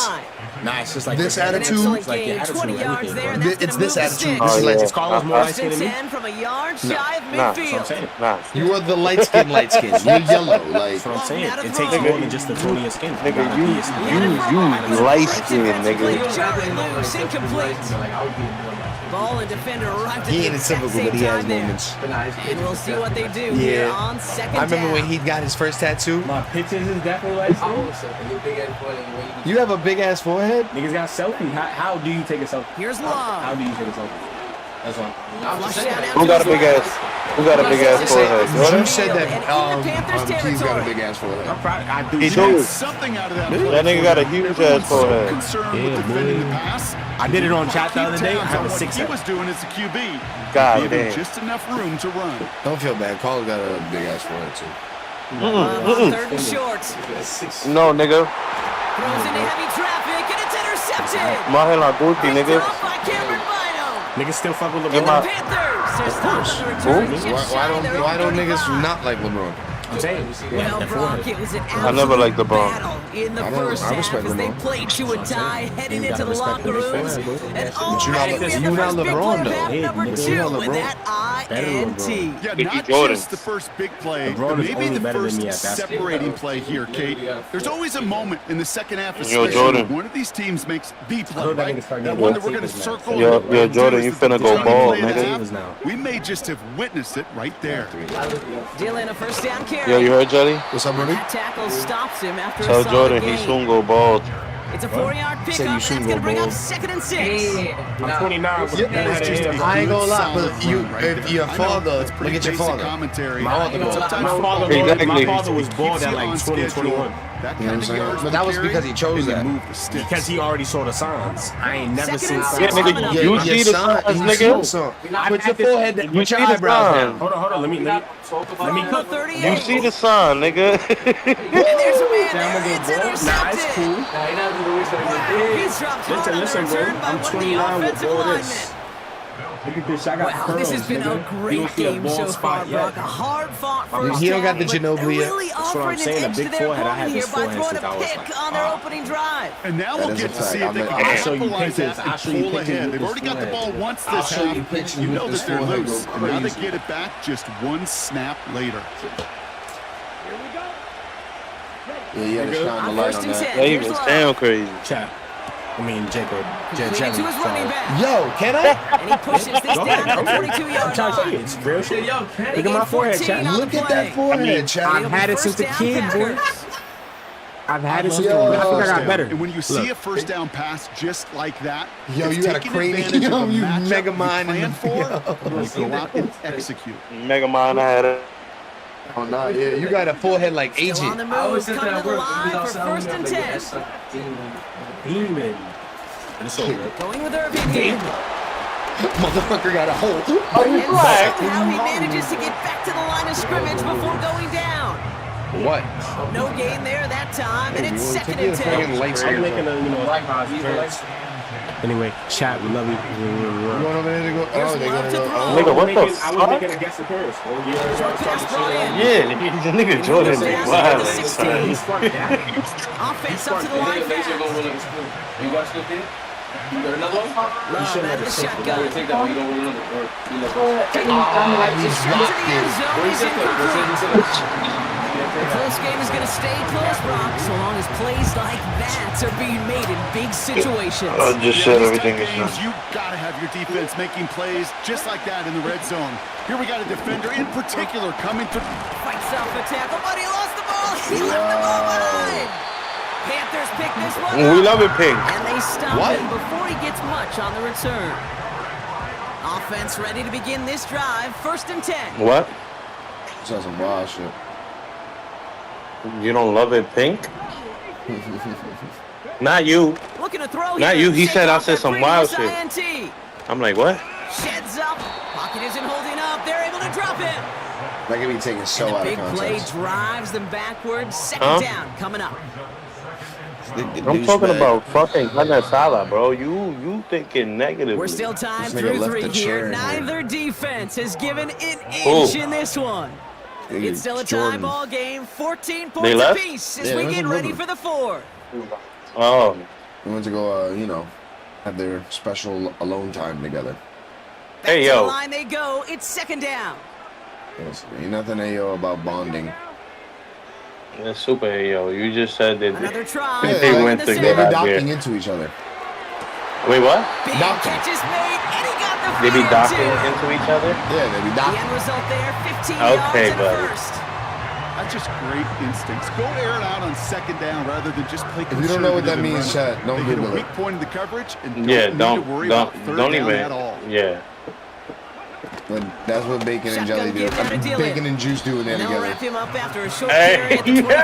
Nah, it's just like this attitude. It's like the attitude 20 yards there, and it's this attitude. Oh, This is like yeah. it's Carlos more light skin than me. 10 from a yard shy of midfield. Nah. You are the light skin. You're yellow. Like That's what I'm saying. It takes more than just the tone of your skin. Nigga, you light skin, nigga. Loose, incomplete. Ball and defender arrived at He the ain't a exact typical, same but he has time there. moments. And we'll see what they do here on second down. I remember when he got his first tattoo. My pictures is definitely like You have a big ass forehead? Niggas got selfie. How do you take a selfie? Here's Long. How do you take a selfie? That's one. Who got a big ass? Who got a big ass forehead? You said that he's got a big ass forehead. I'm proud. I do. He do. Something out of that. That nigga got a huge ass forehead. I did it on chat the other day. I have a 6. He was doing as a QB. God Give him damn. just enough room to run. Don't feel bad. Carl's got a big ass forehead too. Third and short. No, nigga. Throws into heavy traffic and it's intercepted. Maje la Gucci, nigga. Dropped by Cameron Bynum. Niggas still fuck with And LeBron. the Panthers are stopped on the return. Why don't niggas not like LeBron? I'm saying. Well, Brock, it was an I never liked LeBron. battle in the first half as they played to a tie, heading into the locker rooms. And already we have the first big play of half number 2 with that INT. Yeah, Mickey not Jordan. just the first big play, LeBron but is maybe only the better than me first at basketball. separating play here, Kate. There's always a moment in the second half, Yo, especially Jordan. when one of these teams makes the play, that right? nigga's starting That to one go that we're going to deep, circle. Yo, and Jordan, you finna go ball, play of the nigga. half. Now. We may just have witnessed it right there. Dylan, a first down carry. Yo, you heard Jelly? What's up, buddy? That tackle stops him after Tell a solid Jordan gain. he soon go bald. It's a 4-yard Said you pickup, and soon that's go going to bring up bald. 2nd and 6. I'm 29. But I ain't gonna lie, but if your father, look at your father. Commentary. My father was bald at like 2021. That You know what I'm kind of saying? yards But that to was carry, because he chose and that. move the sticks. Because he already saw the signs. I ain't never Second seen and signs. six. Yeah, nigga, you see the signs, nigga. Put your forehead, You put see your the eyebrows sign. down. Hold on. Let me From the 38. You see the sign, nigga. And there's a man Yeah, I'm there. gonna It's go bald. Nah, intercepted. it's cool. Wow, he's dropped hard on the Listen, bro. return by I'm one of the 29 with offensive all linemen. this. Look at this. I got Wow, curls, this has been nigga. a You great don't see a game bald so far, spot yet. Brock. A hard-fought first He don't got the half, but Ginobili yet. really That's what I'm offering an saying, a edge to big their forehead. I had opponent here this by forehead throwing since a I was pick like, on their opening drive. And now That we'll is get a to fact. see if they I'm can not- I'll show you capitalize pictures. that I'll and show you pull pictures ahead. with They've this already got the forehead. ball once I'll this show half. you pictures You with know this that they're forehead loose. go And now they crazy. get it back just one snap later. Yeah, you gotta shine the light on that. That even sound crazy. Chat. I mean, Jacob. Leading to his running back. Yo, can I? And he pushes this down to the 22-yard I'm trying to tell you, line. it's real shit. They Look at gain my forehead, 14 chat. on the Look at play. that forehead, Chad. I've had it since a kid, boy. I've had it since I think I got better. And when you see a first down pass just like that, Yo, it's you got a taking crazy- advantage of yo, a you matchup mega you mind in plan the- for, and you go out and execute. Mega Mind, I had it. Oh, nah, yeah, you got a forehead like Still on Agent. the move, coming to the line for 1st and 10. Demon. And it's over. Going with Irving here. Motherfucker got a hole. And somehow he manages to get back to the line of scrimmage before going down. What? No gain there that time, and it's 2nd Take and your 10. fucking lights I'm here. making a, Anyway, chat, we love you. You going over there to go? Oh, they gonna go. Oh. Nigga, what the I was fuck? making a guest appearance. Short pass brought in. Yeah, the nigga Jordan Down is to the wild. 16. Offense up to the line fast. You got still there? You got another one? Love out of the shotgun. Take that one. You don't want another. Or you let go. He's shot to the end zone. He's incomplete. The close game is going to stay close, Brock, so long as plays like that are being made in big situations. I just said These everything type is games, done. you gotta have your defense making plays just like that in the red zone. Here we got a defender in particular coming through. Fights off a tackle, but he lost the ball. He left the ball behind. Panthers pick this one We up, love it, Pink. and they stop What? him before he gets much on the return. Offense ready to begin this drive. 1st and 10. What? That's some wild shit. You don't love it, Pink? Not you. Looking to throw Not here. you. He Shake said I off said that some wild previous shit. INT. I'm like, what? Sheds up. Pocket isn't holding up. They're able to drop it. That could be taken so And out the of big play context. drives them backwards. 2nd Huh? down coming up. I'm talking about fucking carne asada, bro. You thinking negatively. We're still tied This nigga through left 3 the chair here. in here. Neither defense has given an Who? inch in this one. It's still a tie Jordan. ball game. 14 They points left? apiece as Yeah, we it was get a ready river. for the 4th. Oh, We went to go, have their special alone time together. hey To the yo. line they go. It's 2nd down. Yes, ain't nothing about bonding. That's super, hey yo. You just said that. Another try. Yeah, They ball went in the to They're get center. out here. docking into each other. Wait, what? Big Docking. catch is made, and he got the They be docking into each other? Yeah, they be docking. The end result there, 15 okay, yards buddy. first. That's just great instincts. Go air it out on second down rather than just play. If you don't know what that means, chat, don't get a Google weak it. point in the coverage and Don't need to worry about third don't down even. at all. Yeah. But that's what bacon and jelly do. Bacon and juice do when they're together. Wrap him up after a short carry at the 24.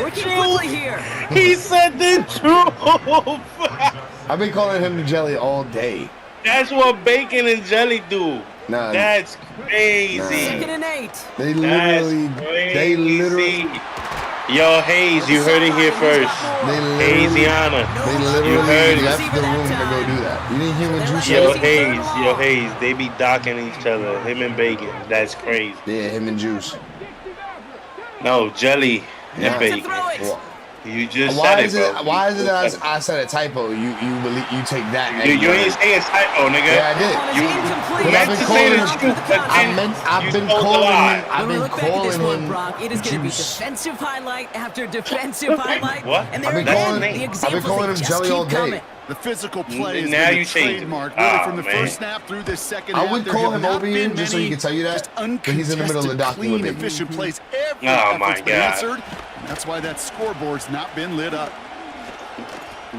Working quickly here. He said the truth. I've been calling him the jelly all day. That's what bacon and jelly do. Nah, that's crazy. Second and 8. They literally. Yo, Hayes, you heard it here first. Haziana. They literally left the room to go do that. You didn't hear what Juice said? Yo, Hayes, they be docking each other. Him and Bacon. That's crazy. Yeah, him and Juice. No, jelly and bacon. Well, you just said it, bro. Why is it that I said a typo? You take that? You ain't saying typo, nigga. Yeah, I did. I've been calling him. Brock. It is going to be defensive highlight after defensive highlight. What? And I've been calling him jelly all day. The physical play is now you trademark really from the first snap through this second half. I would call him over here just so he can tell you that, but he's in the middle of the docking with Bacon. Efficient plays. Every Oh my God! answered. That's why that scoreboard's not been lit up.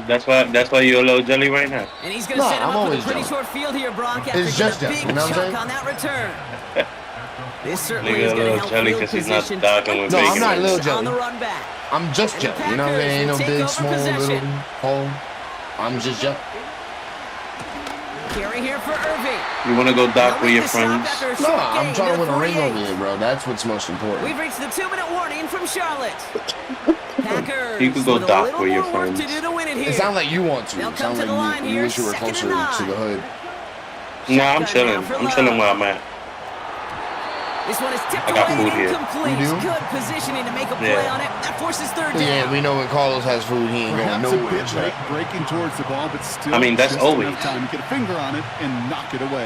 That's why you're a little jelly right now. And he's going to set him up with a pretty short field here, Brock. It's just a big chunk on that return. This certainly is going to help jelly because he's not docking with Bacon. No, I'm not little jelly. On the run back. I'm just jelly. You know what I'm saying? Ain't no big, small, little hole. I'm just jelly. Carry here for Irving. You want to go dock with your friends? No, I'm trying to win a ring over here, bro. That's what's most important. We've reached the 2-minute warning from Charlotte. Packers. You could go dock with your friends. It sounds like you want to. It sounds like you wish you were closer to the hood. No, I'm chilling. I'm chilling where I'm at. This one is tipped I got away food here. incomplete. Good positioning to make a play on it. That forces third down. Yeah, we know when Carlos has food, he ain't going nowhere. Breaking towards the ball, but still. I mean, that's always time to get a finger on it and knock it away.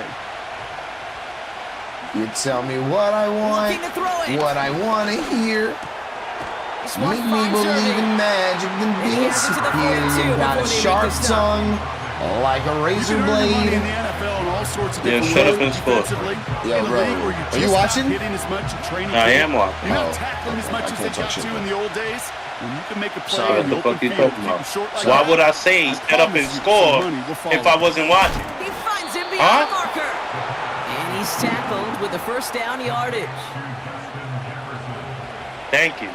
You tell me what I want, what I want to hear. Make me believe in magic and disappear. You got a sharp tongue, like a razor blade. Yeah, shut up and score. Yo, bro, are you watching? I am watching. I can't touch it. Sorry, what the fuck you talking about? Why would I say set up and score if I wasn't watching? He finds him beyond the marker. And he's tackled with the first down yardage. Thank you.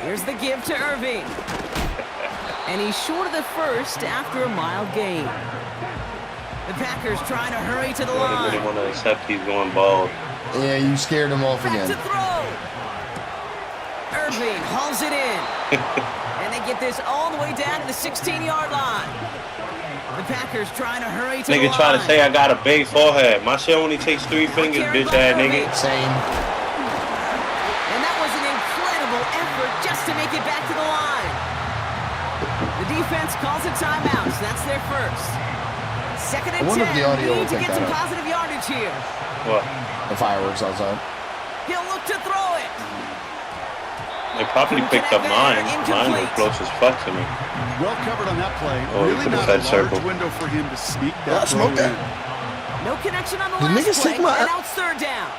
Here's the give to Irving. And he's short of the first after a mild gain. The Packers trying to hurry to the line. I really want to accept he's going bald. Yeah, you scared him off again. To throw. Irving hauls it in. And they get this all the way down to the 16-yard line. The Packers trying to hurry to the line. Nigga try to say I got a big forehead. My shit only takes 3 fingers, bitch ass nigga. Same. And that was an incredible effort just to make it back to the line. The defense calls a timeout, so that's their first. Second and 10. The audio Need to get some positive yardage here. What? The fireworks outside. He'll look to throw it. They probably picked up mine. Mine was close as fuck to me. Well covered on that play. Oh, really not a large window for him to sneak that throw in. No connection on the last play, and now it's third down.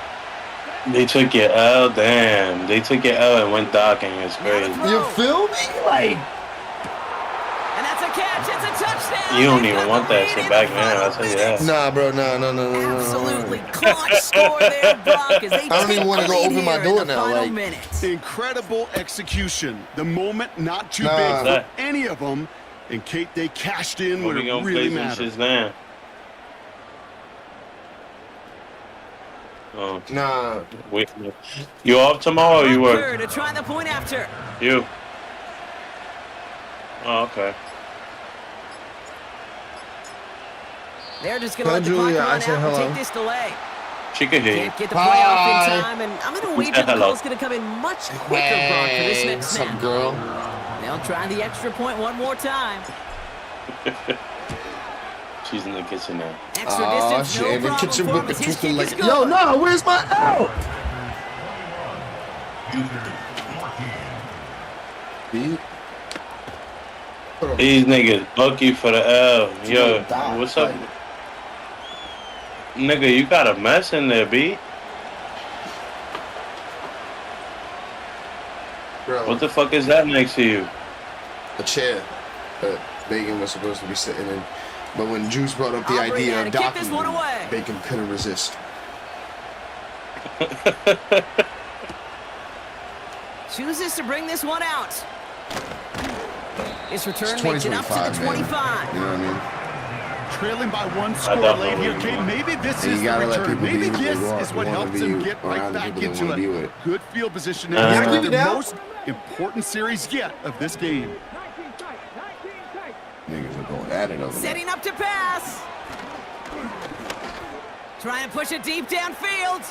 They took your L, damn. They took your L and went docking. It's crazy. You feel me? Like. And that's a catch. It's a touchdown. You don't even want that shit back now. I'll tell you that. Nah, bro. No. Absolutely clutch score there, Brock. As they I don't even want to go open my door now. Like incredible execution. The moment not too big for any of them. And Kate, they cashed in when it really mattered. Now. Oh. Nah. Wait. You off tomorrow or you work? To try the point after. You. Oh, okay. They're just going to let the clock run out and take this delay. She can hear you. Can't get the play off in time, and I'm going to wager the call's going to come in much quicker, Brock, for this next snap. What's up, girl? They'll try the extra point one more time. She's in the kitchen now. Extra distance, shit, no in the kitchen with the twisted like. good. Yo, no, where's my L? These niggas lucky for the L. Yo, what's up? Nigga, you got a mess in there, B. Bro. What the fuck is that next to you? A chair that Bacon was supposed to be sitting in. But when Juice brought up the idea of docking him, Bacon couldn't resist. Chooses to bring this one out. His return makes it up to the 25. You know what I mean? Trailing by one score late here, Kate. Maybe this is the return. Maybe this is what helps him get right back into a good field position. Now, the most important series yet of this game. Niggas are going at it over there. Setting up to pass. Try and push it deep downfield.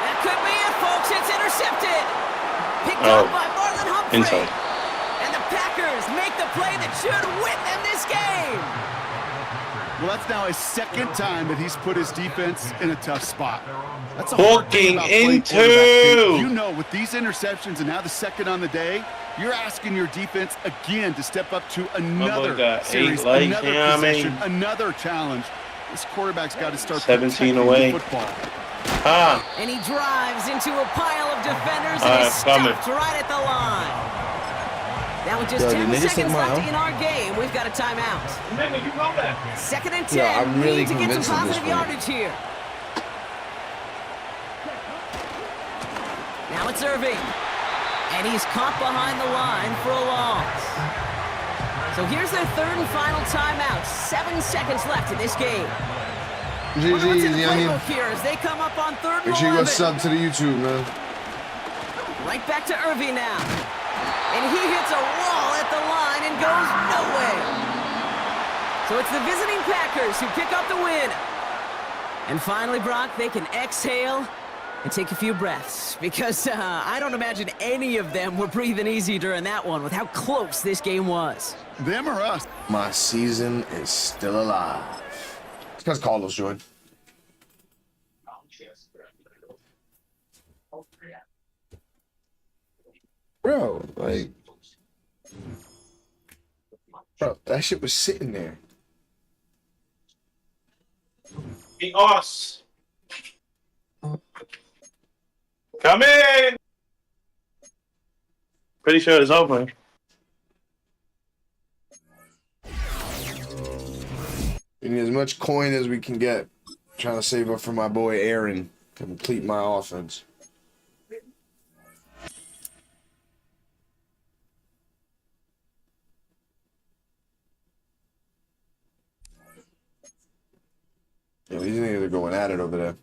That could be it, folks. It's intercepted. Picked up by Marlon Humphrey. Inside. And the Packers make the play that should win them this game. Well, that's now his second time that he's put his defense in a tough spot. That's a hard thing about playing quarterback. You know, with these interceptions and now the second on the day, you're asking your defense again to step up to another series, another possession, another challenge. This quarterback's got to start 17 away. Football. And he drives into a pile of defenders and is stopped right at the line. Now with just 10 seconds left in our game, we've got a timeout. Second and 10, I'm really need to get some convinced positive yardage here. Now it's Irving. And he's caught behind the line for a loss. So here's their third and final timeout. 7 seconds left in this game. GG, playbook here as they come up on third and 11. Make sure you go sub to the YouTube, man. Right back to Irving now. And he hits a wall at the line and goes nowhere. So it's the visiting Packers who pick up the win. And finally, Brock, they can exhale and take a few breaths. Because I don't imagine any of them were breathing easy during that one with how close this game was. Them or us? My season is still alive. It's because Carlos joined. Bro, like, bro, that shit was sitting there. Be us. Come in. Pretty sure it's open. We need as much coin as we can get. Trying to save up for my boy Aaron to complete my offense. Yeah, these niggas are going at it over there.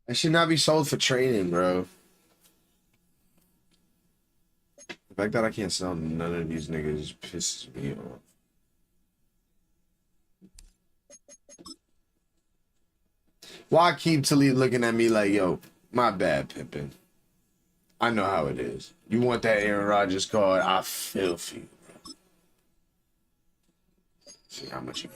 It should not be sold for training, bro. The fact that I can't sell none of these niggas pisses me off. Why keep Talib looking at me like, yo, my bad, Pimpin'? I know how it is. You want that Aaron Rodgers card? I feel for you, bro. See how much you.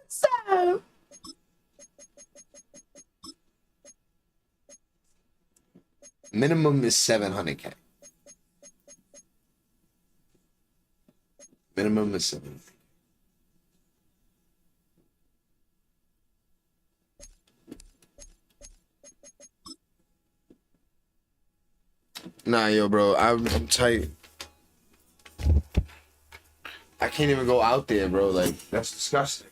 So. Minimum is $700K. Minimum is $700K. Nah, yo, bro, I'm tight. I can't even go out there, bro. Like, that's disgusting.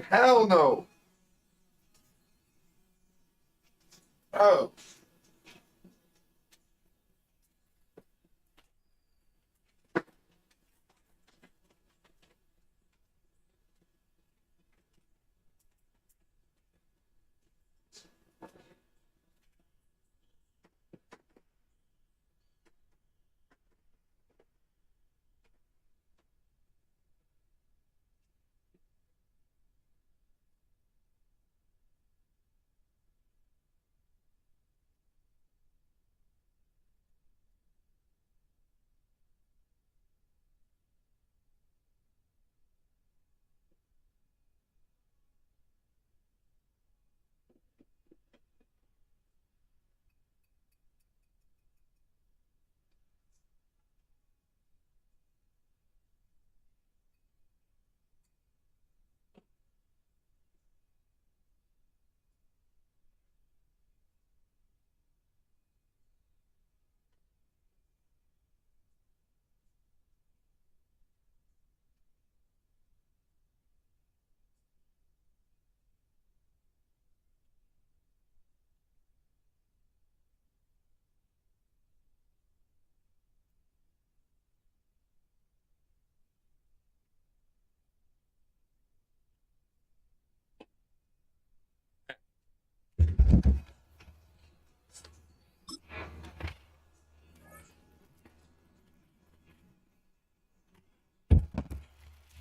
Hell no. Oh.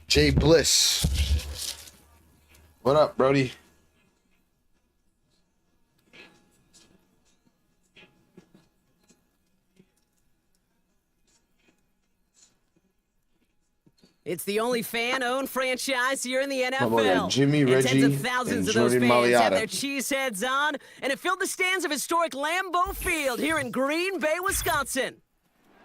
Jay Bliss. What up, Brody? It's the only fan-owned franchise here in the NFL. Jimmy, Reggie, tens of thousands of those Jordan fans Mailata have their cheese heads on, and it filled the stands of historic Lambeau Field here in Green Bay, Wisconsin.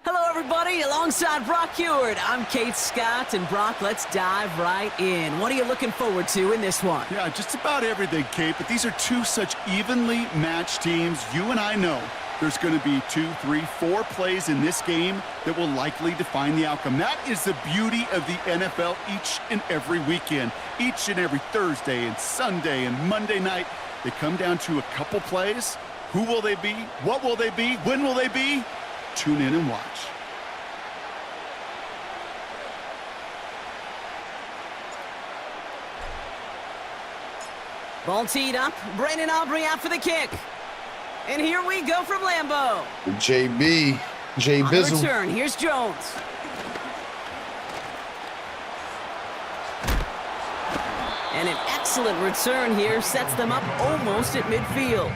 Hello, everybody. Alongside Brock Heward, I'm Kate Scott, and Brock, let's dive right in. What are you looking forward to in this one? Yeah, just about everything, Kate, but these are two such evenly matched teams. You and I know there's going to be 2, 3, 4 plays in this game that will likely define the outcome. That is the beauty of the NFL each and every weekend. Each and every Thursday and Sunday and Monday night, they come down to a couple plays. Who will they be? What will they be? When will they be? Tune in and watch. Ball teed up. Brandon Aubrey out for the kick. And here we go from Lambeau. JB. Jay Bizzle. Return. Here's Jones. And an excellent return here sets them up almost at midfield.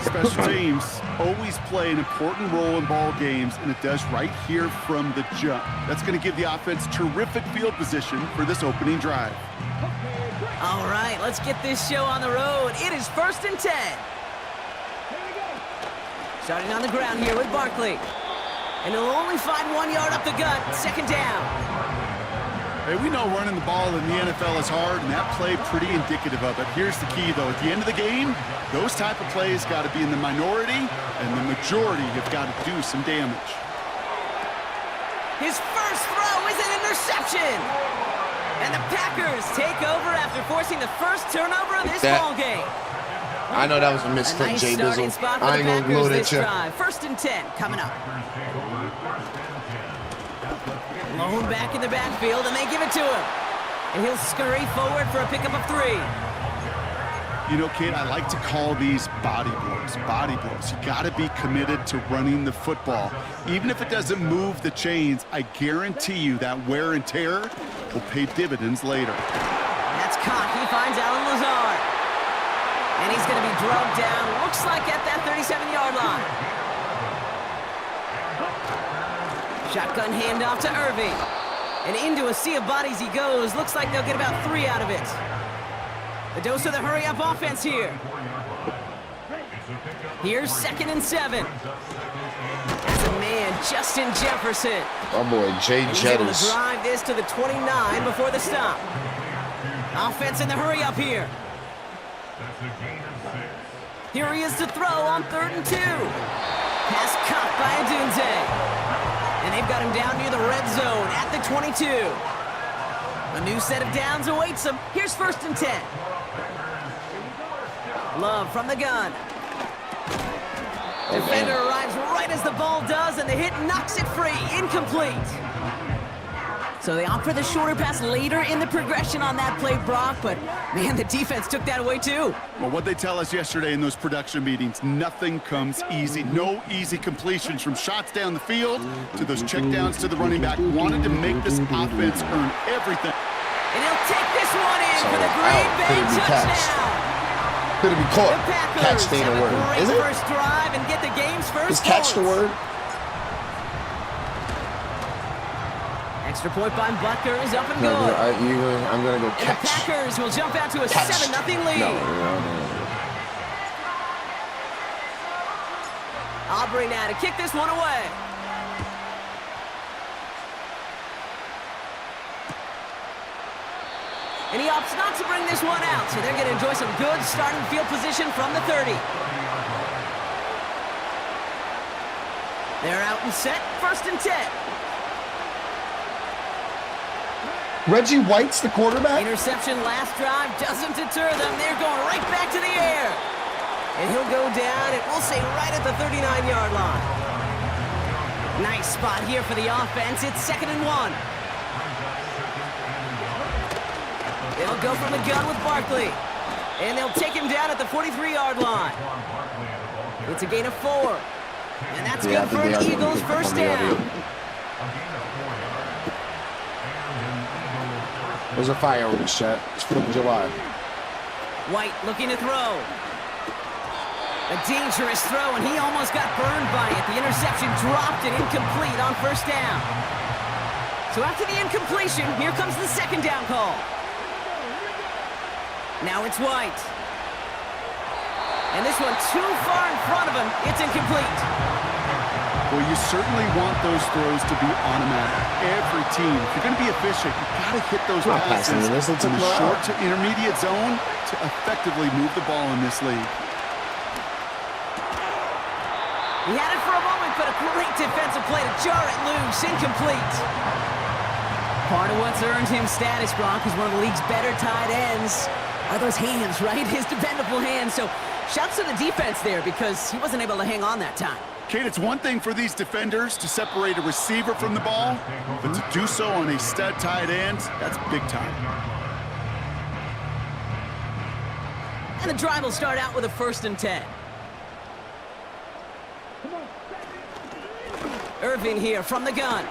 Special teams always play an important role in ball games, and it does right here from the jump. That's going to give the offense terrific field position for this opening drive. All right, let's get this show on the road. It is 1st and 10. Starting on the ground here with Barkley. And he'll only find 1 yard up the gut. 2nd down. Hey, we know running the ball in the NFL is hard, and that play pretty indicative of it. Here's the key, though. At the end of the game, those type of plays got to be in the minority, and the majority have got to do some damage. His first throw is an interception. And the Packers take over after forcing the first turnover of this ball game. I know that was a misclick, Jay Bizzle. I ain't gonna blow that you. 1st and 10 coming up. Alone back in the backfield, and they give it to him. And he'll scurry forward for a pickup of 3. You know, kid, I like to call these body blows. Body blows. You got to be committed to running the football. Even if it doesn't move the chains, I guarantee you that wear and tear will pay dividends later. That's caught. He finds Alan Lazard. And he's going to be drugged down. Looks like at that 37-yard line. Shotgun handoff to Irving. And into a sea of bodies he goes. Looks like they'll get about 3 out of it. The dose of the hurry-up offense here. Here's 2nd and 7. That's a man, Justin Jefferson. Oh boy, Jay Jettas. He's able to Jettas. drive this to the 29 before the stop. Offense in the hurry-up here. Here he is to throw on 3rd and 2. Pass caught by Adunze. And they've got him down near the red zone at the 22. A new set of downs awaits him. Here's 1st and 10. Love from the gun. Defender arrives right as the ball does, and the hit knocks it free. Incomplete. So they opt for the shorter pass later in the progression on that play, Brock, but man, the defense took that away too. Well, what they tell us yesterday in those production meetings, nothing comes easy. No easy completions from shots down the field to those checkdowns to the running back. Wanted to make this offense earn everything. And he'll take this one in for the Green Bay touchdown. Could it be caught? Catch ain't a word. Is it? First drive and get the game's first. Is catch the word? Extra point by Butker is up and good. I'm gonna go catch. And the Packers will jump out to a 7-0 lead. No. Aubrey now to kick this one away. And he opts not to bring this one out, so they're going to enjoy some good starting field position from the 30. They're out and set, 1st and 10. Reggie White's the quarterback? Interception last drive doesn't deter them. They're going right back to the air. And he'll go down, and we'll say right at the 39-yard line. Nice spot here for the offense. It's 2nd and 1. They'll go from the gun with Barkley. And they'll take him down at the 43-yard line. It's a gain of 4. And that's good for an Eagles first down. There's a fireworks chat. It's 4th of July. White looking to throw. A dangerous throw, and he almost got burned by it. The interception dropped and incomplete on first down. So after the incompletion, here comes the 2nd down call. Now it's White. And this one too far in front of him. It's incomplete. Well, you certainly want those throws to be automatic. Every team, if you're going to be efficient, you've got to hit those passes in the short to intermediate zone to effectively move the ball in this league. He had it for a moment, but a great defensive play to jar it loose. Incomplete. Part of what's earned him status, Brock, is one of the league's better tight ends. Are those hands, right? His dependable hands. So shouts to the defense there because he wasn't able to hang on that time. Kate, it's one thing for these defenders to separate a receiver from the ball, but to do so on a stud tight end, that's big time. And the drive will start out with a 1st and 10. Irving here from the gun.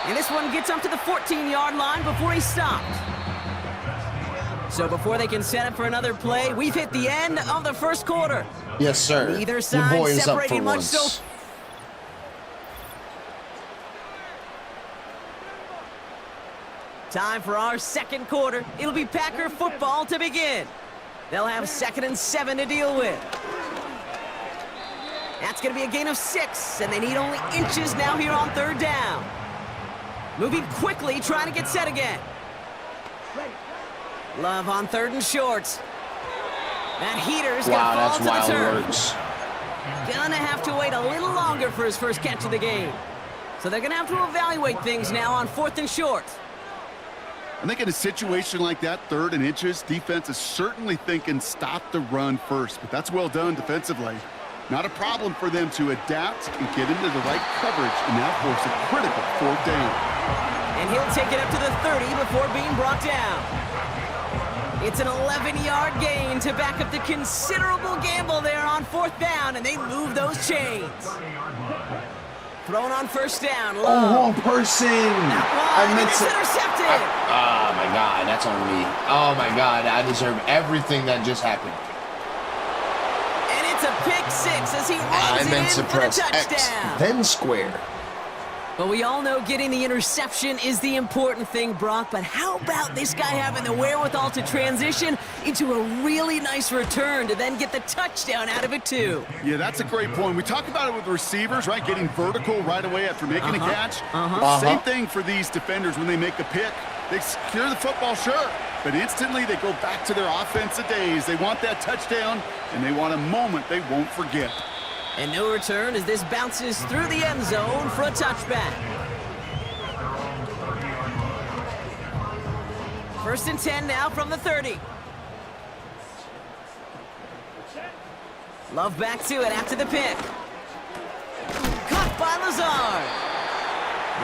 And this one gets up to the 14-yard line before he's stopped. So before they can set up for another play, we've hit the end of the first quarter. Yes, sir. Either side separating much so. Time for our 2nd quarter. It'll be Packer football to begin. They'll have 2nd and 7 to deal with. That's going to be a gain of 6, and they need only inches now here on 3rd down. Moving quickly, trying to get set again. Love on 3rd and short. That heater's gonna fall to the turf. Gonna have to wait a little longer for his first catch of the game. So they're gonna have to evaluate things now on 4th and short. I think in a situation like that, 3rd and inches, defense is certainly thinking stop the run first, but that's well done defensively. Not a problem for them to adapt and get into the right coverage and now force a critical 4th down. And he'll take it up to the 30 before being brought down. It's an 11-yard gain to back up the considerable gamble there on 4th down, and they move those chains. Thrown on 1st down. Low. Oh, wrong person. I meant to. Intercepted. Oh, my God. That's on me. Oh, my God. I deserve everything that just happened. And it's a pick 6 as he runs it in for the touchdown. X, then square. But we all know getting the interception is the important thing, Brock. But how about this guy having the wherewithal to transition into a really nice return to then get the touchdown out of it, too? Yeah, that's a great point. We talk about it with receivers, right? Getting vertical right away after making a catch. Same thing for these defenders when they make a pick. They secure the football, sure. But instantly they go back to their offensive days. They want that touchdown, and they want a moment they won't forget. And no return as this bounces through the end zone for a touchback. 1st and 10 now from the 30. Love back to it after the pick. Caught by Lazard.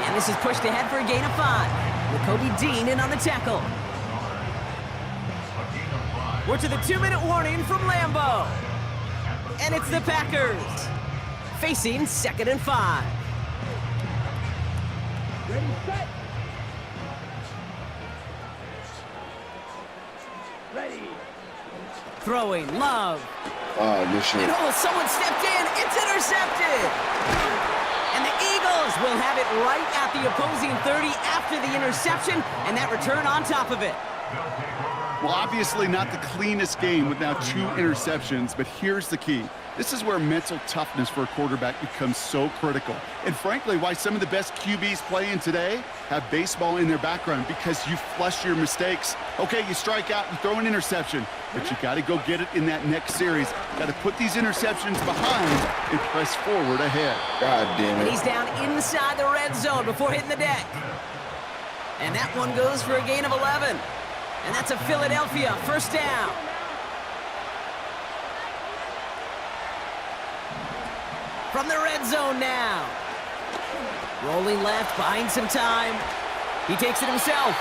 And this is pushed ahead for a gain of 5. With Kobe Dean in on the tackle. We're to the 2-minute warning from Lambeau. And it's the Packers facing 2nd and 5. Ready, set. Ready. Throwing, Love. Oh, good shit. And someone stepped in. It's intercepted. And the Eagles will have it right at the opposing 30 after the interception, and that return on top of it. Well, obviously not the cleanest game with now 2 interceptions, but here's the key. This is where mental toughness for a quarterback becomes so critical. And frankly, why some of the best QBs playing today have baseball in their background, because you flush your mistakes. Okay, you strike out and throw an interception, but you got to go get it in that next series. Got to put these interceptions behind and press forward ahead. God damn it. And he's down inside the red zone before hitting the deck. And that one goes for a gain of 11. And that's a Philadelphia 1st down. From the red zone now. Rolling left, buying some time. He takes it himself.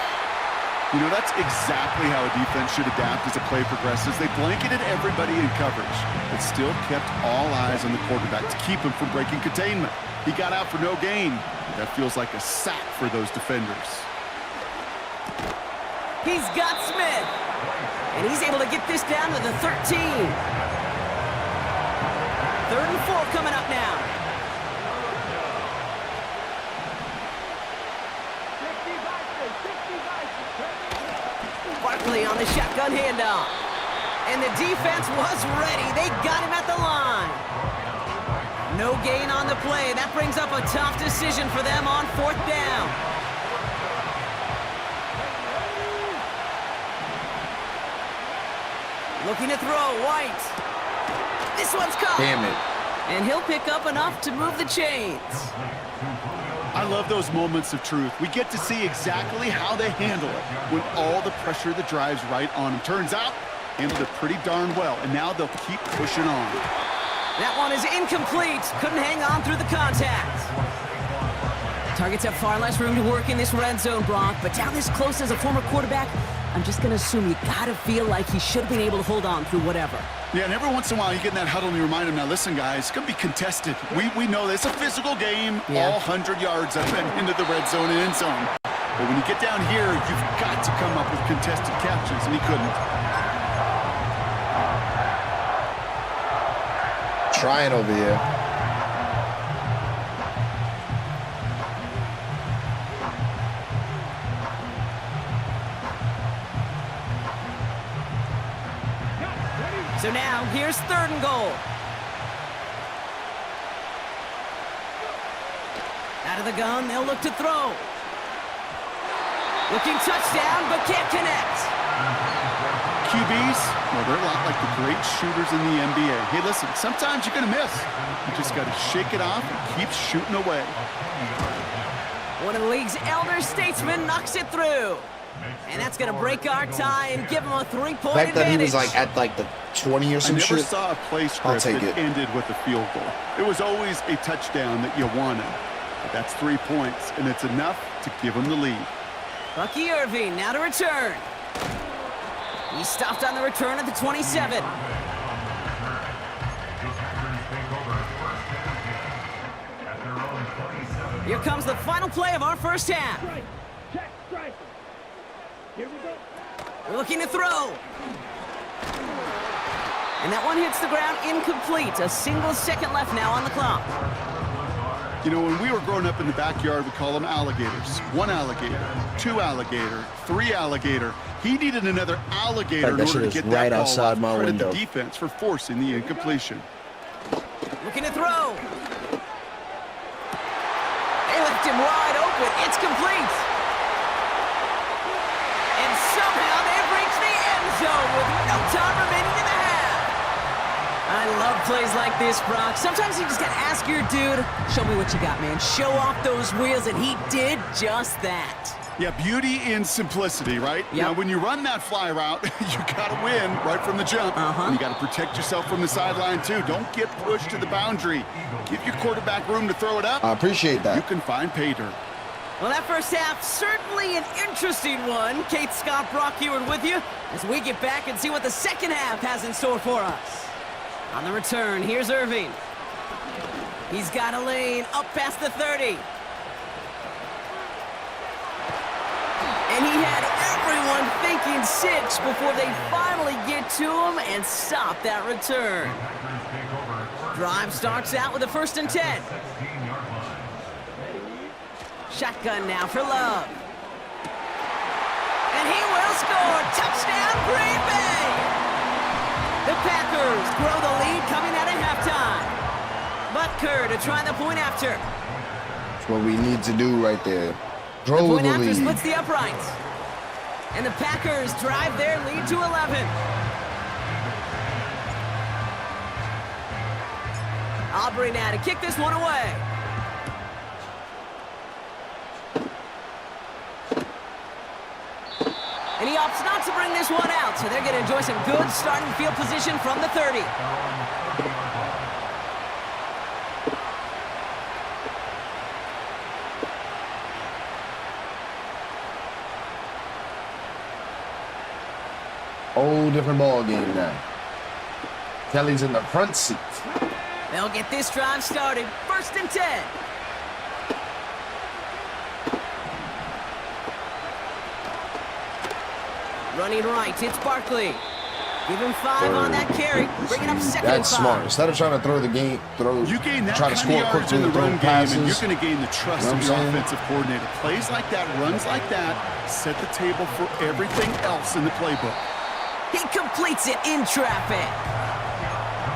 You know, that's exactly how a defense should adapt as the play progresses. They blanketed everybody in coverage, but still kept all eyes on the quarterback to keep him from breaking containment. He got out for no gain. That feels like a sack for those defenders. He's got Smith. And he's able to get this down to the 13. 3rd and 4 coming up now. Barkley on the shotgun handoff. And the defense was ready. They got him at the line. No gain on the play. That brings up a tough decision for them on 4th down. Looking to throw, White. This one's caught. Damn it. And he'll pick up enough to move the chains. I love those moments of truth. We get to see exactly how they handle it when all the pressure that drives right on them. Turns out, handled it pretty darn well, and now they'll keep pushing on. That one is incomplete. Couldn't hang on through the contact. Targets have far less room to work in this red zone, Brock, but down this close as a former quarterback, I'm just going to assume you got to feel like he should have been able to hold on through whatever. Yeah, and every once in a while you get in that huddle and you remind him, now listen, guys, it's going to be contested. We know this. It's a physical game, all 100 yards up and into the red zone and end zone. But when you get down here, you've got to come up with contested catches, and he couldn't. Trying over here. So now, here's 3rd and goal. Out of the gun, they'll look to throw. Looking touchdown, but can't connect. QBs, well, they're a lot like the great shooters in the NBA. Hey, listen, sometimes you're going to miss. You just got to shake it off and keep shooting away. One of the league's elder statesmen knocks it through. And that's going to break our tie and give him a 3-point The fact that he was advantage. like at like the 20 or some shit. I never saw a play script that ended with a field goal. It was always a touchdown that you wanted. But that's 3 points, and it's enough to give him the lead. Bucky Irving now to return. He stopped on the return at the 27. Here comes the final play of our first half. We're looking to throw. And that one hits the ground incomplete. A single second left now on the clock. You know, when we were growing up in the backyard, we call them alligators. 1 alligator, 2 alligator, 3 alligator. He needed another alligator in order to get that ball outside my window. The defense for forcing the incompletion. Looking to throw. They left him wide open. It's complete. And somehow they've reached the end zone with no time remaining in the half. I love plays like this, Brock. Sometimes you just gotta ask your dude, show me what you got, man. Show off those wheels, and he did just that. Yeah, beauty in simplicity, right? Yep. Now, when you run that fly route, you got to win right from the jump. And you got to protect yourself from the sideline, too. Don't get pushed to the boundary. Give your quarterback room to throw it up. I appreciate that. You can find pay dirt. Well, that first half, certainly an interesting one. Kate, Scott, Brock Eward with you as we get back and see what the second half has in store for us. On the return, here's Irving. He's got a lane up past the 30. And he had everyone thinking 6 before they finally get to him and stop that return. Drive starts out with a 1st and 10. Shotgun now for Love. And he will score. Touchdown, Green Bay! The Packers grow the lead coming out of halftime. Butker to try the point after. That's what we need to do right there. Grow The point the after lead. splits the uprights. And the Packers drive their lead to 11. Aubrey now to kick this one away. And he opts not to bring this one out, so they're going to enjoy some good starting field position from the 30. Whole different ball game now. Kelly's in the front seat. They'll get this drive started. 1st and 10. Running right, it's Barkley. Give him 5 on that carry. Bringing up 2nd and 5. That's smart. Instead of trying to throw the game, You gain that try to kind score of quick yards in the run passes. game, and you're going to gain the trust You know of your what I'm saying? offensive coordinator. Plays like that, runs like that, set the table for everything else in the playbook. He completes it in traffic.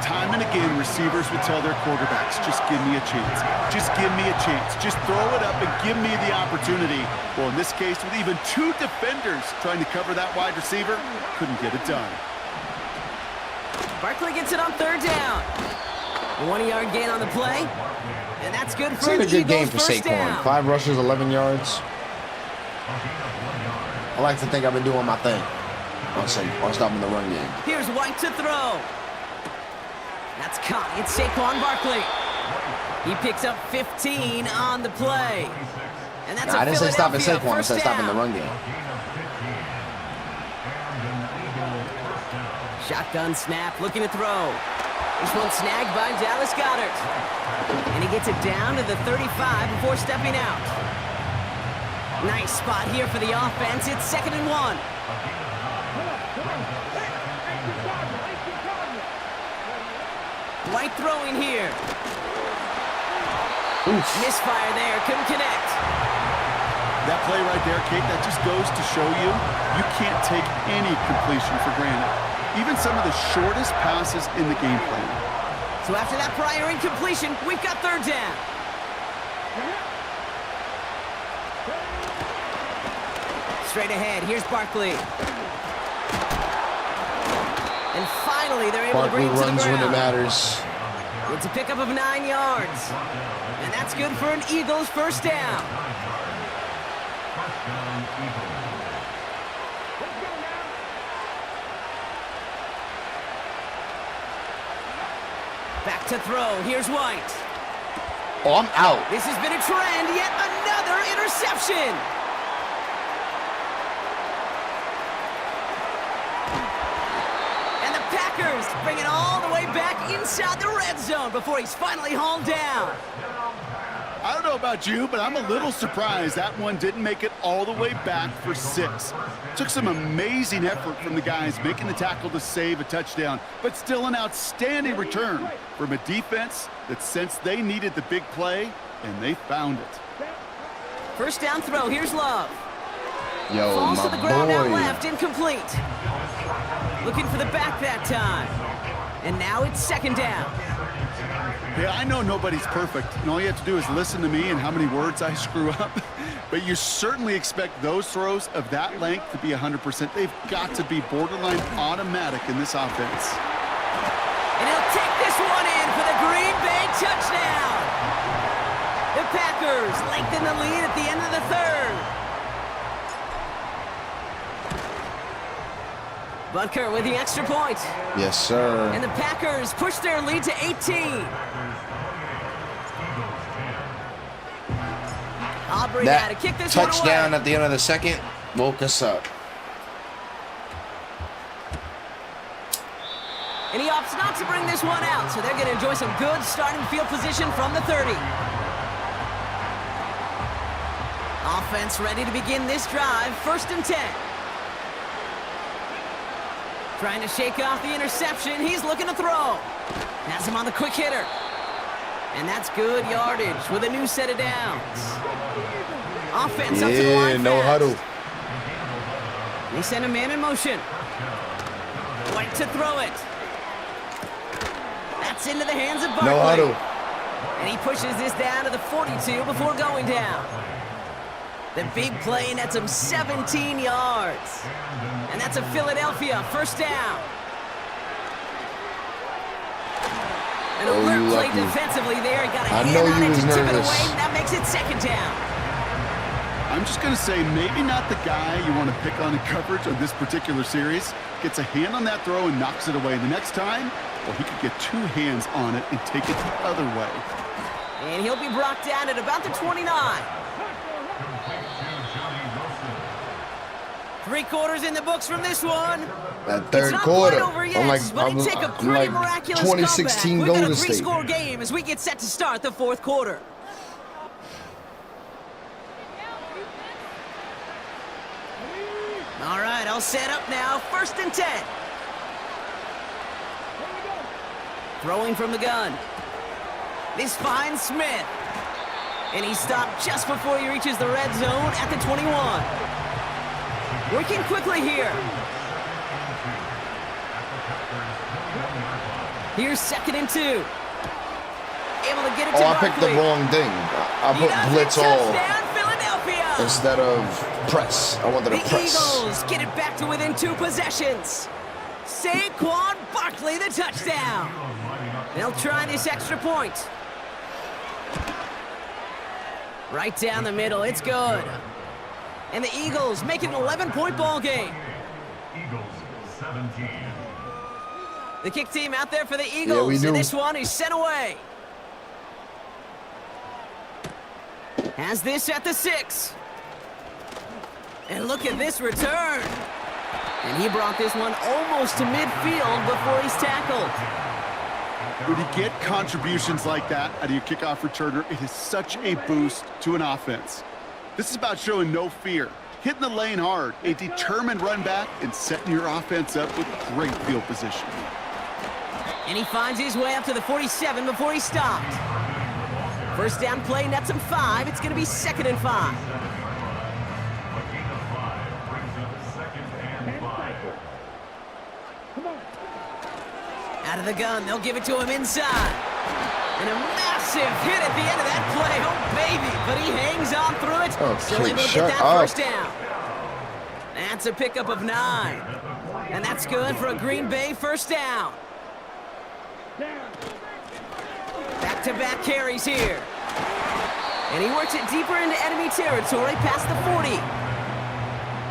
Time and again, receivers would tell their quarterbacks, just give me a chance. Just give me a chance. Just throw it up and give me the opportunity. Well, in this case, with even 2 defenders trying to cover that wide receiver, couldn't get it done. Barkley gets it on 3rd down. 1-yard gain on the play. And that's good for It's the a good game Eagles' for first Saquon. down. 5 rushes, 11 yards. I like to think I've been doing my thing on stopping the run game. Here's White to throw. That's caught. It's Saquon Barkley. He picks up 15 on the play. And that's I didn't say stopping Philadelphia Saquon, I first said stopping the down. run game. Shotgun snap, looking to throw. This one snagged by Dallas Goedert. And he gets it down to the 35 before stepping out. Nice spot here for the offense. It's 2nd and 1. White throwing here. Misfire there, couldn't connect. That play right there, Kate, that just goes to show you, you can't take any completion for granted. Even some of the shortest passes in the game plan. So after that prior incompletion, we've got 3rd down. Straight ahead, here's Barkley. And finally, they're able to bring it to the runs when it ground. matters. It's a pickup of 9 yards. And that's good for an Eagles first down. Back to throw. Here's White. Oh, I'm out. This has been a trend. Yet another interception. And the Packers bring it all the way back inside the red zone before he's finally hauled down. I don't know about you, but I'm a little surprised that one didn't make it all the way back for 6. Took some amazing effort from the guys making the tackle to save a touchdown, but still an outstanding return from a defense that sensed they needed the big play, and they found it. First down throw, here's Love. Yo, falls my to the ground out boy. left, incomplete. Looking for the back that time. And now it's second down. Yeah, I know nobody's perfect, and all you have to do is listen to me and how many words I screw up. But you certainly expect those throws of that length to be 100%. They've got to be borderline automatic in this offense. And he'll take this one in for the Green Bay touchdown. The Packers lengthen the lead at the end of the third. Butker with the extra point. Yes, sir. And the Packers push their lead to 18. Aubrey had to kick this one away. Touchdown at the end of the second woke us up. And he opts not to bring this one out, so they're going to enjoy some good starting field position from the 30. Offense ready to begin this drive, 1st and 10. Trying to shake off the interception. He's looking to throw. Has him on the quick hitter. And that's good yardage with a new set of downs. Offense up to the line. No huddle. They send a man in motion. White to throw it. That's into the hands of Barkley. No huddle. And he pushes this down to the 42 before going down. The big play nets him 17 yards. And that's a Philadelphia 1st down. An alert play defensively there. He got a hand on it to tip it away. That makes it 2nd down. I'm just going to say maybe not the guy you want to pick on in coverage on this particular series. Gets a hand on that throw and knocks it away. The next time, well, he could get 2 hands on it and take it the other way. And he'll be brought down at about the 29. 3 quarters in the books from this one. That third quarter. I'm like 2016 Golden State. We've got a 3-score game as we get set to start the 4th quarter. All right, all set up now. 1st and 10. Throwing from the gun. This finds Smith. And he stopped just before he reaches the red zone at the 21. Working quickly here. Here's 2nd and 2. Able to get it to Barkley. I picked the wrong thing. I put blitz all Philadelphia instead of press. I wanted to press. The Eagles get it back to within 2 possessions. Saquon Barkley the touchdown. They'll try this extra point. Right down the middle. It's good. And the Eagles make it an 11-point ball game. Eagles 17. The kick team out there for the Eagles. And this one is sent away. Has this at the 6. And look at this return. And he brought this one almost to midfield before he's tackled. When you get contributions like that out of your kickoff returner, it is such a boost to an offense. This is about showing no fear, hitting the lane hard, a determined run back, and setting your offense up with great field position. And he finds his way up to the 47 before he stopped. 1st down play nets him 5. It's going to be 2nd and 5. Out of the gun, they'll give it to him inside. And a massive hit at the end of that play. Oh, baby. But he hangs on through it. Still able to get that 1st down. That's a pickup of 9. And that's good for a Green Bay 1st down. Back-to-back carries here. And he works it deeper into enemy territory past the 40.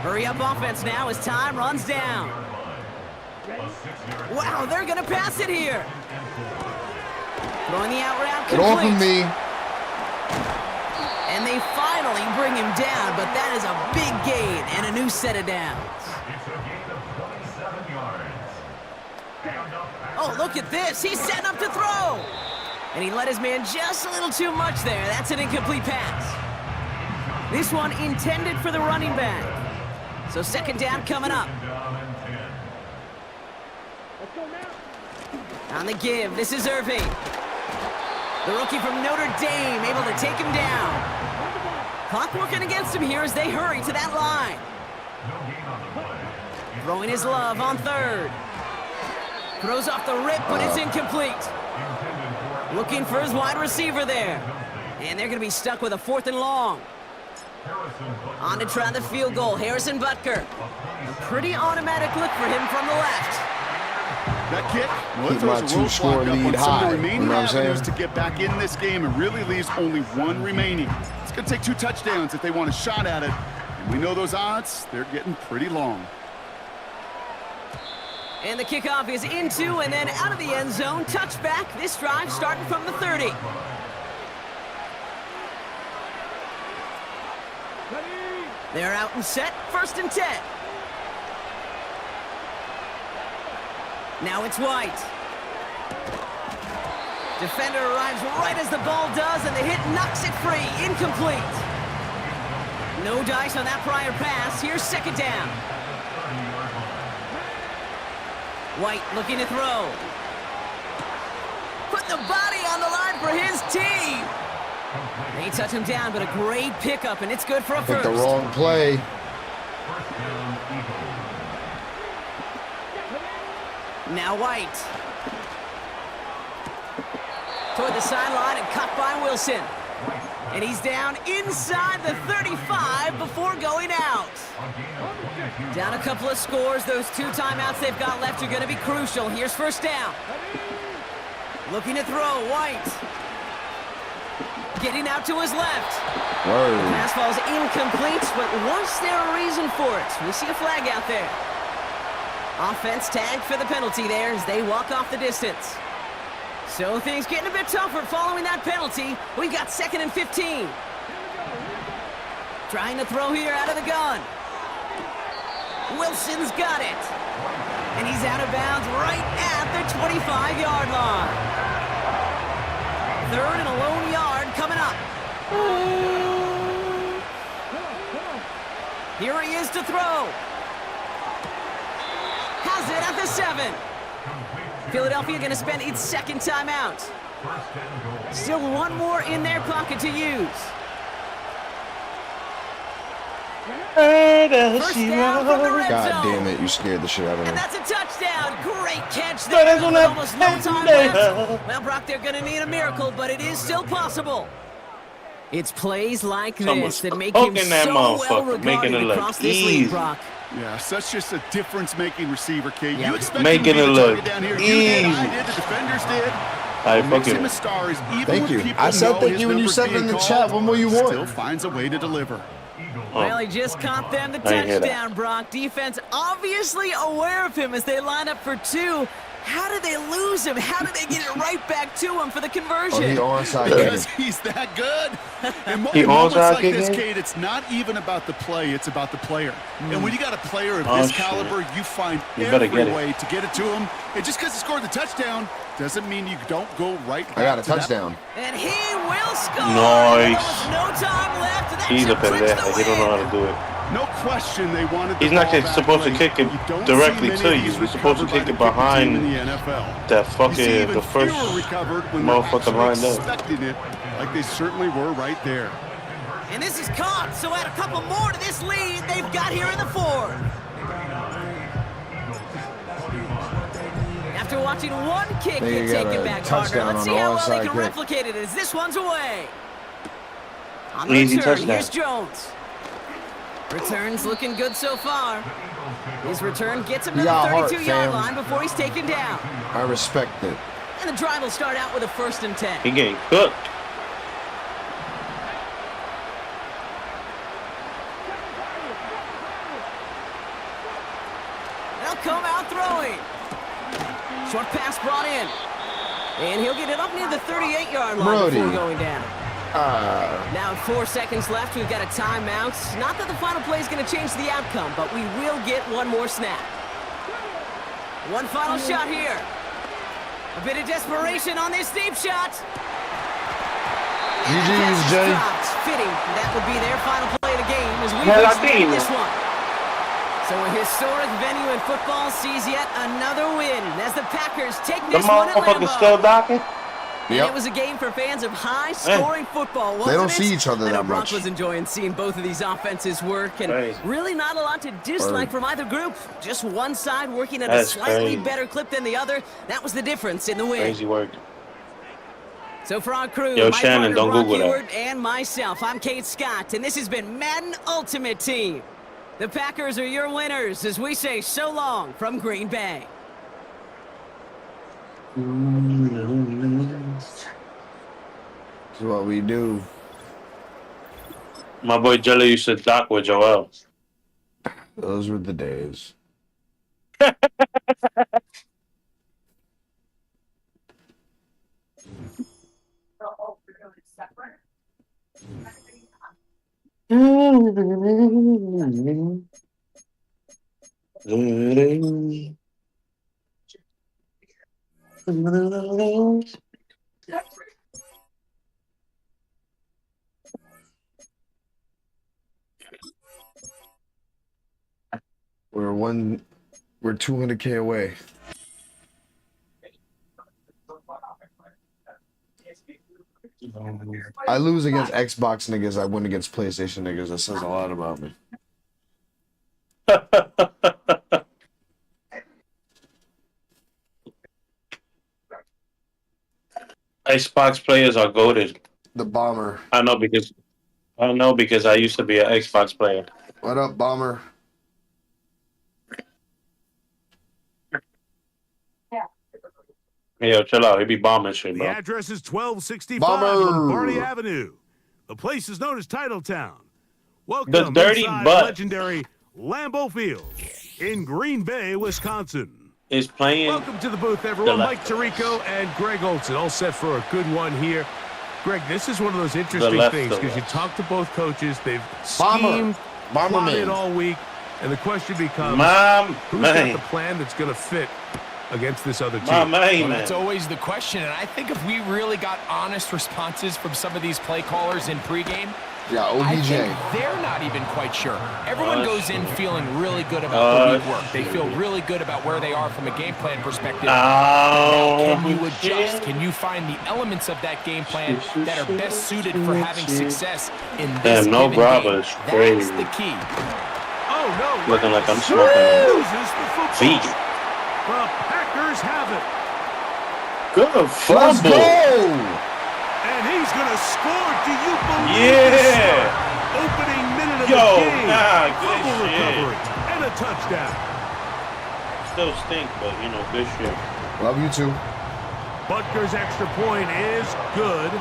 Hurry up offense now as time runs down. Wow, they're going to pass it here. Throwing the out route complete. Get off of me. And they finally bring him down, but that is a big gain and a new set of downs. Oh, look at this. He's setting up to throw. And he let his man just a little too much there. That's an incomplete pass. This one intended for the running back. So second down coming up. On the give, this is Irving. The rookie from Notre Dame able to take him down. Clock working against him here as they hurry to that line. Throwing his love on third. Throws off the rip, but it's incomplete. Looking for his wide receiver there. And they're going to be stuck with a 4th and long. On to try the field goal, Harrison Butker. A pretty automatic look for him from the left. That kick, well, keep my 2-score lead high. You know what I'm saying? To get back in this game and really leaves only one remaining. It's going to take 2 touchdowns if they want a shot at it. And we know those odds, they're getting pretty long. And the kickoff is into and then out of the end zone. Touchback, this drive starting from the 30. They're out and set, 1st and 10. Now it's White. Defender arrives right as the ball does, and the hit knocks it free. Incomplete. No dice on that prior pass. Here's second down. White looking to throw. Putting the body on the line for his team. They touch him down, but a great pickup, and it's good for a first. Picked the wrong play. Now White. Toward the sideline and caught by Wilson. And he's down inside the 35 before going out. Down a couple of scores. Those 2 timeouts they've got left are going to be crucial. Here's first down. Looking to throw, White. Getting out to his left. Whoa. The pass falls incomplete, but was there a reason for it? We see a flag out there. Offense tagged for the penalty there as they walk off the distance. So things getting a bit tougher following that penalty. We've got 2nd and 15. Trying to throw here out of the gun. Wilson's got it. And he's out of bounds right at the 25-yard line. 3rd and a lone yard coming up. Here he is to throw. Has it at the 7. Philadelphia going to spend its 2nd timeout. Still one more in their pocket to use. First down from the red God zone. damn it, you scared the shit out of me. And that's a touchdown. Great catch there. Almost no time left. Well, Brock, they're going to need a miracle, but it is still possible. It's plays like this that make him so well regarded across this league, Brock. Yeah, such just a difference-making receiver, Kate. Yeah. You expect making him to it be a look target down here. easy. You did, I did, the defenders did. Makes him a star is even thank you. when people I said know thank his you when you number's said it in being the called, chat. What more you want? Still finds a way to deliver. Well, he just caught them the touchdown, Brock. Defense obviously aware of him as they line up for 2. How did they lose him? How did they get it right back to him for the conversion? Oh, he onside because kicking. he's that good. And He in moments onside like this, kicking? Kate, it's not even about the play, it's about the player. And when you got a player of this caliber, you find every way to get it to him. And just because he scored the touchdown doesn't mean you don't go right back. I got a to that. touchdown. And he will score. Nice. No time left. That He's a should clinch the pendejo. He don't know how to do it. No question they wanted He's the not ball just supposed to back kick it late. You don't directly see many to of you. these You're supposed to recovered kick it by the kicking behind team in the NFL. that You see fucking, even the first fewer recovered when motherfucker they're lined actually up. expecting it, like they certainly were right there. And this is caught, so add a couple more to this lead they've got here in the 4th. After watching one kick get taken back, partner, let's see how well they can replicate it as this one's away. On the Easy return, touchdown. here's Jones. Return's looking good so far. His return gets him to the 32-yard line before he's taken down. I respect it. And the drive will start out with a 1st and 10. He getting cooked. come out throwing. Short pass brought in. And he'll get it up near the 38-yard line before going down. Now 4 seconds left. We've got a timeout. Not that the final play is going to change the outcome, but we will get one more snap. One final shot here. A bit of desperation on this deep shot. GG's, Jay. Fitting. That would be their final play of the game as we reach this one. So a historic venue in football sees yet another win as the Packers take this one at Lambeau. Still docking? And it was a game for fans of high-scoring football, wasn't it? They don't see each other that much. Brock was enjoying seeing both of these offenses work, and really not a lot to dislike from either group. Just one side working at a slightly better clip than the other. That was the difference in the win. Crazy work. So for our crew, Yo, my Shannon, partner don't Brock Google Ewart and myself, I'm Kate Scott, and this has been Madden Ultimate Team. The Packers are your winners as we say so long from Green Bay. That's what we do. My boy Jelly used to dock with Joel. Those were the days. We're 200K away. I lose against Xbox niggas. I win against PlayStation niggas. That says a lot about me. Xbox players are goated. The Bomber. I know because I used to be an Xbox player. What up, Bomber? Hey, yo, chill out. He be bombing shit, bro. The address is 1265 Bomber. Lombardi Avenue. The place is known as Titletown. Welcome The dirty inside butt. legendary Lambeau Field in Green Bay, Wisconsin. Is playing. Welcome to the booth, everyone. Mike Tirico and Greg Olson, all set for a good one here. Greg, this is one of those interesting things because you talk to both coaches. They've schemed, plotted all week, and the question becomes, who's got the plan that's going to fit against this other team? Well, that's always the question, and I think if we really got honest responses from some of these play callers in pregame, I think they're not even quite sure. Everyone goes in feeling really good about the week work. They feel really good about where they are from a game plan perspective. Can you adjust? Can you find the elements of that game plan that are best suited for having success in this given game? That's the key. Oh, no. Looking like I'm smoking feet. The Packers have it. Good Let's fumble. go. And he's going to score. Do you believe Yeah. Opening minute of Yo, the game. nah, good Fumble shit. recovery and a touchdown. Still stink, but, you know, good shit. Love you too. Butker's extra point is good.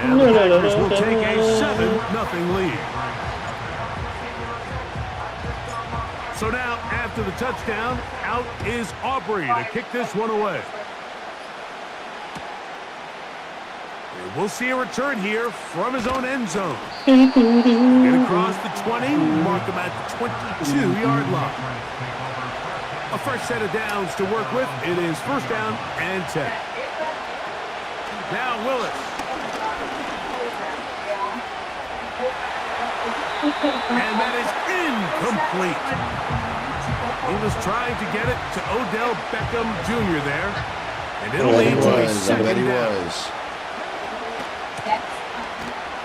And the Packers will take a 7-0 lead. So now, after the touchdown, out is Aubrey to kick this one away. And we'll see a return here from his own end zone. Get across the 20, mark him at the 22-yard line. A fresh set of downs to work with. It is first down and 10. Now Willis. And that is incomplete. He was trying to get it to Odell Beckham Jr. there. And it'll lead to a second down.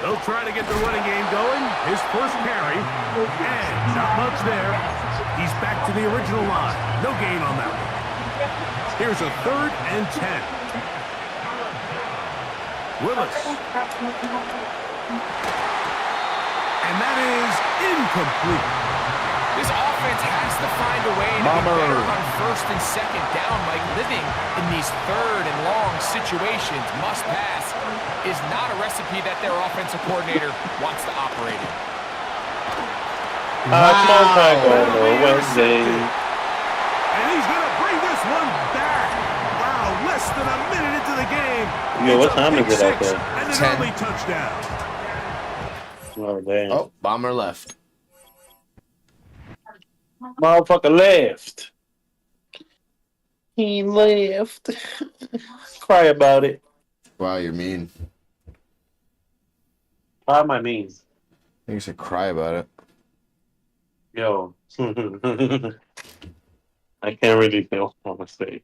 They'll try to get the running game going. His first carry. And not much there. He's back to the original line. No gain on that one. Here's a 3rd and 10. Willis. And that is incomplete. This offense has to find a way to get better on 1st and 2nd down. Like living in these 3rd and long situations, must pass, is not a recipe that their offensive coordinator wants to operate in. And he's going to bring this one back. Wow, less than a minute into the game. Yo, what time is it out there? And an 10. early touchdown. Oh, damn. Oh, bomber left. Motherfucker left. He left. Cry about it. Wow, you're mean. Why am I mean? I think you should cry about it. Yo. I can't really feel what I'm saying.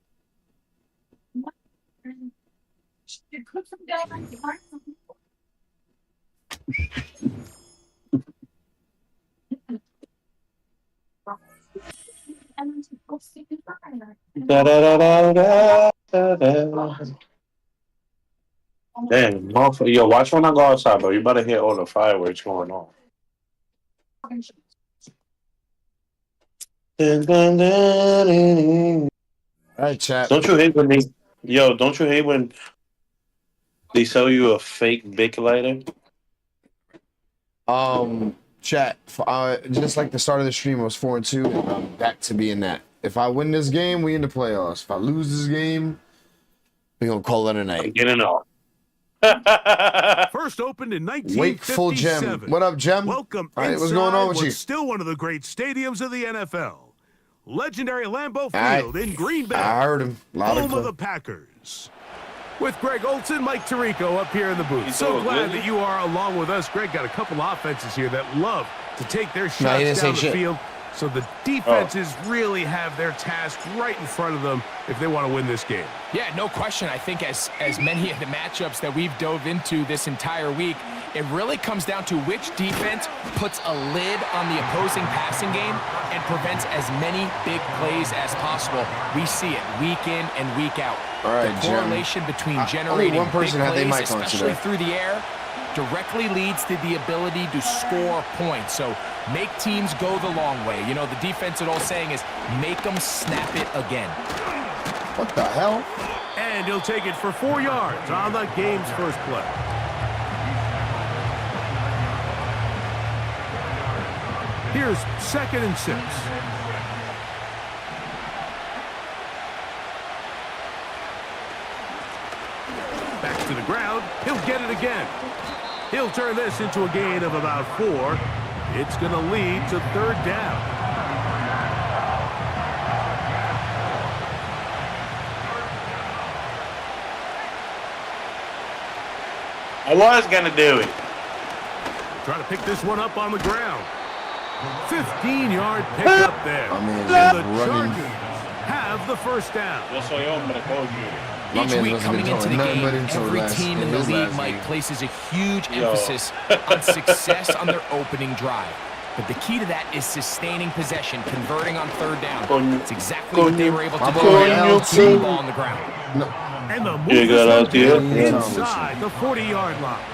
Damn, motherfucker. Yo, watch when I go outside, bro. You better hear all the fireworks going on. All right, chat. Don't you hate when they... Yo, don't you hate when they sell you a fake Bic lighter? Chat. Just like the start of the stream, I was 4-2. And I'm back to being that. If I win this game, we in the playoffs. If I lose this game, we gonna call it a night. Getting off. First opened in 1957. Wakeful Gem. What up, Gem? Welcome all right, what's going on with you? Still one of the great stadiums of the NFL. Legendary Lambeau Field in Green Bay. I heard him. Home of the Packers. With Greg Olson, Mike Tirico up here in the booth. So glad that you are along with us. Greg got a couple offenses here that love to take their shots down the field. So the defenses really have their task right in front of them if they want to win this game. Yeah, no question. I think as many of the matchups that we've dove into this entire week, it really comes down to which defense puts a lid on the opposing passing game and prevents as many big plays as possible. We see it week in and week out. All right, the correlation between only generating one person big had their plays, mic on especially today. through the air, directly leads to the ability to score points. So make teams go the long way. You know, the defense, old saying is make them snap it again. What the hell? And he'll take it for 4 yards on the game's first play. Here's 2nd and 6. Back to the ground. He'll get it again. He'll turn this into a gain of about 4. It's going to lead to 3rd down. I was going to do it. Try to pick this one up on the ground. 15-yard pickup there. And the Chargers have the first down. Each week coming into the game, every team in the league, Mike, places a huge emphasis on success on their opening drive. But the key to that is sustaining possession, converting on 3rd down. It's exactly what they were able to do. Keep the ball on the ground. And the move is inside the 40-yard line.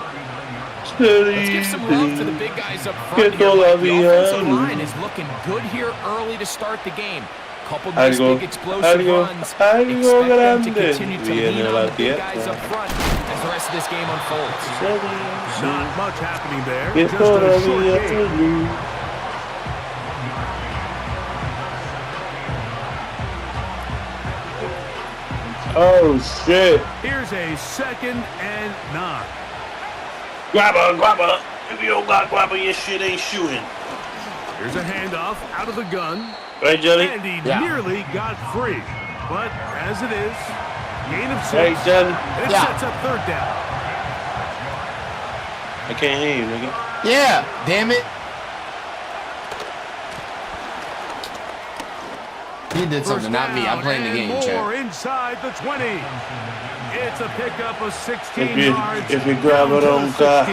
Let's give some love to the big guys up front here. Like the offensive line is looking good here early to start the game. Couple nice big explosive runs. Expect them to continue to lean on the big guys up front as the rest of this game unfolds. Not much happening there. Just a short game. Oh, shit. Here's a 2nd and 9. Grabber. If you don't got grabber, your shit ain't shooting. Here's a handoff out of the gun. Right, Jelly? And he nearly got free. But as it is, gain of 6. Hey, Jelly. It sets up 3rd down. I can't hear you, nigga. Yeah, damn it. He did something, not me. I'm playing the game, Chad. Inside the 20. It's a pickup of 16 yards. If you grab it on top.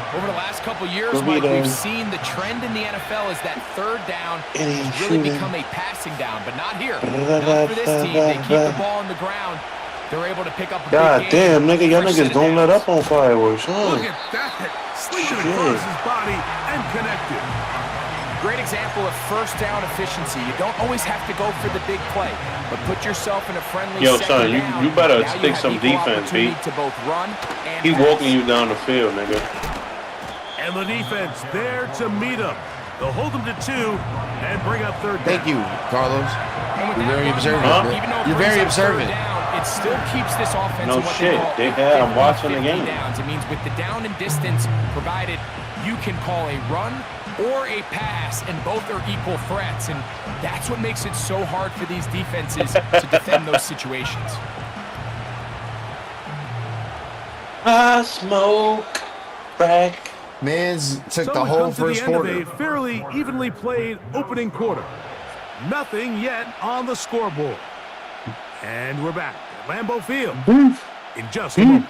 Over the last couple years, Mike, we've seen the trend in the NFL is that 3rd down has really become a passing down, but not here. Not for this team. They keep the ball on the ground. They're able to pick up a big damn, nigga, y'all niggas don't let up on fireworks. Look at that. Slinging across his body and connected. Great example of 1st down efficiency. You don't always have to go for the big play, but put yourself in a friendly Yo, second son, down. you better Now stick some defense, B. To both run and He's pass. walking you down the field, nigga. And the defense there to meet him. They'll hold him to 2, And bring up third down. Thank you, Carlos. You're very observant. Huh? You're very observant. It still keeps this offense No in what shit, they call dickhead. I'm watching the 50 game. downs. It means with the down and distance provided, you can call a run or a pass, and both are equal threats. And that's what makes it so hard for these defenses to defend those situations. I smoke crack. Mans took So the whole we first come to the quarter. end of a fairly evenly played opening quarter. Nothing yet on the scoreboard. And we're back at Lambeau Field in just a moment.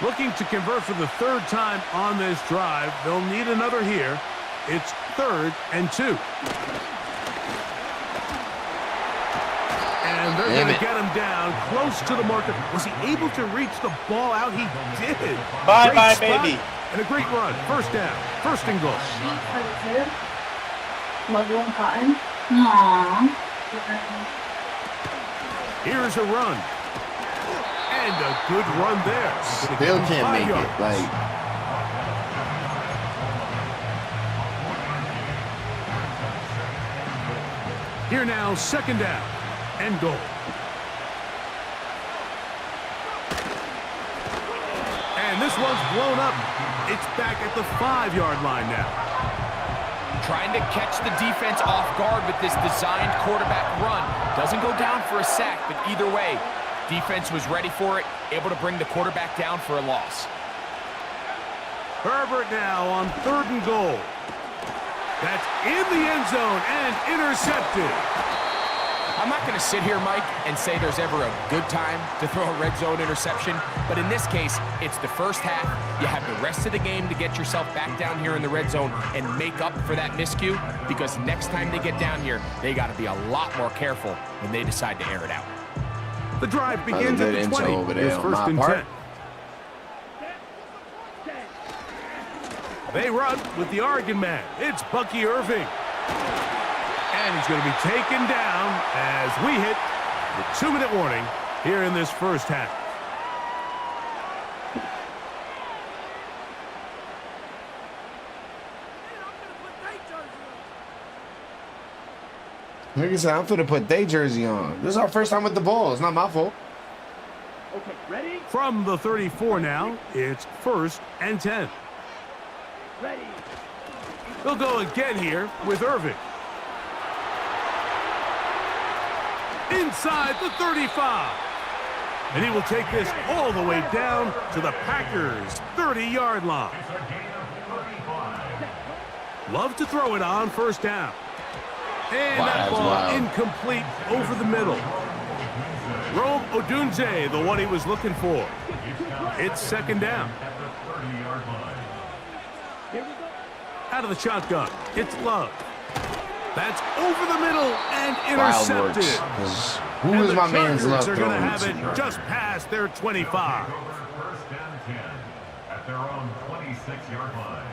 Looking to convert for the third time on this drive. They'll need another here. It's 3rd and 2. And they're going to get him down close to the marker. Was he able to reach the ball out? He did. Bye-bye, baby. And a great run. First down. 1st and goal. Love you on cotton. Aww. Here's a run. And a good run there. Still can't make it. Like, here now, 2nd down and goal. And this one's blown up. It's back at the 5-yard line now. Trying to catch the defense off guard with this designed quarterback run. Doesn't go down for a sack, but either way, defense was ready for it, able to bring the quarterback down for a loss. Herbert now on 3rd and goal. That's in the end zone and intercepted. I'm not going to sit here, Mike, and say there's ever a good time to throw a red zone interception, but in this case, it's the first half. You have the rest of the game to get yourself back down here in the red zone and make up for that miscue, because next time they get down here, they got to be a lot more careful when they decide to air it out. The drive begins at the 20. It's 1st and 10. They run with the Oregon man. It's Bucky Irving. And he's going to be taken down as we hit the 2-minute warning here in this first half. nigga said, I'm finna put their jersey on. This is our first time with the ball. It's not my fault. Okay, ready? From the 34 now, it's 1st and 10. Ready. They'll go again here with Irving. Inside the 35. And he will take this all the way down to the Packers' 30-yard line. Love to throw it on 1st down. And that ball incomplete over the middle. Rome Odunze, the one he was looking for. It's 2nd down. Out of the shotgun, it's Love. That's over the middle and intercepted. Who is my man's Love throwing? They're going to have to? it just past their 25. 1st and 10 at their own 26-yard line.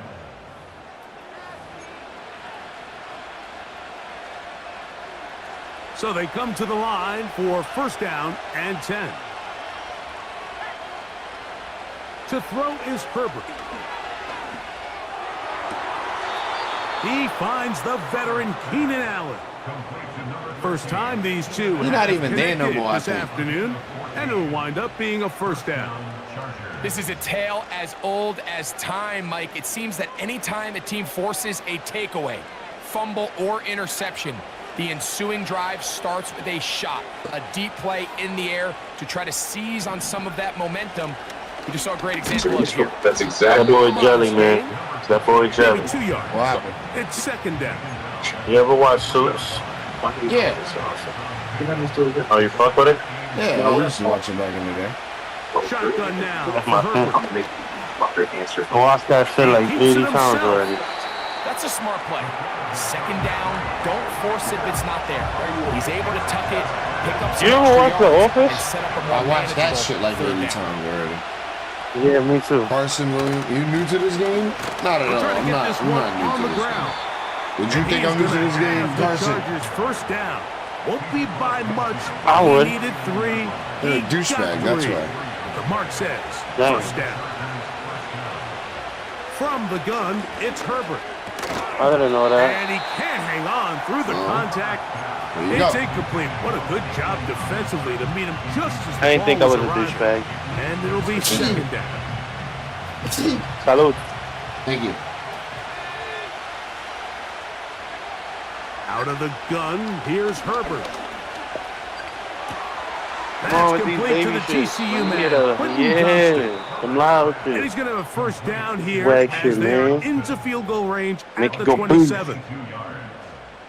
So they come to the line for 1st down and 10. To throw is Herbert. He finds the veteran Keenan Allen. First time these two He's not even there no more, this afternoon, and it'll wind up being a 1st down. This is a tale as old as time, Mike. It seems that any time a team forces a takeaway, fumble, or interception, the ensuing drive starts with a shot, a deep play in the air to try to seize on some of that momentum. We just saw a great example of here. That's exactly that boy Jelly, man. That boy Jelly. 2 yards. What happened? It's 2nd down. You ever watch Suits? Yeah. Oh, you fuck with it? Yeah, I used to watch it back in the day. Shotgun now. That's my answer. I watched that shit like 80 times already. That's a smart play. 2nd down, don't force it if it's not there. He's able to tuck it, pick up some You ever watch The Office? and set up a more I watched that shit like 3rd 80 down. times already. Yeah, me too. Carson Williams, you new to this game? Not at all. I'm not new to this game. Would you think I'm new to this game, Carson? Chargers 1st down. Won't be by much. I would. He needed 3. You're a douchebag, that's why. The mark says Dang. first down. From the gun, it's Herbert. I didn't know that. And he can't hang on through the contact. It's incomplete. What a good job defensively to meet him just as the I didn't think I ball was a arriving. douchebag. And it'll be second down. Salud. Thank you. Out of the gun, here's Herbert. Come on with these baby to the shit. TCU man. Yeah, some loud And shit. he's going to have a first down here Swag as shit, they're man. into field goal range Make at it the go 27.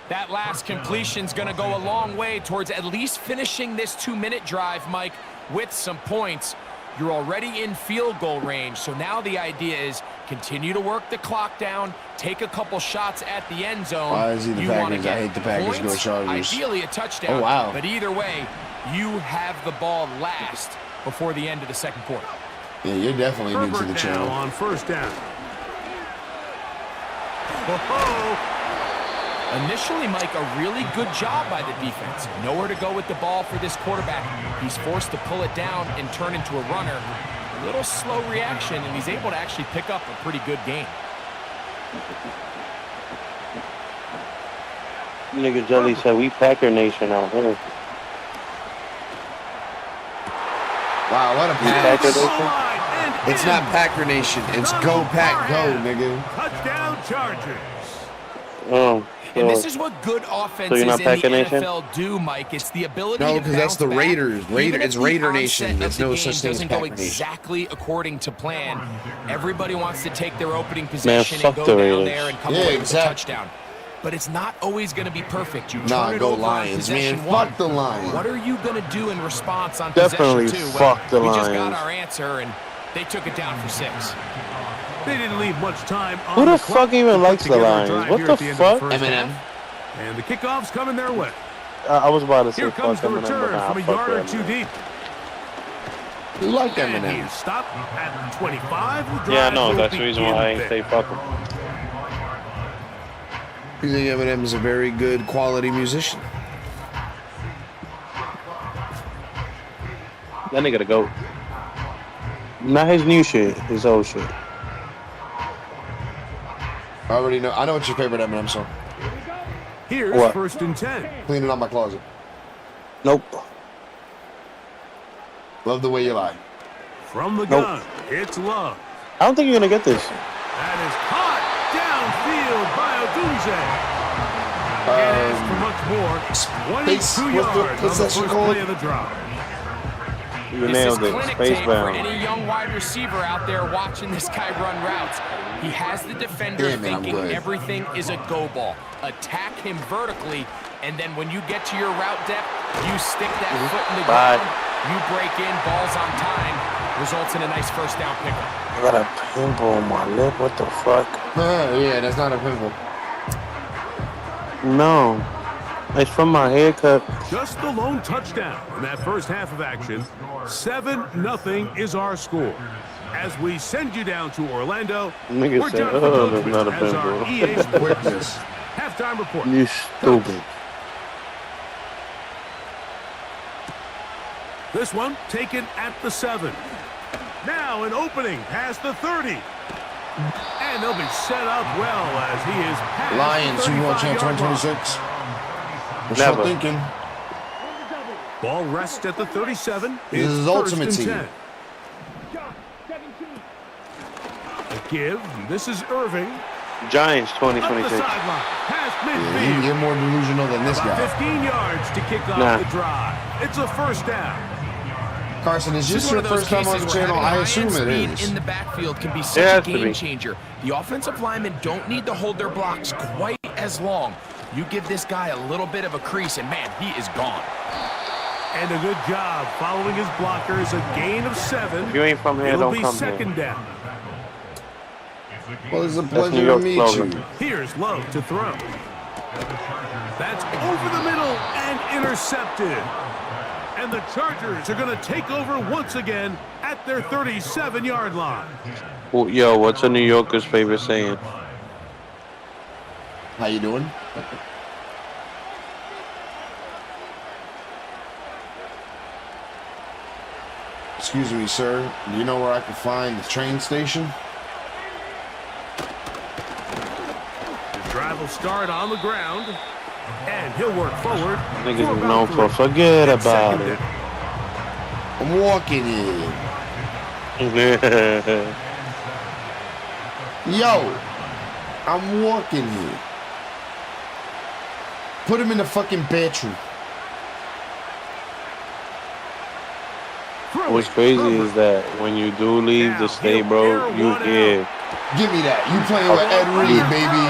That last completion's going to go a long way towards at least finishing this 2-minute drive, Mike, with some points. You're already in field goal range, so now the idea is continue to work the clock down, take a couple shots at the end zone. Why is he the You wanna Packers? get I hate the Packers. Go points, Chargers. ideally a touchdown. Oh, wow. But either way, you have the ball last before the end of the second quarter. Yeah, you're definitely new to Herbert the now channel. on first down. Oh, Initially, Mike, a really good job by the defense. Nowhere to go with the ball for this quarterback. He's forced to pull it down and turn into a runner. A little slow reaction, and he's able to actually pick up a pretty good game. Nigga Jelly said we Packer Nation out here. Wow, what a Packer pass. Nation? It's not Packer Nation. It's Go Pack Go, nigga. touchdown Chargers. Oh, And this so is what good So offenses you're not in Packer the Nation? NFL do, Mike. It's the ability No, to because that's bounce the back. Raiders. Even if It's the Raider onset Nation. of There's the no game such thing as doesn't go Packer Nation. exactly according to plan. Everybody wants to take their opening possession fuck and the go down Raiders. there and come Yeah, away with exactly. a touchdown. But it's not always going to be perfect. You Nah, turn it go over on Lions, possession man. one. Fuck the Lions. What are you going to do in response on Definitely possession two? fuck the we just got Lions. our answer, and they took it down for 6. They didn't leave much time on Who the clock fuck even to put likes the together a Lions? drive What here the at end of fuck? first Eminem. half. And the kickoff's coming their way. I was about to say Here fuck comes the Eminem, but return nah, from a fuck yard or Eminem. two deep. You like And Eminem. he's stopped at 25. The Yeah, I drive know. will That's the reason why I ain't begin say fuck him. You think Eminem is a very good quality musician? That nigga the GOAT. Not his new shit, his old shit. I already know. I know what's your favorite Eminem song. Here's What? first and 10. Cleaning out my closet. Nope. Love the way you lie. From the Nope. gun, it's Love. I don't think you're gonna get this. That is caught downfield by Odunze. Can't ask for much more. 22 what's the yards on the possession first called? play of the drive. You This is nailed it. clinic Space tape for bound. any young wide receiver out there watching this guy run routes. He has the defender Damn it, I'm thinking good. everything is a go ball. Attack him vertically, and then when you get to your route depth, you stick that foot in the Bye. ground, you break in, balls on time, results in a nice first down pickup. I got a pimple on my lip. What the fuck? Yeah, that's not a pimple. No. It's from my haircut. Just the lone touchdown in that first half of action. 7-0 is our score. As we send you down to Orlando, Nigga we're said, Jonathan oh, that's Coachman not a as our pimple. EA Sports Witness. halftime report. You stupid. This one taken at the 7. Now an opening past the 30. And they'll be set up well as he is past Lions, the Super Bowl champ 35-yard line. 2026. What's Never. y'all thinking? Ball rests at the 37. This is his It's ultimate first and team. 10. A give. This is Irving. Giants Up the 2026. sideline. Past Yeah, midfield. you're more delusional than this About guy. 15 yards to kick off Nah. the drive. It's a first down. Carson, is This this is your one of those first time on cases the where channel? having I high-end assume it speed is. in the backfield can be It such has a to be. game changer. The offensive linemen don't need to hold their blocks quite as long. You give this guy a little bit of a crease, and man, he is gone. And a good job following his blockers. A gain of 7. If you ain't from here, It'll don't be come second here. down. Well, it's a New pleasure to York meet slogan. you. Here's Love to throw. That's over the middle and intercepted. And the Chargers are going to take over once again at their 37-yard line. Well, yo, what's a New Yorker's favorite saying? How you doing? Excuse me, sir. Do you know where I can find the train station? The drive will start on the ground, and he'll work forward. Niggas is known for forget about it. I'm walking in. Yo, I'm walking here. Put him in the fucking bedroom. What's crazy is that when you do leave the state, bro, you hear. Give me that. You playing with Ed Reed, baby.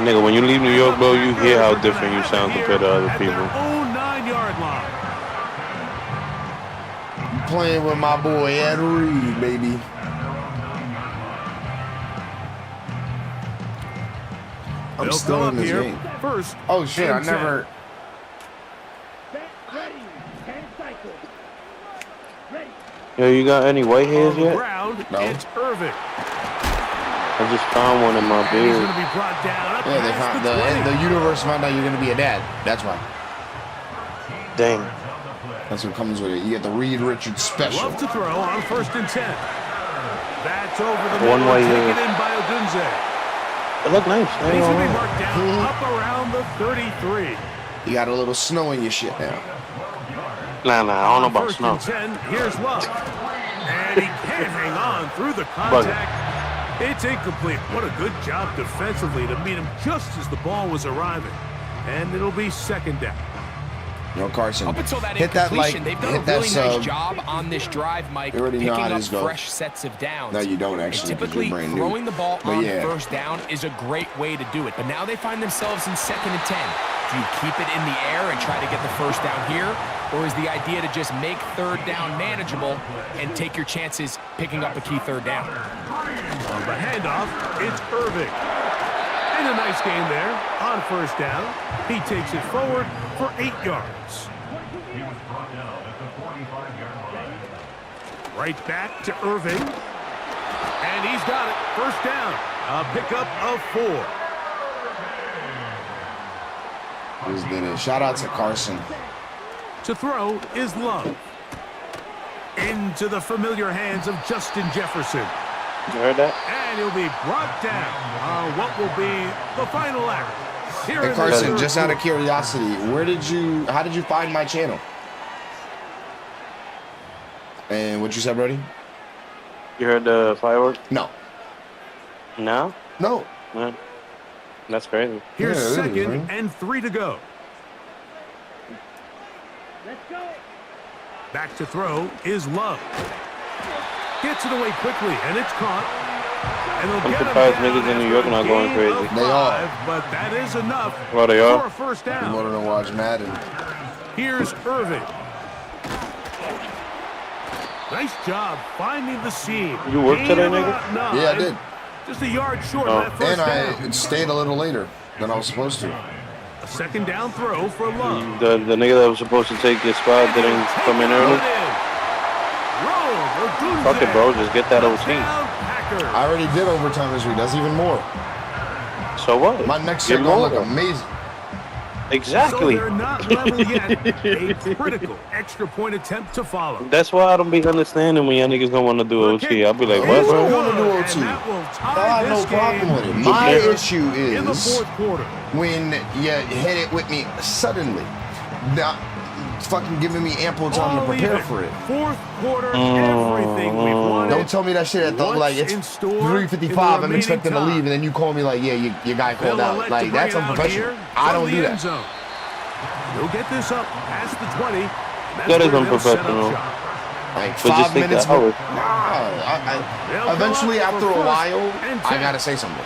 Nigga, when you leave New York, bro, you hear how different you sound compared to other people. Own 9-yard line. You playing with my boy Ed Reed, baby. I'm still in this game. First, oh shit, I never. Yo, you got any white hairs yet? No. It's Irving. I just found one in my beard. Yeah, they found the universe found out you're gonna be a dad. That's why. Dang. That's what comes with it. You get the Reed Richards special. Love to throw on 1st and 10. That's over the One middle, white taken hair. in by Odunze. It look nice. He's going to be marked down up around the 33. You got a little snow in your shit now. Nah, I don't know about 1st snow. and 10, here's Love. And he can't hang on through the contact. It's incomplete. What a good job defensively to meet him just as the ball was arriving. And it'll be 2nd down. No, Carson. Up until that hit that like, they've done hit a that really sub. nice job on this drive, Mike, You already know picking how up this goes. fresh sets of downs. No, you don't actually. And typically, brand new. throwing the ball But on yeah. 1st down is a great way to do it. But now they find themselves in 2nd and 10. Do you keep it in the air and try to get the 1st down here? Or is the idea to just make 3rd down manageable and take your chances picking up a key 3rd down? On the handoff, it's Irving. And a nice gain there on 1st down. He takes it forward for 8 yards. He was brought down at the 45-yard line. Right back to Irving. And he's got it. 1st down. A pickup of 4. Just did it. Shout out to Carson. To throw is Love. Into the familiar hands of Justin Jefferson. You heard that? And he'll be brought down on what will be the final act. Here Hey in Carson, the just out of curiosity, how did you find my channel? And what you said, Brody? You heard the fireworks? No. No? No. Man, that's crazy. Here's Yeah, 2nd and 3 to go. Let's go. Back to throw is Love. Gets it away quickly, and it's caught. And they'll I'm get surprised him down niggas in New York after not a going gain crazy. of They are. 5, but that is enough Oh, they are? for a 1st down. You want to watch Madden? Here's Irving. Nice job finding the seam. You worked today, Gain of nigga? about 9. Yeah, I did. Just a yard short Oh. of that 1st And down. I stayed a little later than I was supposed to. A 2nd down throw for Love. The nigga that was supposed to take your spot didn't come in early. Fuck it, bro. Just get that OT. I already did overtime this week. That's even more. So what? My next Get shit gonna more. look amazing. Exactly. So they're not level yet. A critical extra point attempt to follow. That's why I don't be understanding when y'all niggas don't want to do OT. I'll be like, what, I don't bro? want to do OT. I have no problem with it. My issue in the is 4th quarter. when you hit it with me suddenly, not fucking giving me ample time to prepare for it. 4th quarter, everything we've wanted. Don't tell me that shit at the, like it's 3:55. I'm expecting to leave, and then you call me like, yeah, your guy called out. Like that's unprofessional. I don't do that. He'll get this up past the 20. That is unprofessional. Like But just 5 think minutes. that hour. Nah, eventually after a while, I gotta say something.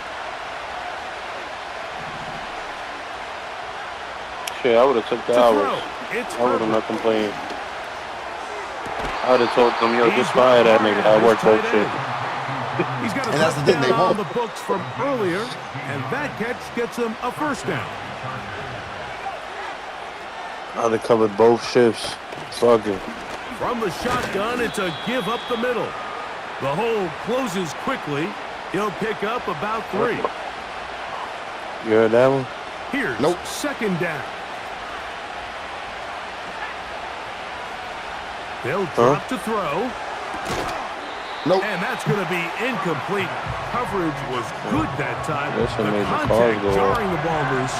Shit, I would have took the hours. I would have not complained. I would have told them, yo, just fire that nigga. I worked that shit. He's got a And that's the thing, they touchdown on won't. the books from earlier, and that catch gets him a 1st down. I they covered both shifts. Fuck it. From the shotgun, it's a give up the middle. The hole closes quickly. He'll pick up about 3. You heard that one? Here's Nope. 2nd down. They'll drop to throw. Nope. And that's going to be incomplete. Coverage was good that time. This The made the contact call go jarring the ball loose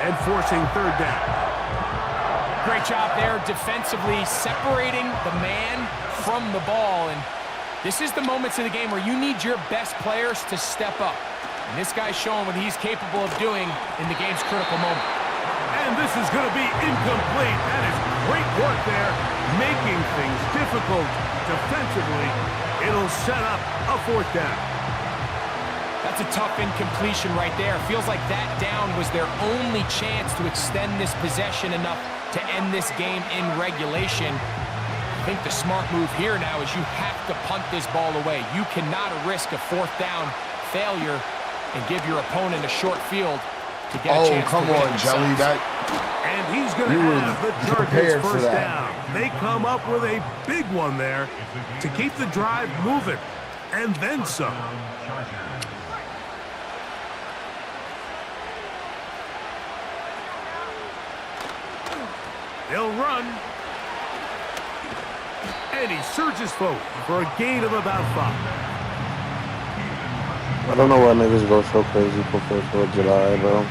and forcing third down. Great job there defensively, separating the man from the ball. And this is the moments in the game where you need your best players to step up. And this guy's showing what he's capable of doing in the game's critical moment. And this is going to be incomplete. That is great work there, making things difficult defensively. It'll set up a fourth down. That's a tough incompletion right there. Feels like that down was their only chance to extend this possession enough to end this game in regulation. I think the smart move here now is you have to punt this ball away. You cannot risk a fourth down failure and give your opponent a short field to get a chance come to win. on, Jelly. And he's going to have the Chargers first down. They come up with a big one there to keep the drive moving, and then some. They'll run. And he surges forward for a gain of about 5. I don't know why niggas go so crazy for 4th of July, bro.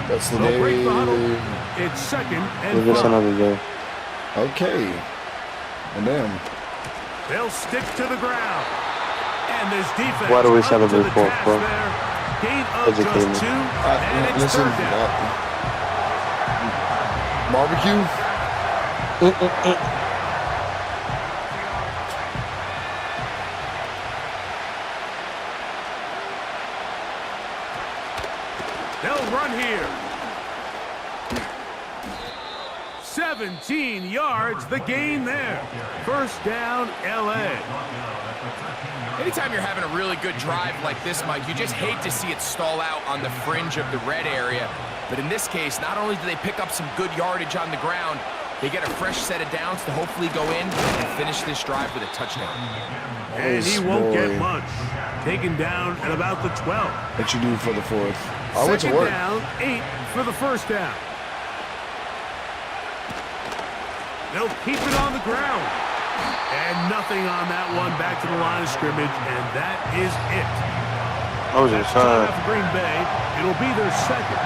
That's the day. It's second and It's just 5. another day. Okay. And then They'll stick to the ground. And this defense. Why do we celebrate 4th, bro? Gain of Educate just me. 2. And it's listen, third down. barbecue. They'll run here. 17 yards, the gain there. First down, L.A. Anytime you're having a really good drive like this, Mike, you just hate to see it stall out on the fringe of the red area. But in this case, not only do they pick up some good yardage on the ground, they get a fresh set of downs to hopefully go in and finish this drive with a touchdown. And he won't get much. Taken down at about the 12. What you do for the 4th? I went to Second work. down, 8 for the first down. They'll keep it on the ground. And nothing on that one. Back to the line of scrimmage, and that is it. I was inside. For Green Bay, it'll be their second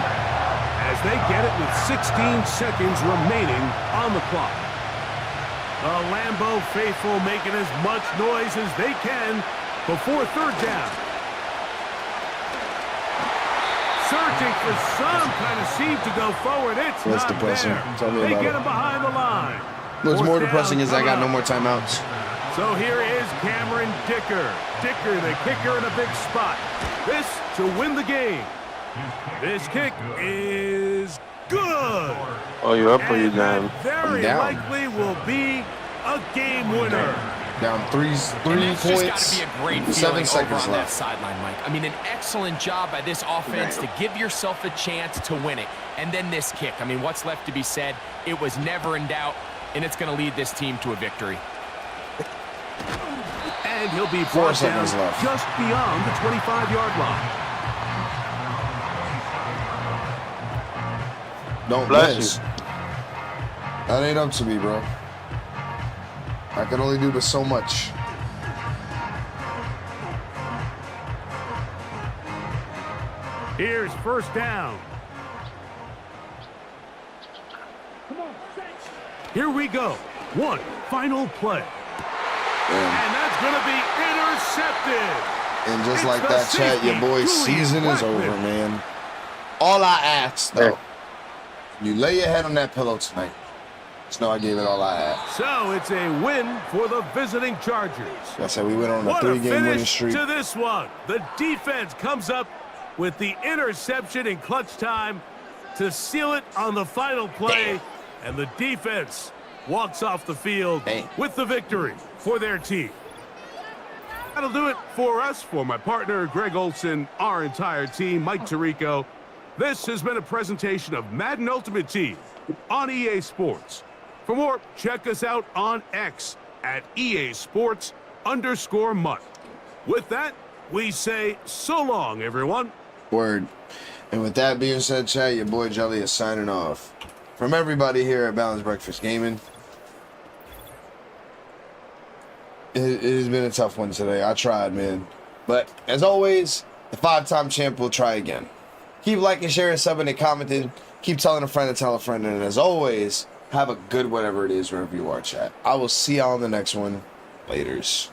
as they get it with 16 seconds remaining on the clock. The Lambeau faithful making as much noise as they can before third down. Searching for some kind of seam to go forward. It's That's not depressing. there. Tell me They about get it. him behind the line. What's more Fourth depressing down is I got no coming more timeouts. up. So here is Cameron Dicker. Dicker, the kicker, in a big spot. This to win the game. This kick is good. Oh, you up or you And down? that very down. likely will be a game winner. Down three And that's just got to be a great points. feeling 7 over seconds on that left. sideline, Mike. I mean, an excellent job by this offense to give yourself a chance to win it. And then this kick. I mean, what's left to be said? It was never in doubt, and it's going to lead this team to a victory. And he'll be 4 brought seconds down left. just beyond the 25-yard line. Don't Bless miss. That ain't up to me, bro. I can only do this so much. Here's first down. Here we go. One final play. And that's going to be intercepted. And just It's like the that, chat, your safety, boy's Julian season is over, Blackman. man. All I ask, though, you lay your head on that pillow tonight. Just know I gave it all I had. So it's a win for the visiting Chargers. I said we went on a What 3-game winning finish streak. to this one. The defense comes up with the interception in clutch time to seal it on the final play. And the defense walks off the field with the victory for their team. That'll do it for us, for my partner, Greg Olson, our entire team, Mike Tirico. This has been a presentation of Madden Ultimate Team on EA Sports. For more, check us out on X at EA Sports_Mutt. With that, we say so long, everyone. Word. And with that being said, chat, your boy Jelly is signing off. From everybody here at Balanced Breakfast Gaming, It has been a tough one today. I tried, man. But as always, the 5-time champ will try again. Keep liking, sharing, subbing, and commenting. Keep telling a friend to tell a friend. And as always, have a good whatever it is wherever you are, chat. I will see y'all on the next one. Laters.